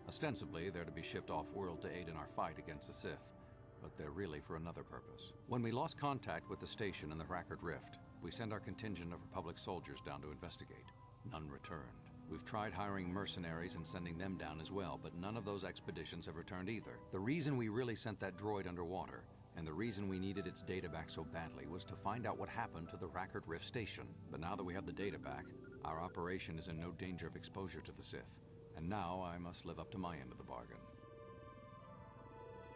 Ostensibly, they're to be shipped off-world to aid in our fight against the Sith, but they're really for another purpose. When we lost contact with the station in the Rackard Rift, we sent our contingent of Republic soldiers down to investigate. None returned. We've tried hiring mercenaries and sending them down as well, but none of those expeditions have returned either. The reason we really sent that droid underwater, and the reason we needed its data back so badly, was to find out what happened to the Rackard Rift station. But now that we have the data back, our operation is in no danger of exposure to the Sith. And now I must live up to my end of the bargain.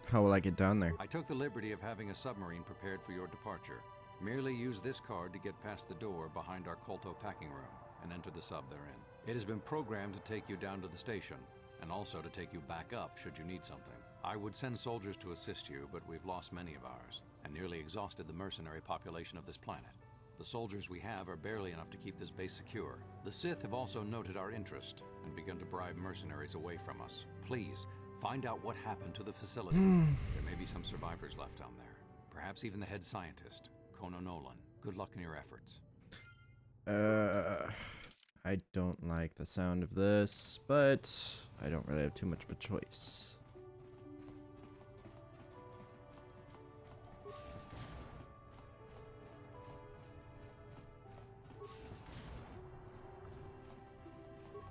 How will I get down there? I took the liberty of having a submarine prepared for your departure. Merely use this card to get past the door behind our Kolto packing room and enter the sub therein. It has been programmed to take you down to the station, and also to take you back up should you need something. I would send soldiers to assist you, but we've lost many of ours, and nearly exhausted the mercenary population of this planet. The soldiers we have are barely enough to keep this base secure. The Sith have also noted our interest, and begun to bribe mercenaries away from us. Please, find out what happened to the facility. There may be some survivors left down there. Perhaps even the head scientist, Kono Nolan. Good luck in your efforts. I don't like the sound of this, but I don't really have too much of a choice.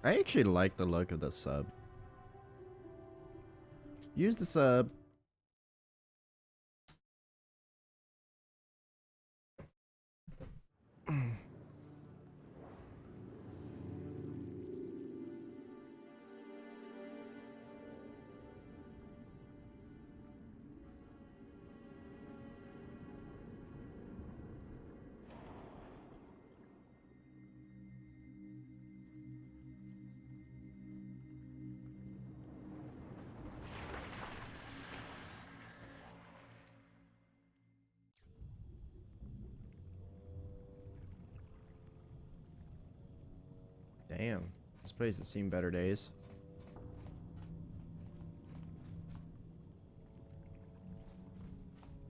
I actually like the look of the sub. Use the sub. Damn, this place has seen better days.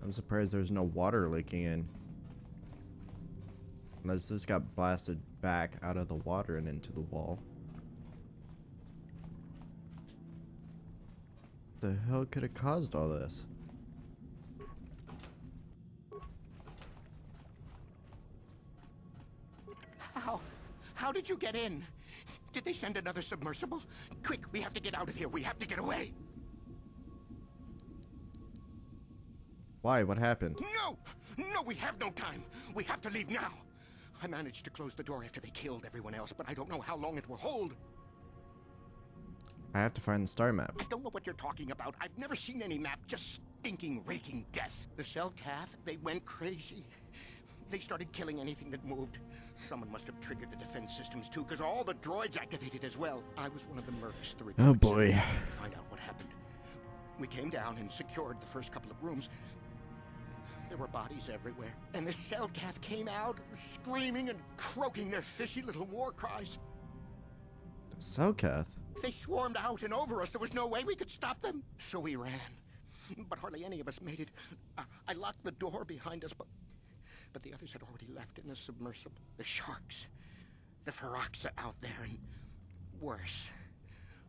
I'm surprised there's no water leaking in. Unless this got blasted back out of the water and into the wall. The hell could have caused all this? How did you get in? Did they send another submersible? Quick, we have to get out of here. We have to get away. Why? What happened? No! No, we have no time. We have to leave now. I managed to close the door after they killed everyone else, but I don't know how long it will hold. I have to find the star map. I don't know what you're talking about. I've never seen any map. Just stinking, raking death. The Selkath, they went crazy. They started killing anything that moved. Someone must have triggered the defense systems too, because all the droids activated as well. I was one of the mercs. Oh boy. To find out what happened. We came down and secured the first couple of rooms. There were bodies everywhere, and the Selkath came out, screaming and croaking their fishy little war cries. The Selkath? They swarmed out and over us. There was no way we could stop them. So we ran. But hardly any of us made it. I locked the door behind us, but the others had already left in the submersible. The sharks. The Ferox are out there, and worse.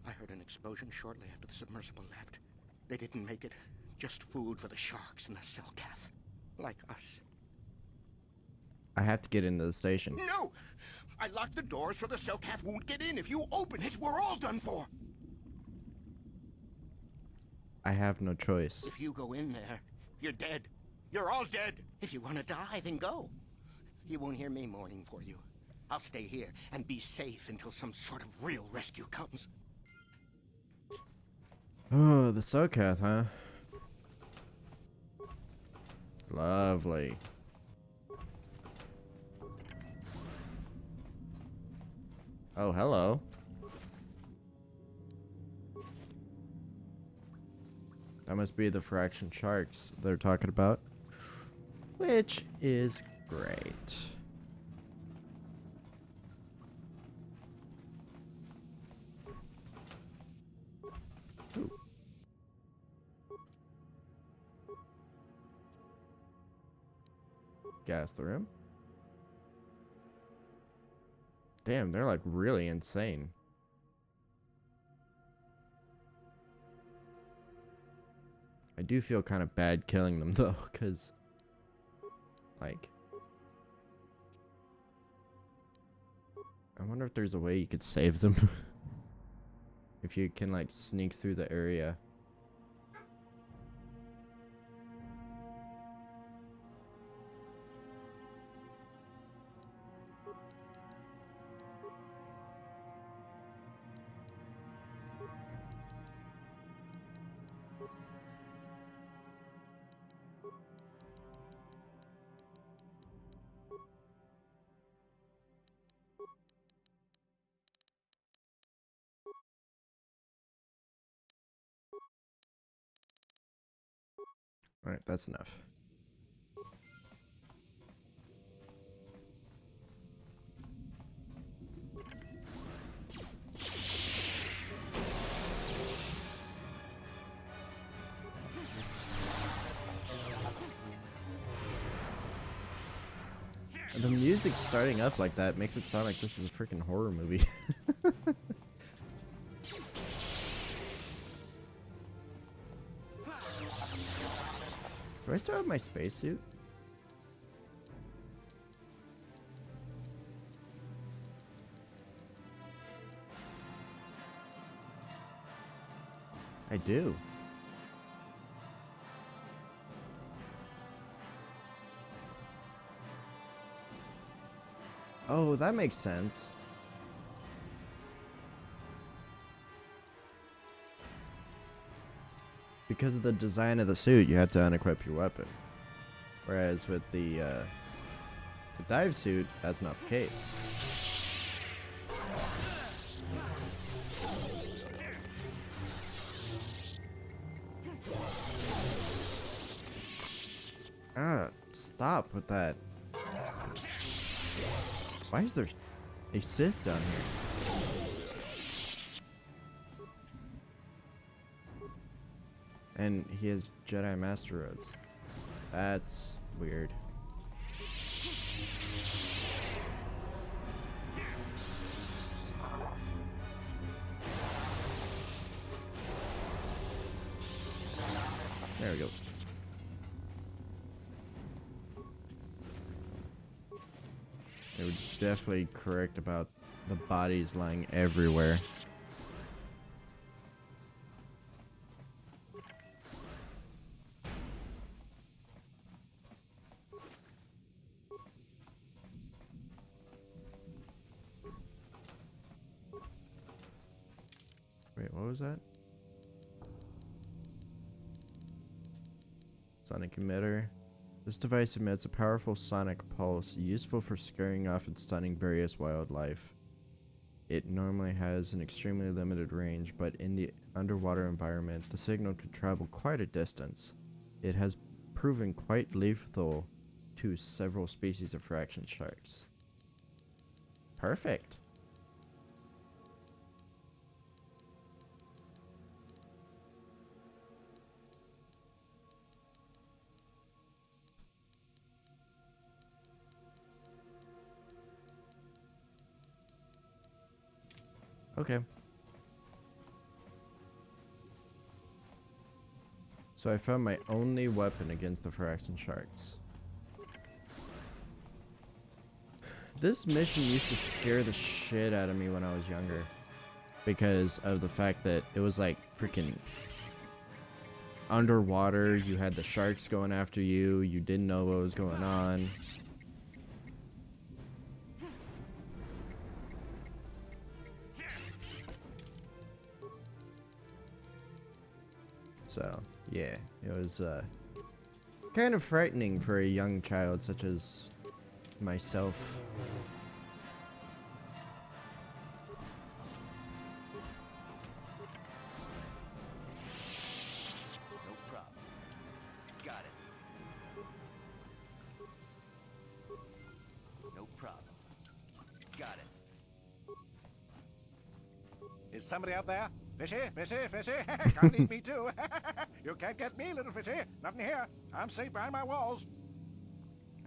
I heard an explosion shortly after the submersible left. They didn't make it Just food for the sharks and the Selkath. Like us. I have to get into the station. No! I locked the door so the Selkath won't get in. If you open it, we're all done for. I have no choice. If you go in there, you're dead. You're all dead. If you want to die, then go. You won't hear me mourning for you. I'll stay here and be safe until some sort of real rescue comes. Oh, the Selkath, huh? Lovely. Oh, hello. That must be the fraction sharks they're talking about. Which is great. Ooh. Gas the room. Damn, they're like really insane. I do feel kind of bad killing them though, because like I wonder if there's a way you could save them. If you can like sneak through the area. Alright, that's enough. The music starting up like that makes it sound like this is a freaking horror movie. Do I still have my spacesuit? I do. Oh, that makes sense. Because of the design of the suit, you have to unequip your weapon. Whereas with the dive suit, that's not the case. Ah, stop with that. Why is there a Sith down here? And he has Jedi Master Robes. That's weird. There we go. They were definitely correct about the bodies lying everywhere. Wait, what was that? Sonic emitter. This device emits a powerful sonic pulse useful for scaring off and stunning various wildlife. It normally has an extremely limited range, but in the underwater environment, the signal could travel quite a distance. It has proven quite lethal to several species of fraction sharks. Perfect. Okay. So I found my only weapon against the Phyrexian sharks. This mission used to scare the shit out of me when I was younger. Because of the fact that it was like freaking underwater, you had the sharks going after you, you didn't know what was going on. So, yeah, it was kind of frightening for a young child such as myself. Somebody out there? Fishy, fishy, fishy. Can't eat me too. You can't get me, little fishy. Not in here. I'm safe behind my walls.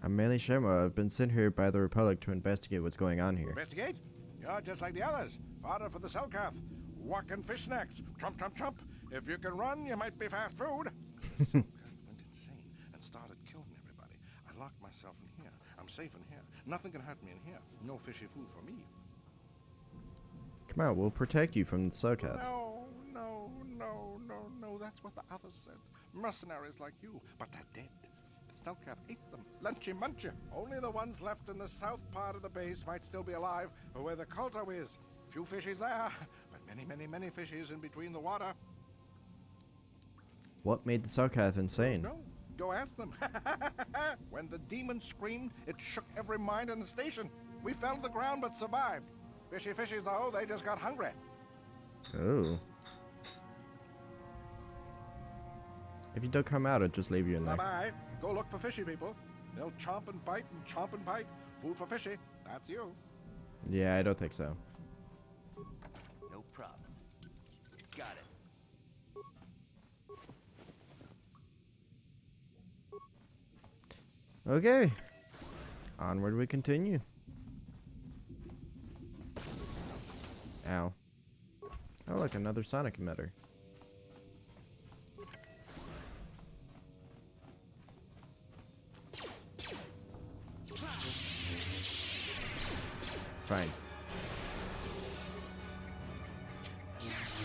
I'm Melee Shamrock. I've been sent here by the Republic to investigate what's going on here. Investigate? You're just like the others. Fodder for the Selkath. Walk and fish snacks. Trump, trump, trump. If you can run, you might be fast food. The Selkath went insane and started killing everybody. I locked myself in here. I'm safe in here. Nothing can hurt me in here. No fishy food for me. Come on, we'll protect you from the Selkath. No, no, no, no, no. That's what the others said. Mercenaries like you, but they're dead. The Selkath ate them. Lunchy munchy. Only the ones left in the south part of the base might still be alive, or where the KOTOR is. Few fishies there, but many, many, many fishies in between the water. What made the Selkath insane? No, go ask them. When the demon screamed, it shook every mind in the station. We fell to the ground but survived. Fishy fishies, though, they just got hungry. Oh. If you don't come out, I'll just leave you in there. Bye-bye. Go look for fishy people. They'll chomp and bite and chomp and bite. Food for fishy. That's you. Yeah, I don't think so. No problem. Got it. Okay. Onward we continue. Ow. Oh, look, another sonic emitter. Fine.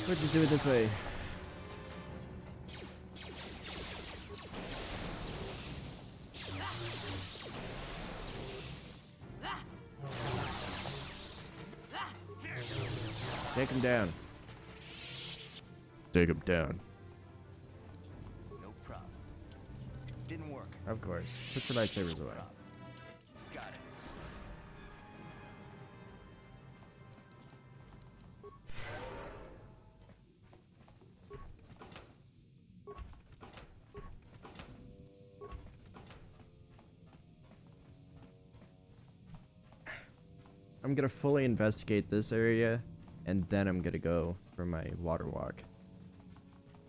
We'll just do it this way. Take him down. Take him down. No problem. Didn't work. Of course. Put your lightsabers away. Got it. I'm gonna fully investigate this area, and then I'm gonna go for my water walk.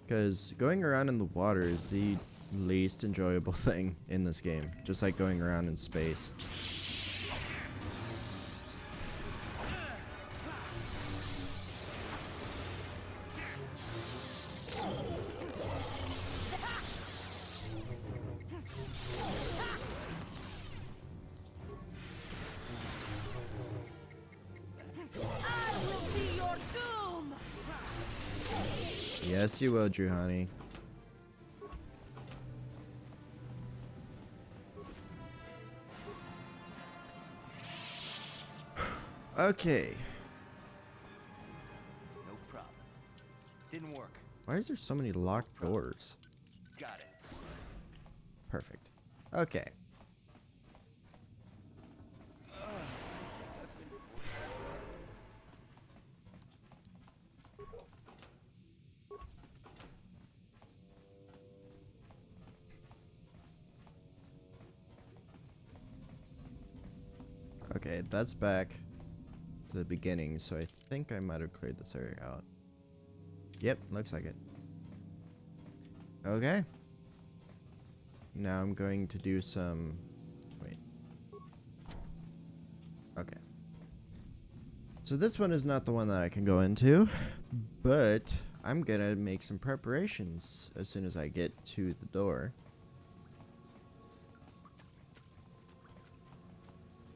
Because going around in the water is the least enjoyable thing in this game, just like going around in space. Yes, you will, Juhani. Okay. No problem. Didn't work. Why is there so many locked doors? Got it. Perfect. Okay. Okay, that's back to the beginning, so I think I might have cleared this area out. Yep, looks like it. Okay. Now I'm going to do some... Wait. Okay. So this one is not the one that I can go into, but I'm gonna make some preparations as soon as I get to the door.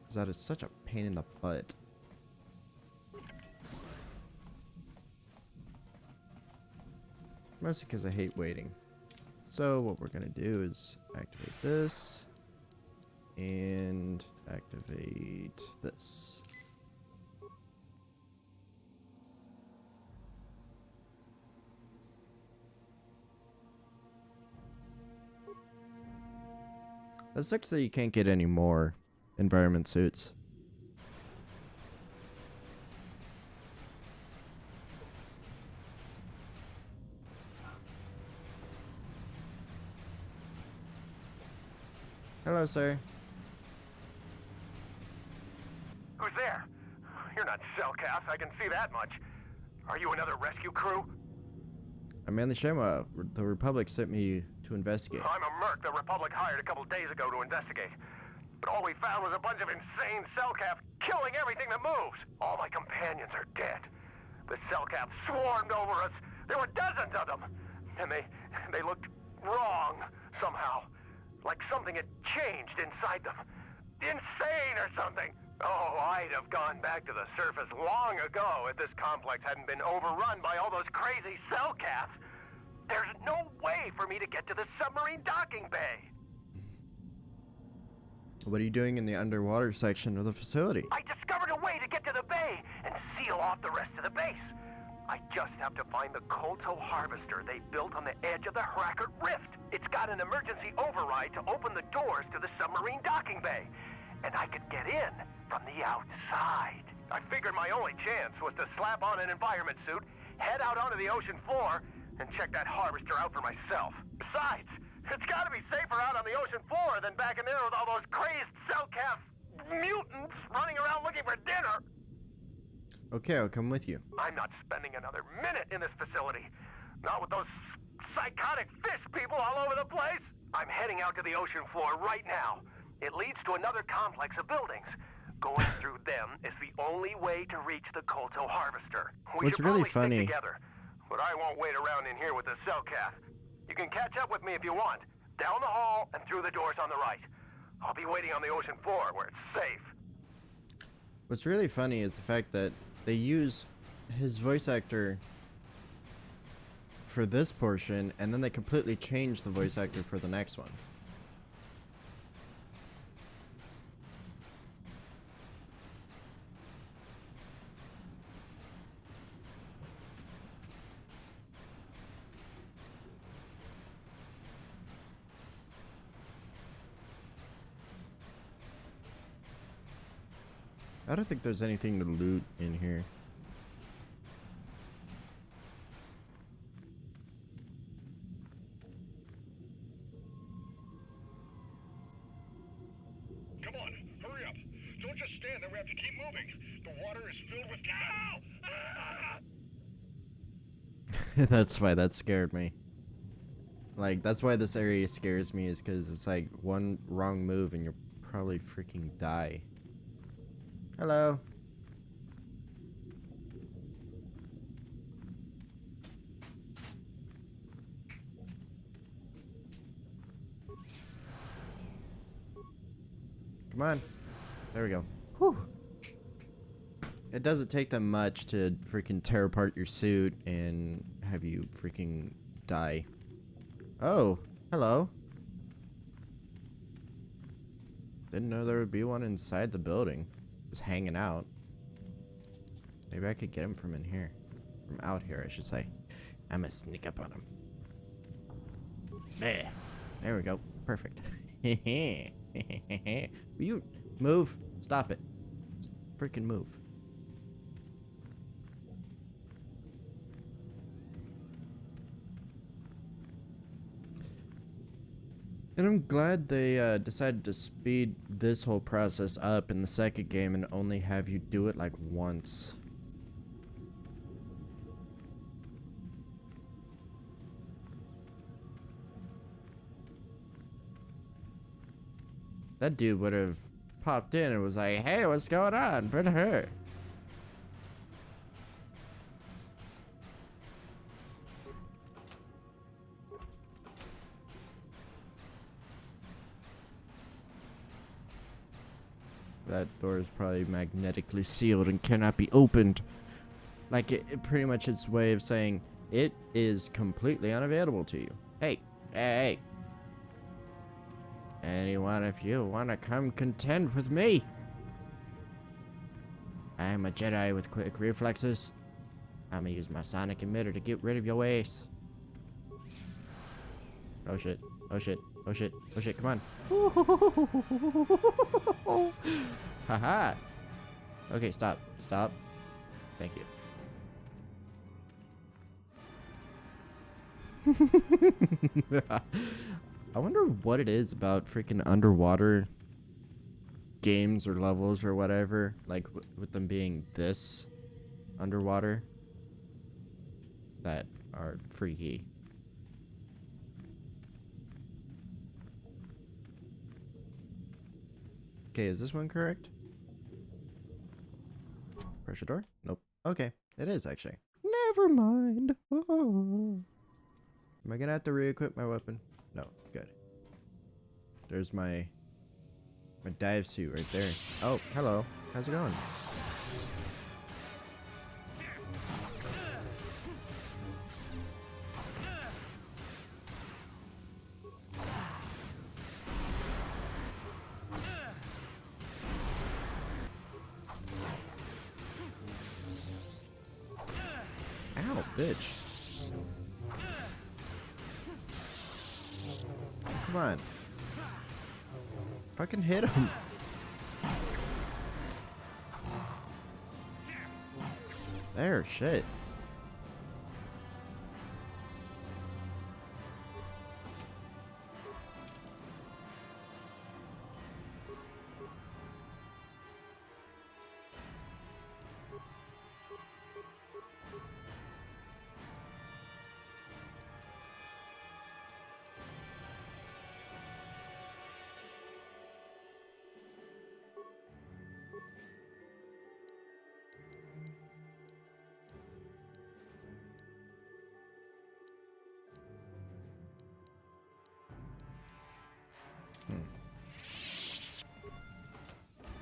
Cause that is such a pain in the butt. Mostly because I hate waiting. So what we're gonna do is activate this and activate this. That sucks that you can't get any more environment suits. Hello, sir. Who's there? You're not Cellcast, I can see that much. Are you another rescue crew? I'm in the Shema. The Republic sent me to investigate. I'm a merc the Republic hired a couple days ago to investigate. But all we found was a bunch of insane Cellcast killing everything that moves. All my companions are dead. The Cellcast swarmed over us. There were dozens of them. And they looked wrong somehow. Like something had changed inside them. Insane or something. Oh, I'd have gone back to the surface long ago if this complex hadn't been overrun by all those crazy Cellcasts. There's no way for me to get to the submarine docking bay. What are you doing in the underwater section of the facility? I discovered a way to get to the bay and seal off the rest of the base. I just have to find the KOTOR harvester they built on the edge of the Hrackert Rift. It's got an emergency override to open the doors to the submarine docking bay. And I could get in from the outside. I figured my only chance was to slap on an environment suit, head out onto the ocean floor, and check that harvester out for myself. Besides, it's gotta be safer out on the ocean floor than back in there with all those crazed Cellcast mutants running around looking for dinner. Okay, I'll come with you. I'm not spending another minute in this facility. Not with those psychotic fish people all over the place. I'm heading out to the ocean floor right now. It leads to another complex of buildings. Going through them is the only way to reach the KOTOR harvester. What's really funny? Stick together, but I won't wait around in here with the Cellcast. You can catch up with me if you want. Down the hall and through the doors on the right. I'll be waiting on the ocean floor where it's safe. What's really funny is the fact that they use his voice actor for this portion, and then they completely change the voice actor for the next one. I don't think there's anything to loot in here. Come on, hurry up. Don't just stand there, we have to keep moving. The water is filled with... Ow! That's why that scared me. Like, that's why this area scares me, is because it's like one wrong move and you'll probably freaking die. Hello. Come on. There we go. Whew. It doesn't take them much to freaking tear apart your suit and have you freaking die. Oh, hello. Didn't know there would be one inside the building. Just hanging out. Maybe I could get him from in here. From out here, I should say. I'm gonna sneak up on him. There we go. Perfect. Will you move? Stop it. Freaking move. And I'm glad they decided to speed this whole process up in the second game and only have you do it like once. That dude would have popped in and was like, hey, what's going on? But her. that door is probably magnetically sealed and cannot be opened. Like, it pretty much its way of saying it is completely unavailable to you. Hey, hey, anyone if you want to come contend with me? I am a Jedi with quick reflexes. I'm gonna use my sonic emitter to get rid of your ass. Oh shit, oh shit, oh shit, oh shit, come on. Haha. Okay, stop, stop. Thank you. I wonder what it is about freaking underwater games or levels or whatever, like with them being this underwater, that are freaky. Okay, is this one correct? Pressure door? Nope. Okay, it is actually. Never mind. Oh. Am I gonna have to re-equip my weapon? No, good. There's my dive suit right there. Oh, hello. How's it going? Ow, bitch. Come on. Fucking hit him. There, shit.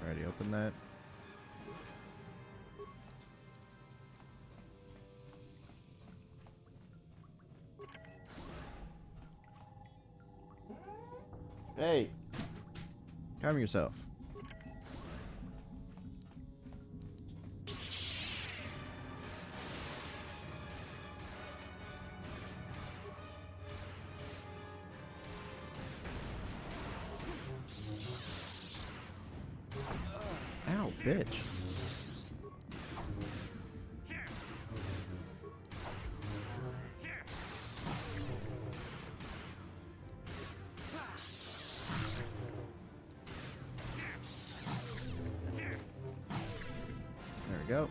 Already opened that. Hey, calm yourself. Ow, bitch. There we go.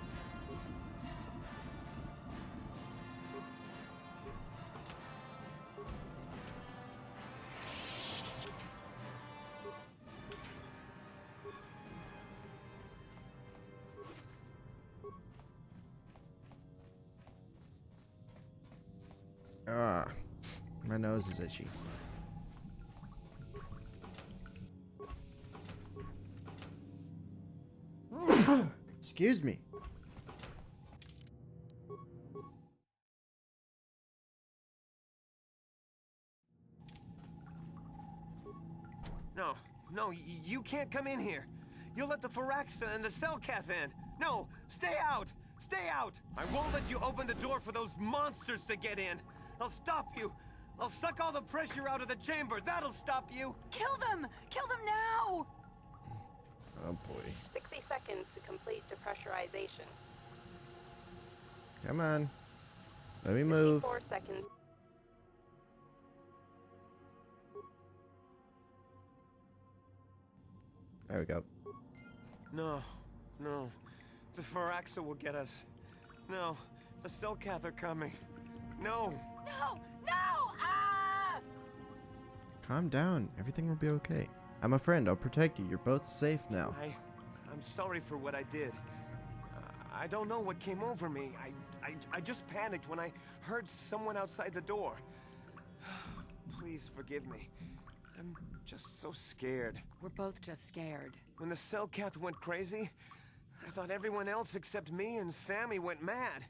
Ah, my nose is itchy. Excuse me. No, no, you can't come in here. You'll let the Firaxa and the Selkath in. No, stay out! Stay out! I won't let you open the door for those monsters to get in. I'll stop you. I'll suck all the pressure out of the chamber. That'll stop you. Kill them! Kill them now! Oh boy. 60 seconds to complete depressurization. Come on. Let me move. 4 seconds. There we go. No, no. The Firaxa will get us. No, the Selkath are coming. No. No! No! Ah! Calm down. Everything will be okay. I'm a friend. I'll protect you. You're both safe now. I'm sorry for what I did. I don't know what came over me. I just panicked when I heard someone outside the door. Please forgive me. I'm just so scared. We're both just scared. When the Cellcath went crazy, I thought everyone else except me and Sammy went mad.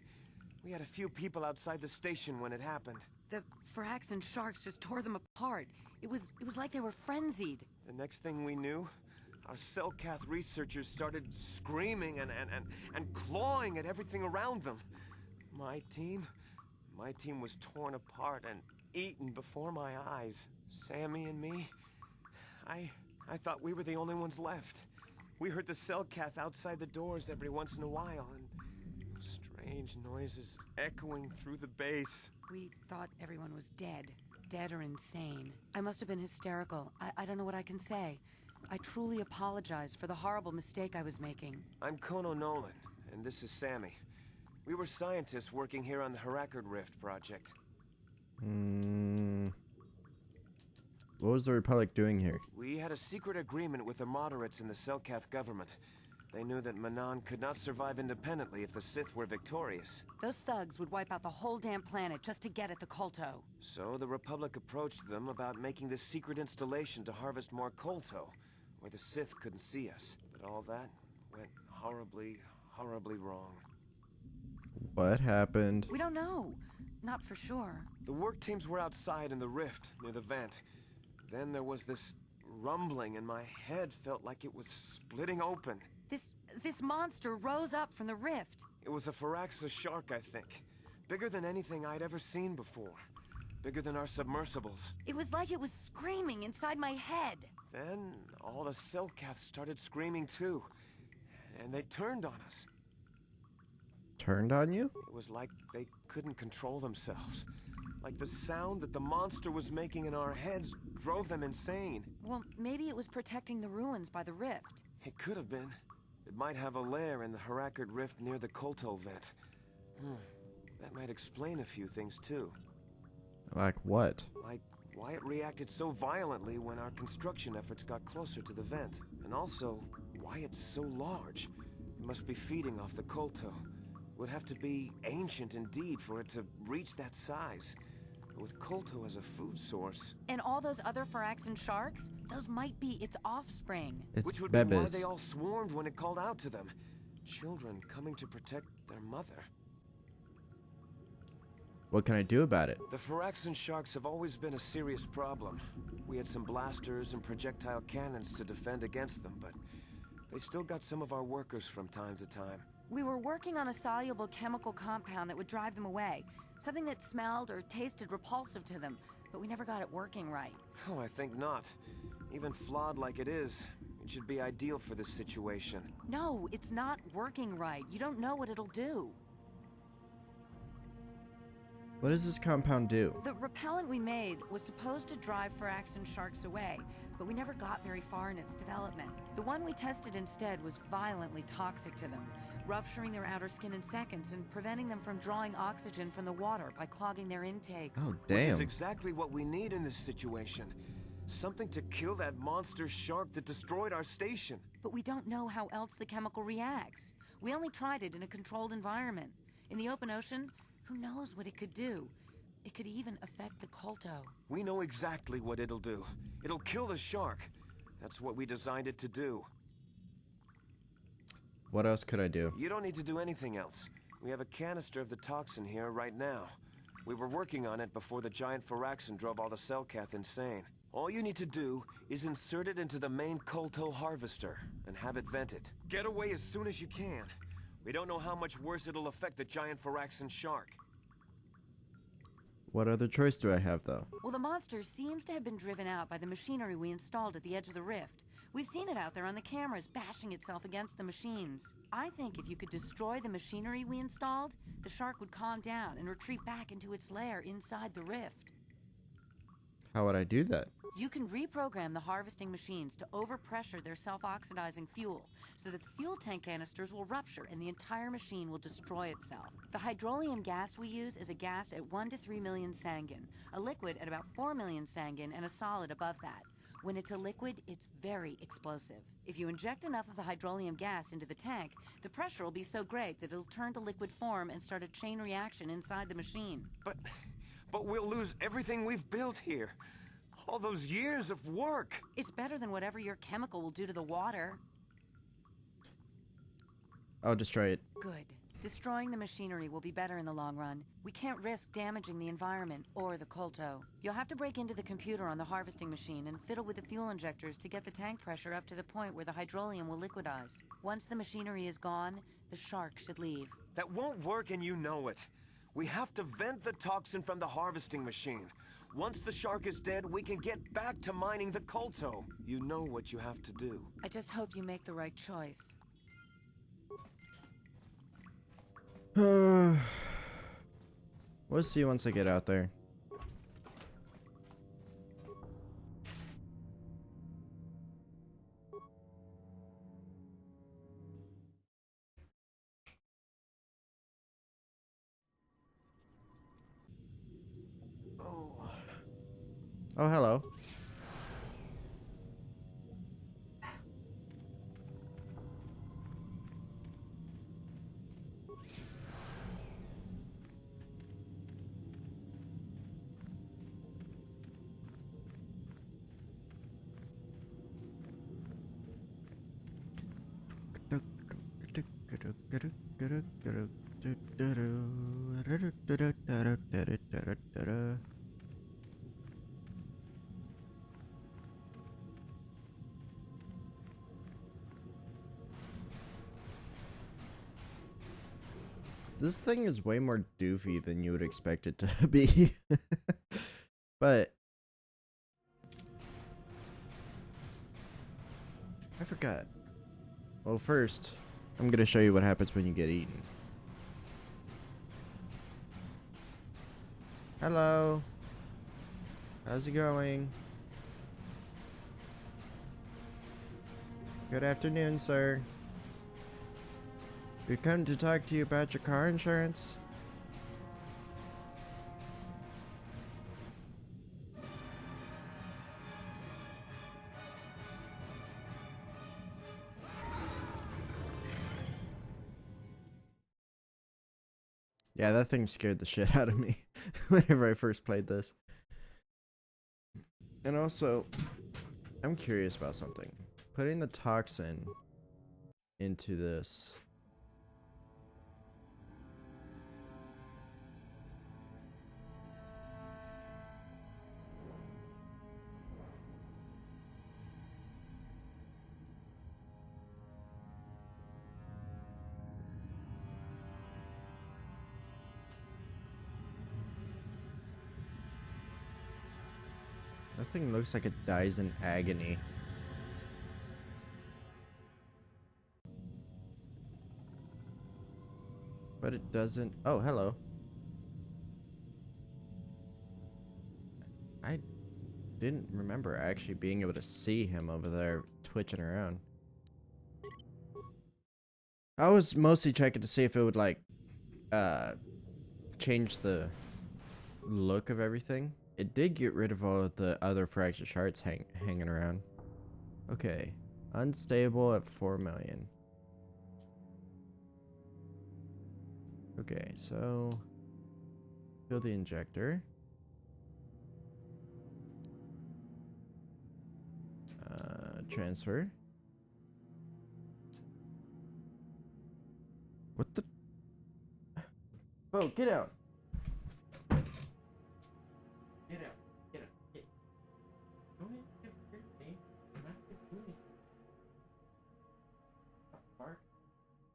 We had a few people outside the station when it happened. The Frax and Sharks just tore them apart. It was like they were frenzied. The next thing we knew, our Cellcath researchers started screaming and clawing at everything around them. My team was torn apart and eaten before my eyes. Sammy and me, I thought we were the only ones left. We heard the Cellcath outside the doors every once in a while, and strange noises echoing through the base. We thought everyone was dead. Dead or insane. I must have been hysterical. I don't know what I can say. I truly apologize for the horrible mistake I was making. I'm Kono Nolan, and this is Sammy. We were scientists working here on the Harakard Rift project. What was the Republic doing here? We had a secret agreement with the moderates in the Cellcath government. They knew that Manan could not survive independently if the Sith were victorious. Those thugs would wipe out the whole damn planet just to get at the Kolto. So the Republic approached them about making this secret installation to harvest more Kolto, where the Sith couldn't see us. But all that went horribly, horribly wrong. What happened? We don't know. Not for sure. The work teams were outside in the rift, near the vent. Then there was this rumbling, and my head felt like it was splitting open. This monster rose up from the rift. It was a Firaxa shark, I think. Bigger than anything I'd ever seen before. Bigger than our submersibles. It was like it was screaming inside my head. Then all the Cellcaths started screaming too. And they turned on us. Turned on you? It was like they couldn't control themselves. Like the sound that the monster was making in our heads drove them insane. Well, maybe it was protecting the ruins by the rift. It could have been. It might have a lair in the Harakard Rift near the Kolto vent. That might explain a few things too. Like what? Like why it reacted so violently when our construction efforts got closer to the vent. And also, why it's so large. It must be feeding off the Kolto. It would have to be ancient indeed for it to reach that size. But with Kolto as a food source... And all those other Firaxan sharks? Those might be its offspring. Which would be why they all swarmed when it called out to them. Children coming to protect their mother. What can I do about it? The Firaxan sharks have always been a serious problem. We had some blasters and projectile cannons to defend against them, but they still got some of our workers from time to time. We were working on a soluble chemical compound that would drive them away. Something that smelled or tasted repulsive to them, but we never got it working right. Oh, I think not. Even flawed like it is, it should be ideal for this situation. No, it's not working right. You don't know what it'll do. What does this compound do? The repellent we made was supposed to drive Firaxan sharks away, but we never got very far in its development. The one we tested instead was violently toxic to them, rupturing their outer skin in seconds and preventing them from drawing oxygen from the water by clogging their intakes. Oh, Which is damn. exactly what we need in this situation. Something to kill that monster shark that destroyed our station. But we don't know how else the chemical reacts. We only tried it in a controlled environment. In the open ocean, who knows what it could do? It could even affect the Kolto. We know exactly what it'll do. It'll kill the shark. That's what we designed it to do. What else could I do? You don't need to do anything else. We have a canister of the toxin here right now. We were working on it before the giant Firaxan drove all the Cellcath insane. All you need to do is insert it into the main Kolto harvester and have it vented. Get away as soon as you can. We don't know how much worse it'll affect the giant Firaxan shark. What other choice do I have, though? Well, the monster seems to have been driven out by the machinery we installed at the edge of the rift. We've seen it out there on the cameras, bashing itself against the machines. I think if you could destroy the machinery we installed, the shark would calm down and retreat back into its lair inside the rift. How would I do that? You can reprogram the harvesting machines to overpressure their self-oxidizing fuel, so that the fuel tank canisters will rupture and the entire machine will destroy itself. The hydrolium gas we use is a gas at 1 to 3 million sangin, a liquid at about 4 million sangin, and a solid above that. When it's a liquid, it's very explosive. If you inject enough of the hydrolium gas into the tank, the pressure will be so great that it'll turn to liquid form and start a chain reaction inside the machine. But we'll lose everything we've built here. All those years of work. It's better than whatever your chemical will do to the water. I'll destroy it. Good. Destroying the machinery will be better in the long run. We can't risk damaging the environment or the Kolto. You'll have to break into the computer on the harvesting machine and fiddle with the fuel injectors to get the tank pressure up to the point where the hydrolium will liquidize. Once the machinery is gone, the shark should leave. That won't work and you know it. We have to vent the toxin from the harvesting machine. Once the shark is dead, we can get back to mining the Kolto. You know what you have to do. I just hope you make the right choice. We'll see once I get out there. Oh, hello. This thing is way more doofy than you would expect it to be. But I forgot. Well, first, I'm gonna show you what happens when you get eaten. Hello. How's it going? Good afternoon, sir. We come to talk to you about your car insurance. Yeah, that thing scared the shit out of me whenever I first played this. And also, I'm curious about something. Putting the toxin into this. That thing looks like it dies in agony. But it doesn't. Oh, hello. I didn't remember actually being able to see him over there twitching around. I was mostly checking to see if it would like change the look of everything. It did get rid of all the other fractured shards hanging around. Okay. Unstable at 4 million. Okay, so fill the injector. Transfer. What the? Oh, get out. Get out. Get out. Get. Don't interfere with me. I'm not gonna do anything. Bark.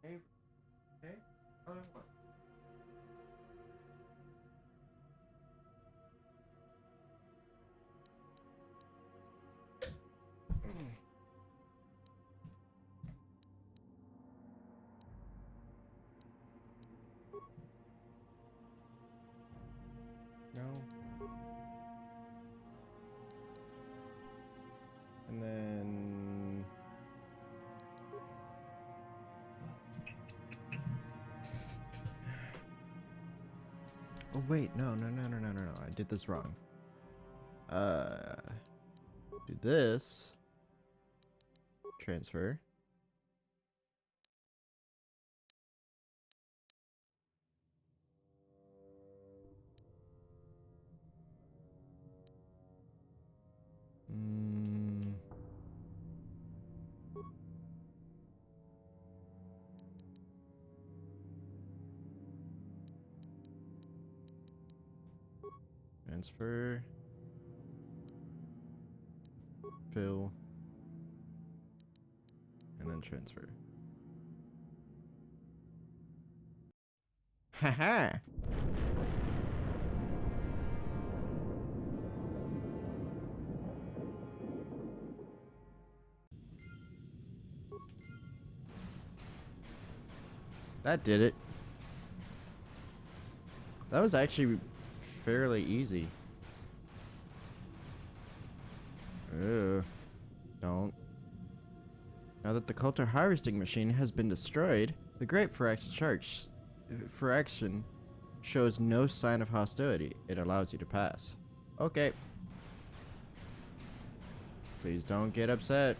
Okay. Okay. Oh, what? No. And then oh wait, no. I did this wrong. Do this. Transfer. Transfer. Fill. And then transfer. Haha! That did it. That was actually fairly easy. Ugh. Don't. Now that the KOTOR harvesting machine has been destroyed, the Great Fraction shows no sign of hostility. It allows you to pass. Okay. Please don't get upset.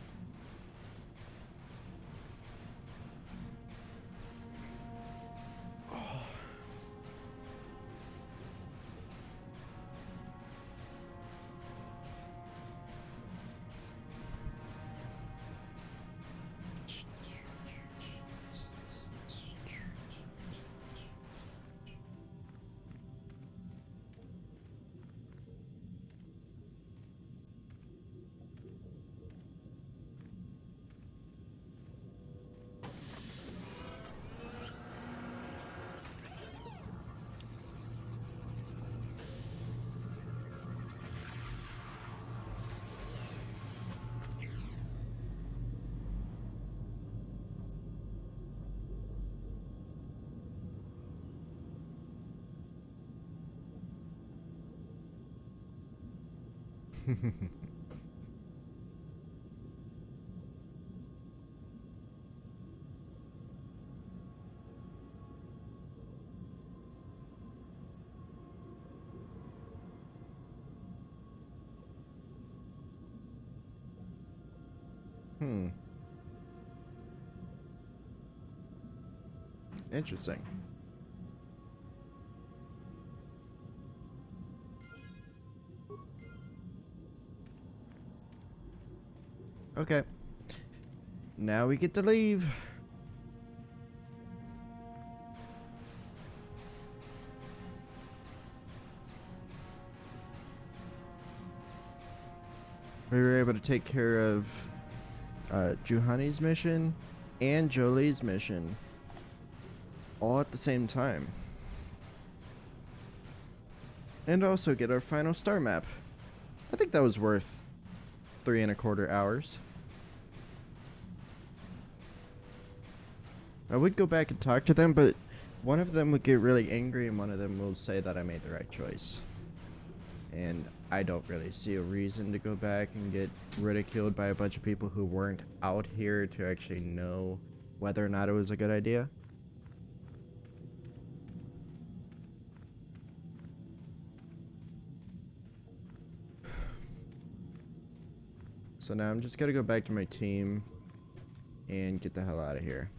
Interesting. Okay. Now we get to leave. We were able to take care of Juhani's mission and Jolie's mission all at the same time. And also get our final star map. I think that was worth 3¼ hours. I would go back and talk to them, but one of them would get really angry and one of them will say that I made the right choice. And I don't really see a reason to go back and get ridiculed by a bunch of people who weren't out here to actually know whether or not it was a good idea. So now I'm just gonna go back to my team and get the hell out of here.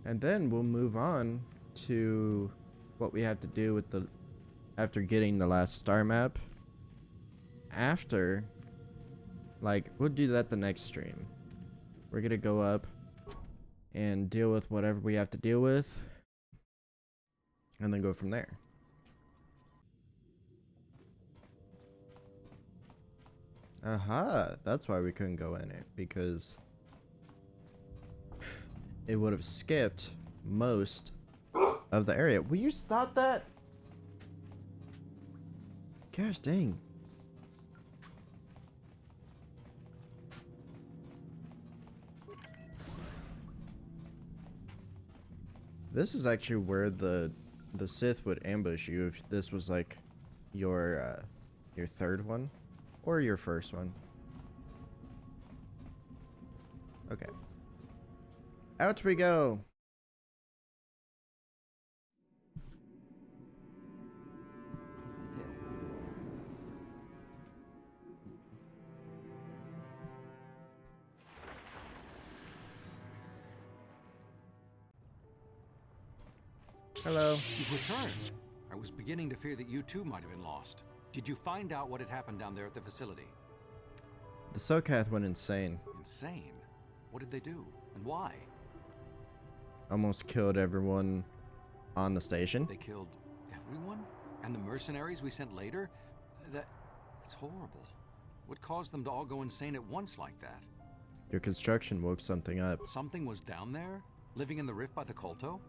And then we'll move on to what we have to do with the after getting the last star map. After, like, we'll do that the next stream. We're gonna go up and deal with whatever we have to deal with and then go from there. Aha, that's why we couldn't go in it, because it would have skipped most of the area. Will you stop that? Gosh dang. This is actually where the Sith would ambush you if this was like your third one or your first one. Okay. Out we go. Hello. You've returned. I was beginning to fear that you too might have been lost. Did you find out what had happened down there at the facility? The Socath went insane. Insane? What did they do? And why? Almost killed everyone on the station. They killed everyone? And the mercenaries we sent later? That's horrible. What caused them to all go insane at once like that? Your construction woke something up. Something was down there? Living in the rift by the Kolto?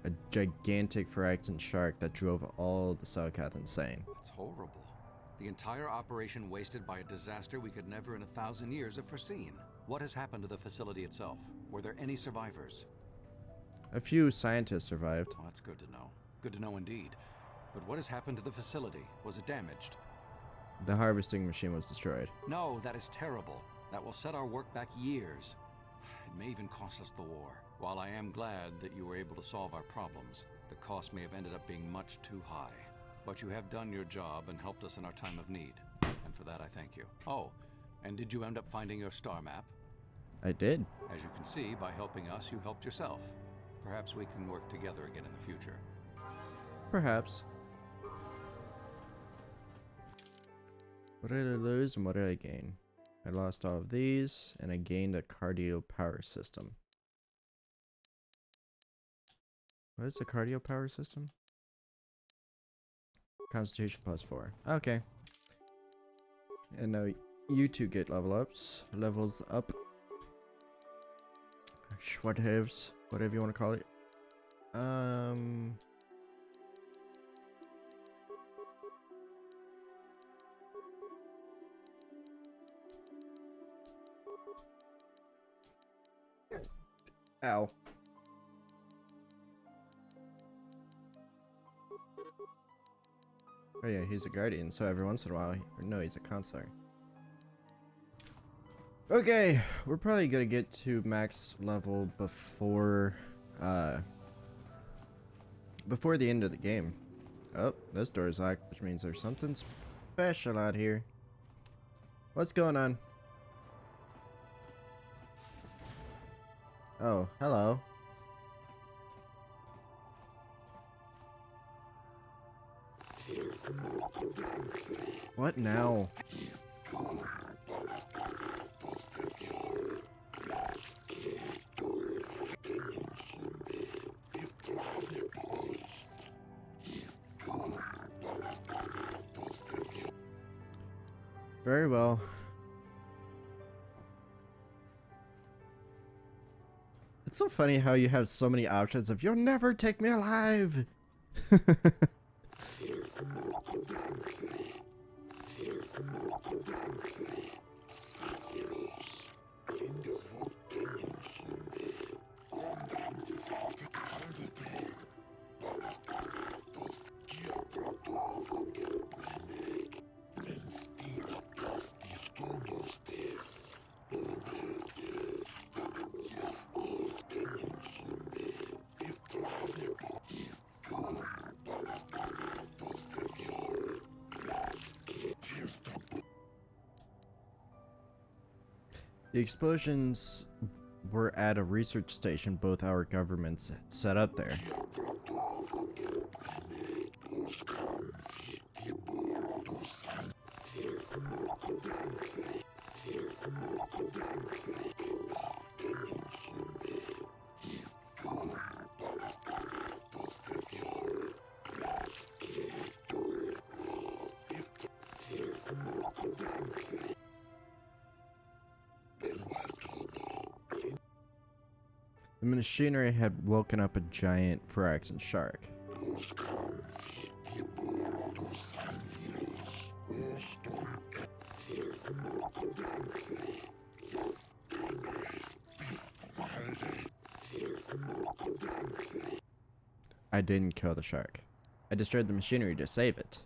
A gigantic Phyrexian shark that drove all the Socath insane. That's horrible. The entire operation wasted by a disaster we could never in 1,000 years have foreseen. What has happened to the facility itself? Were there any survivors? A few scientists survived. Well, that's good to know. Good to know indeed. But what has happened to the facility? Was it damaged? The harvesting machine was destroyed. No, that is terrible. That will set our work back years. It may even cost us the war. While I am glad that you were able to solve our problems, the cost may have ended up being much too high. But you have done your job and helped us in our time of need. And for that I thank you. Oh, and did you end up finding your star map? I did. As you can see, by helping us, you helped yourself. Perhaps we can work together again in the future. Perhaps. What did I lose and what did I gain? I lost all of these, and I gained a cardio power system. What is the cardio power system? Constitution +4. Okay. And now you two get levels up. Schwarthavs, whatever you want to call it. Ow. Oh yeah, he's a guardian, so every once in a while, or no, he's a counselor. Okay, we're probably gonna get to max level before the end of the game. Oh, this door is locked, which means there's something special out here. What's going on? Oh, hello. What now? Very well. It's so funny how you have so many options of "you'll never take me alive." The explosions were at a research station both our governments set up there. The machinery had woken up a giant Phyrexian shark. I didn't kill the shark. I destroyed the machinery to save it.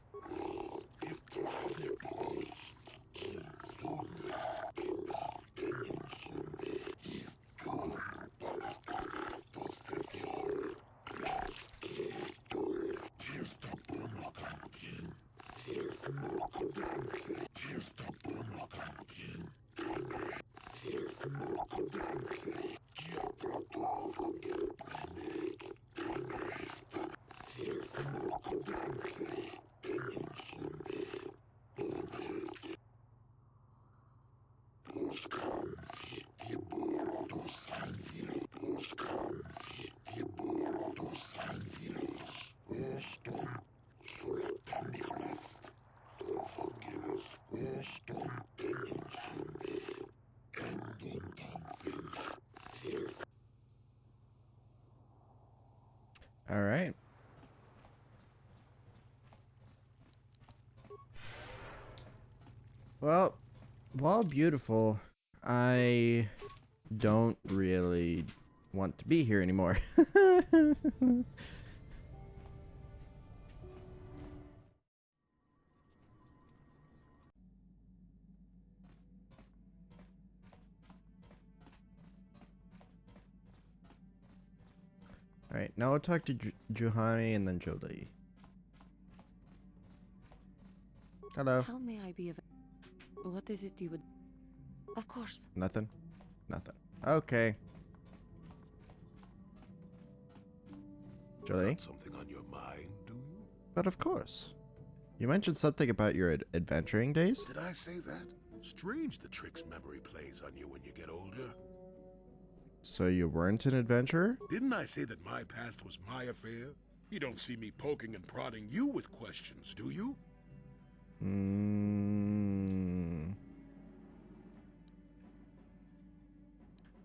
All right. Well, while beautiful, I don't really want to be here anymore. Alright, now I'll talk to Juhani and then Jolie. Hello. How may I be of... What is it you would... Of course. Nothing? Nothing. Okay. Jolie? Got something on your mind, do you? But of course. You mentioned something about your adventuring days? Did I say that? Strange the tricks memory plays on you when you get older. So you weren't an adventurer? Didn't I say that my past was my affair? You don't see me poking and prodding you with questions, do you?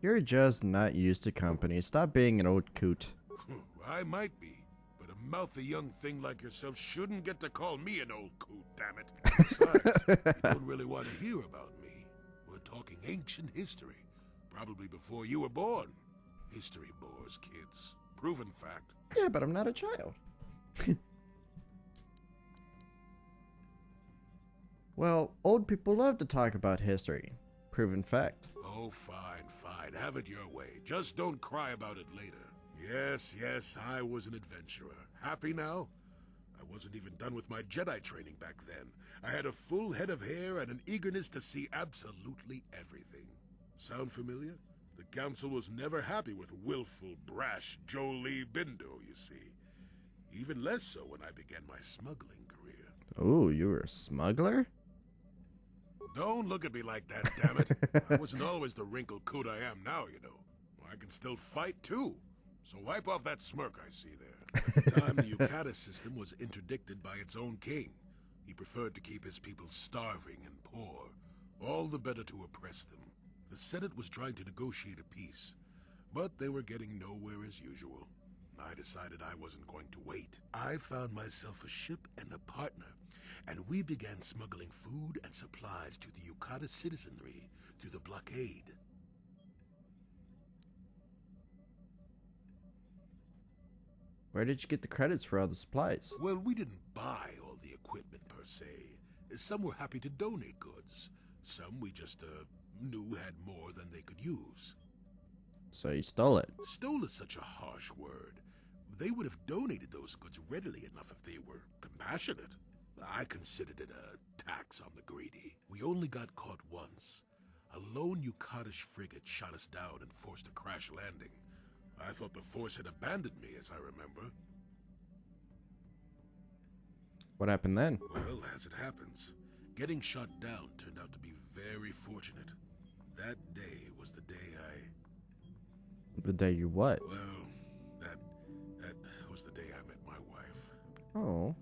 You're just not used to company. Stop being an old coot. I might be, but a mouthy young thing like yourself shouldn't get to call me an old coot, damn it. Besides, you don't really want to hear about me. We're talking ancient history. Probably before you were born. History bores kids. Proven fact. Yeah, but I'm not a child. Well, old people love to talk about history. Proven fact. Oh, fine, fine. Have it your way. Just don't cry about it later. Yes, yes, I was an adventurer. Happy now? I wasn't even done with my Jedi training back then. I had a full head of hair and an eagerness to see absolutely everything. Sound familiar? The council was never happy with willful, brash Jolie Bindo, you see. Even less so when I began my smuggling career. Oh, you were a smuggler? Don't look at me like that, damn it. I wasn't always the wrinkled coot I am now, you know. I can still fight, too. So wipe off that smirk I see there. At the time, the Yukata system was interdicted by its own king. He preferred to keep his people starving and poor, all the better to oppress them. The Senate was trying to negotiate a peace, but they were getting nowhere as usual. I decided I wasn't going to wait. I found myself a ship and a partner, and we began smuggling food and supplies to the Yukata citizenry through the blockade. Where did you get the credits for all the supplies? Well, we didn't buy all the equipment per se. Some were happy to donate goods. Some we just knew had more than they could use. So you stole it. Stole is such a harsh word. They would have donated those goods readily enough if they were compassionate. I considered it a tax on the greedy. We only got caught once. A lone Yukatish frigate shot us down and forced a crash landing. I thought the Force had abandoned me, as I remember. What happened then? Well, as it happens, getting shot down turned out to be very fortunate. That day was the day The day you what? Well, that was the day I met my wife. Oh.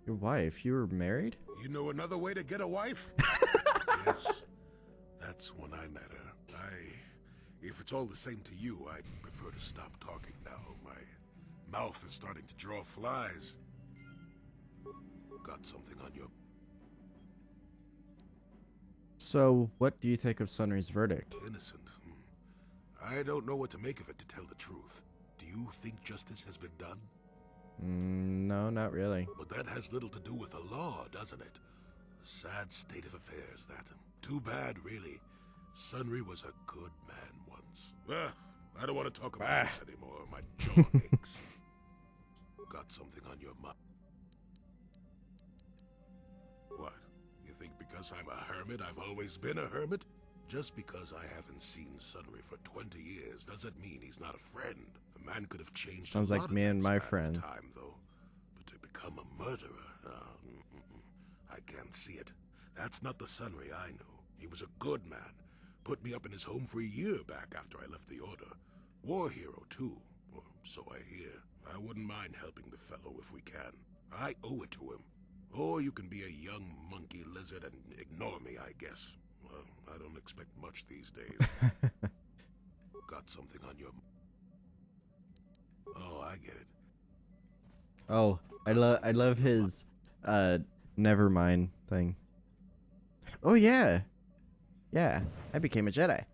Your wife? You were married? You know another way to get a wife? Yes. That's when I met her. If it's all the same to you, I'd prefer to stop talking now. My mouth is starting to draw flies. Got something on your... So, what do you think of Sunry's verdict? Innocent. I don't know what to make of it, to tell the truth. Do you think justice has been done? No, not really. But that has little to do with the law, doesn't it? A sad state of affairs, that. Too bad, really. Sunry was a good man once. I don't want to talk about this anymore. My jaw aches. Got something on your mind? What? You think because I'm a hermit, I've always been a hermit? Just because I haven't seen Sunry for 20 years doesn't mean he's not a friend. A man could have changed. Sounds like me and my friend. Time, though. But to become a murderer, I can't see it. That's not the Sunray I knew. He was a good man. Put me up in his home for a year back after I left the Order. War hero, too. Or so I hear. I wouldn't mind helping the fellow if we can. I owe it to him. Or you can be a young monkey lizard and ignore me, I guess. Well, I don't expect much these days. Got something on your... Oh, I get it. Oh, I love his never mind thing. Oh yeah. Yeah, I became a Jedi.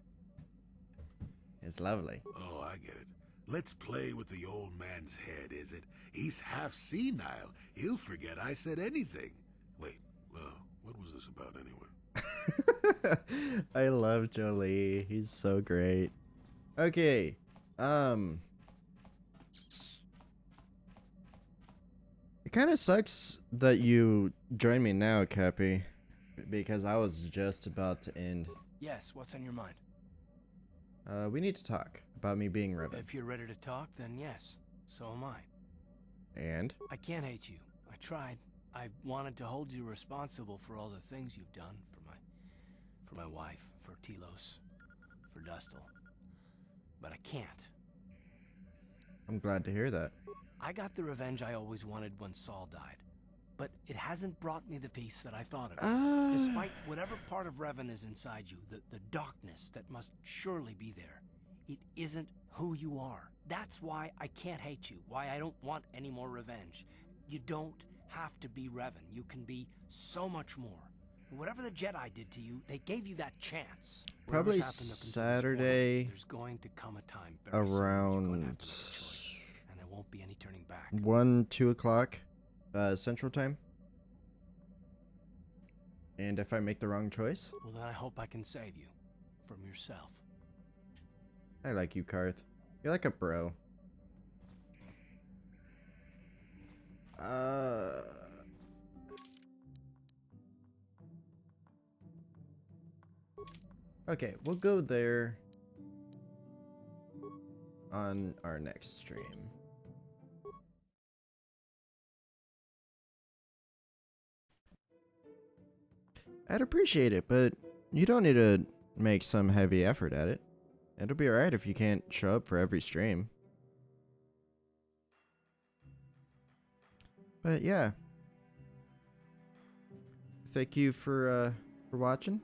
It's lovely. Oh, I get it. Let's play with the old man's head, is it? He's half senile. He'll forget I said anything. Wait, what was this about anyway? I love Jolie. He's so great. Okay. It kind of sucks that you joined me now, Cappy, because I was just about to end. Yes, what's on your mind? We need to talk about me being Revan. If you're ready to talk, then yes. So am I. And? I can't hate you. I tried. I wanted to hold you responsible for all the things you've done for my wife, for Telos, for Dustil. But I can't. I'm glad to hear that. I got the revenge I always wanted when Saul died. But it hasn't brought me the peace that I thought it would. Despite whatever part of Revan is inside you, the darkness that must surely be there, it isn't who you are. That's why I can't hate you, why I don't want any more revenge. You don't have to be Revan. You can be so much more. Whatever the Jedi did to you, they gave you that chance. Probably Whatever's happened up until this Saturday point, there's going to come a time very soon when you're around going to have to make a choice, and there won't be any turning back. 1, 2 o'clock Central Time. And if I make the wrong choice? Well, then I hope I can save you from yourself. I like you, Karth. You're like a bro. Okay, we'll go there on our next stream. I'd appreciate it, but you don't need to make some heavy effort at it. It'll be alright if you can't show up for every stream. But yeah. Thank you for watching.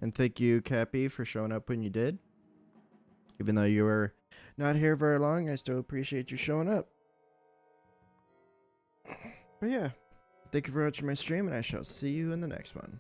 And thank you, Cappy, for showing up when you did. Even though you were not here very long, I still appreciate you showing up. But yeah. Thank you for watching my stream, and I shall see you in the next one.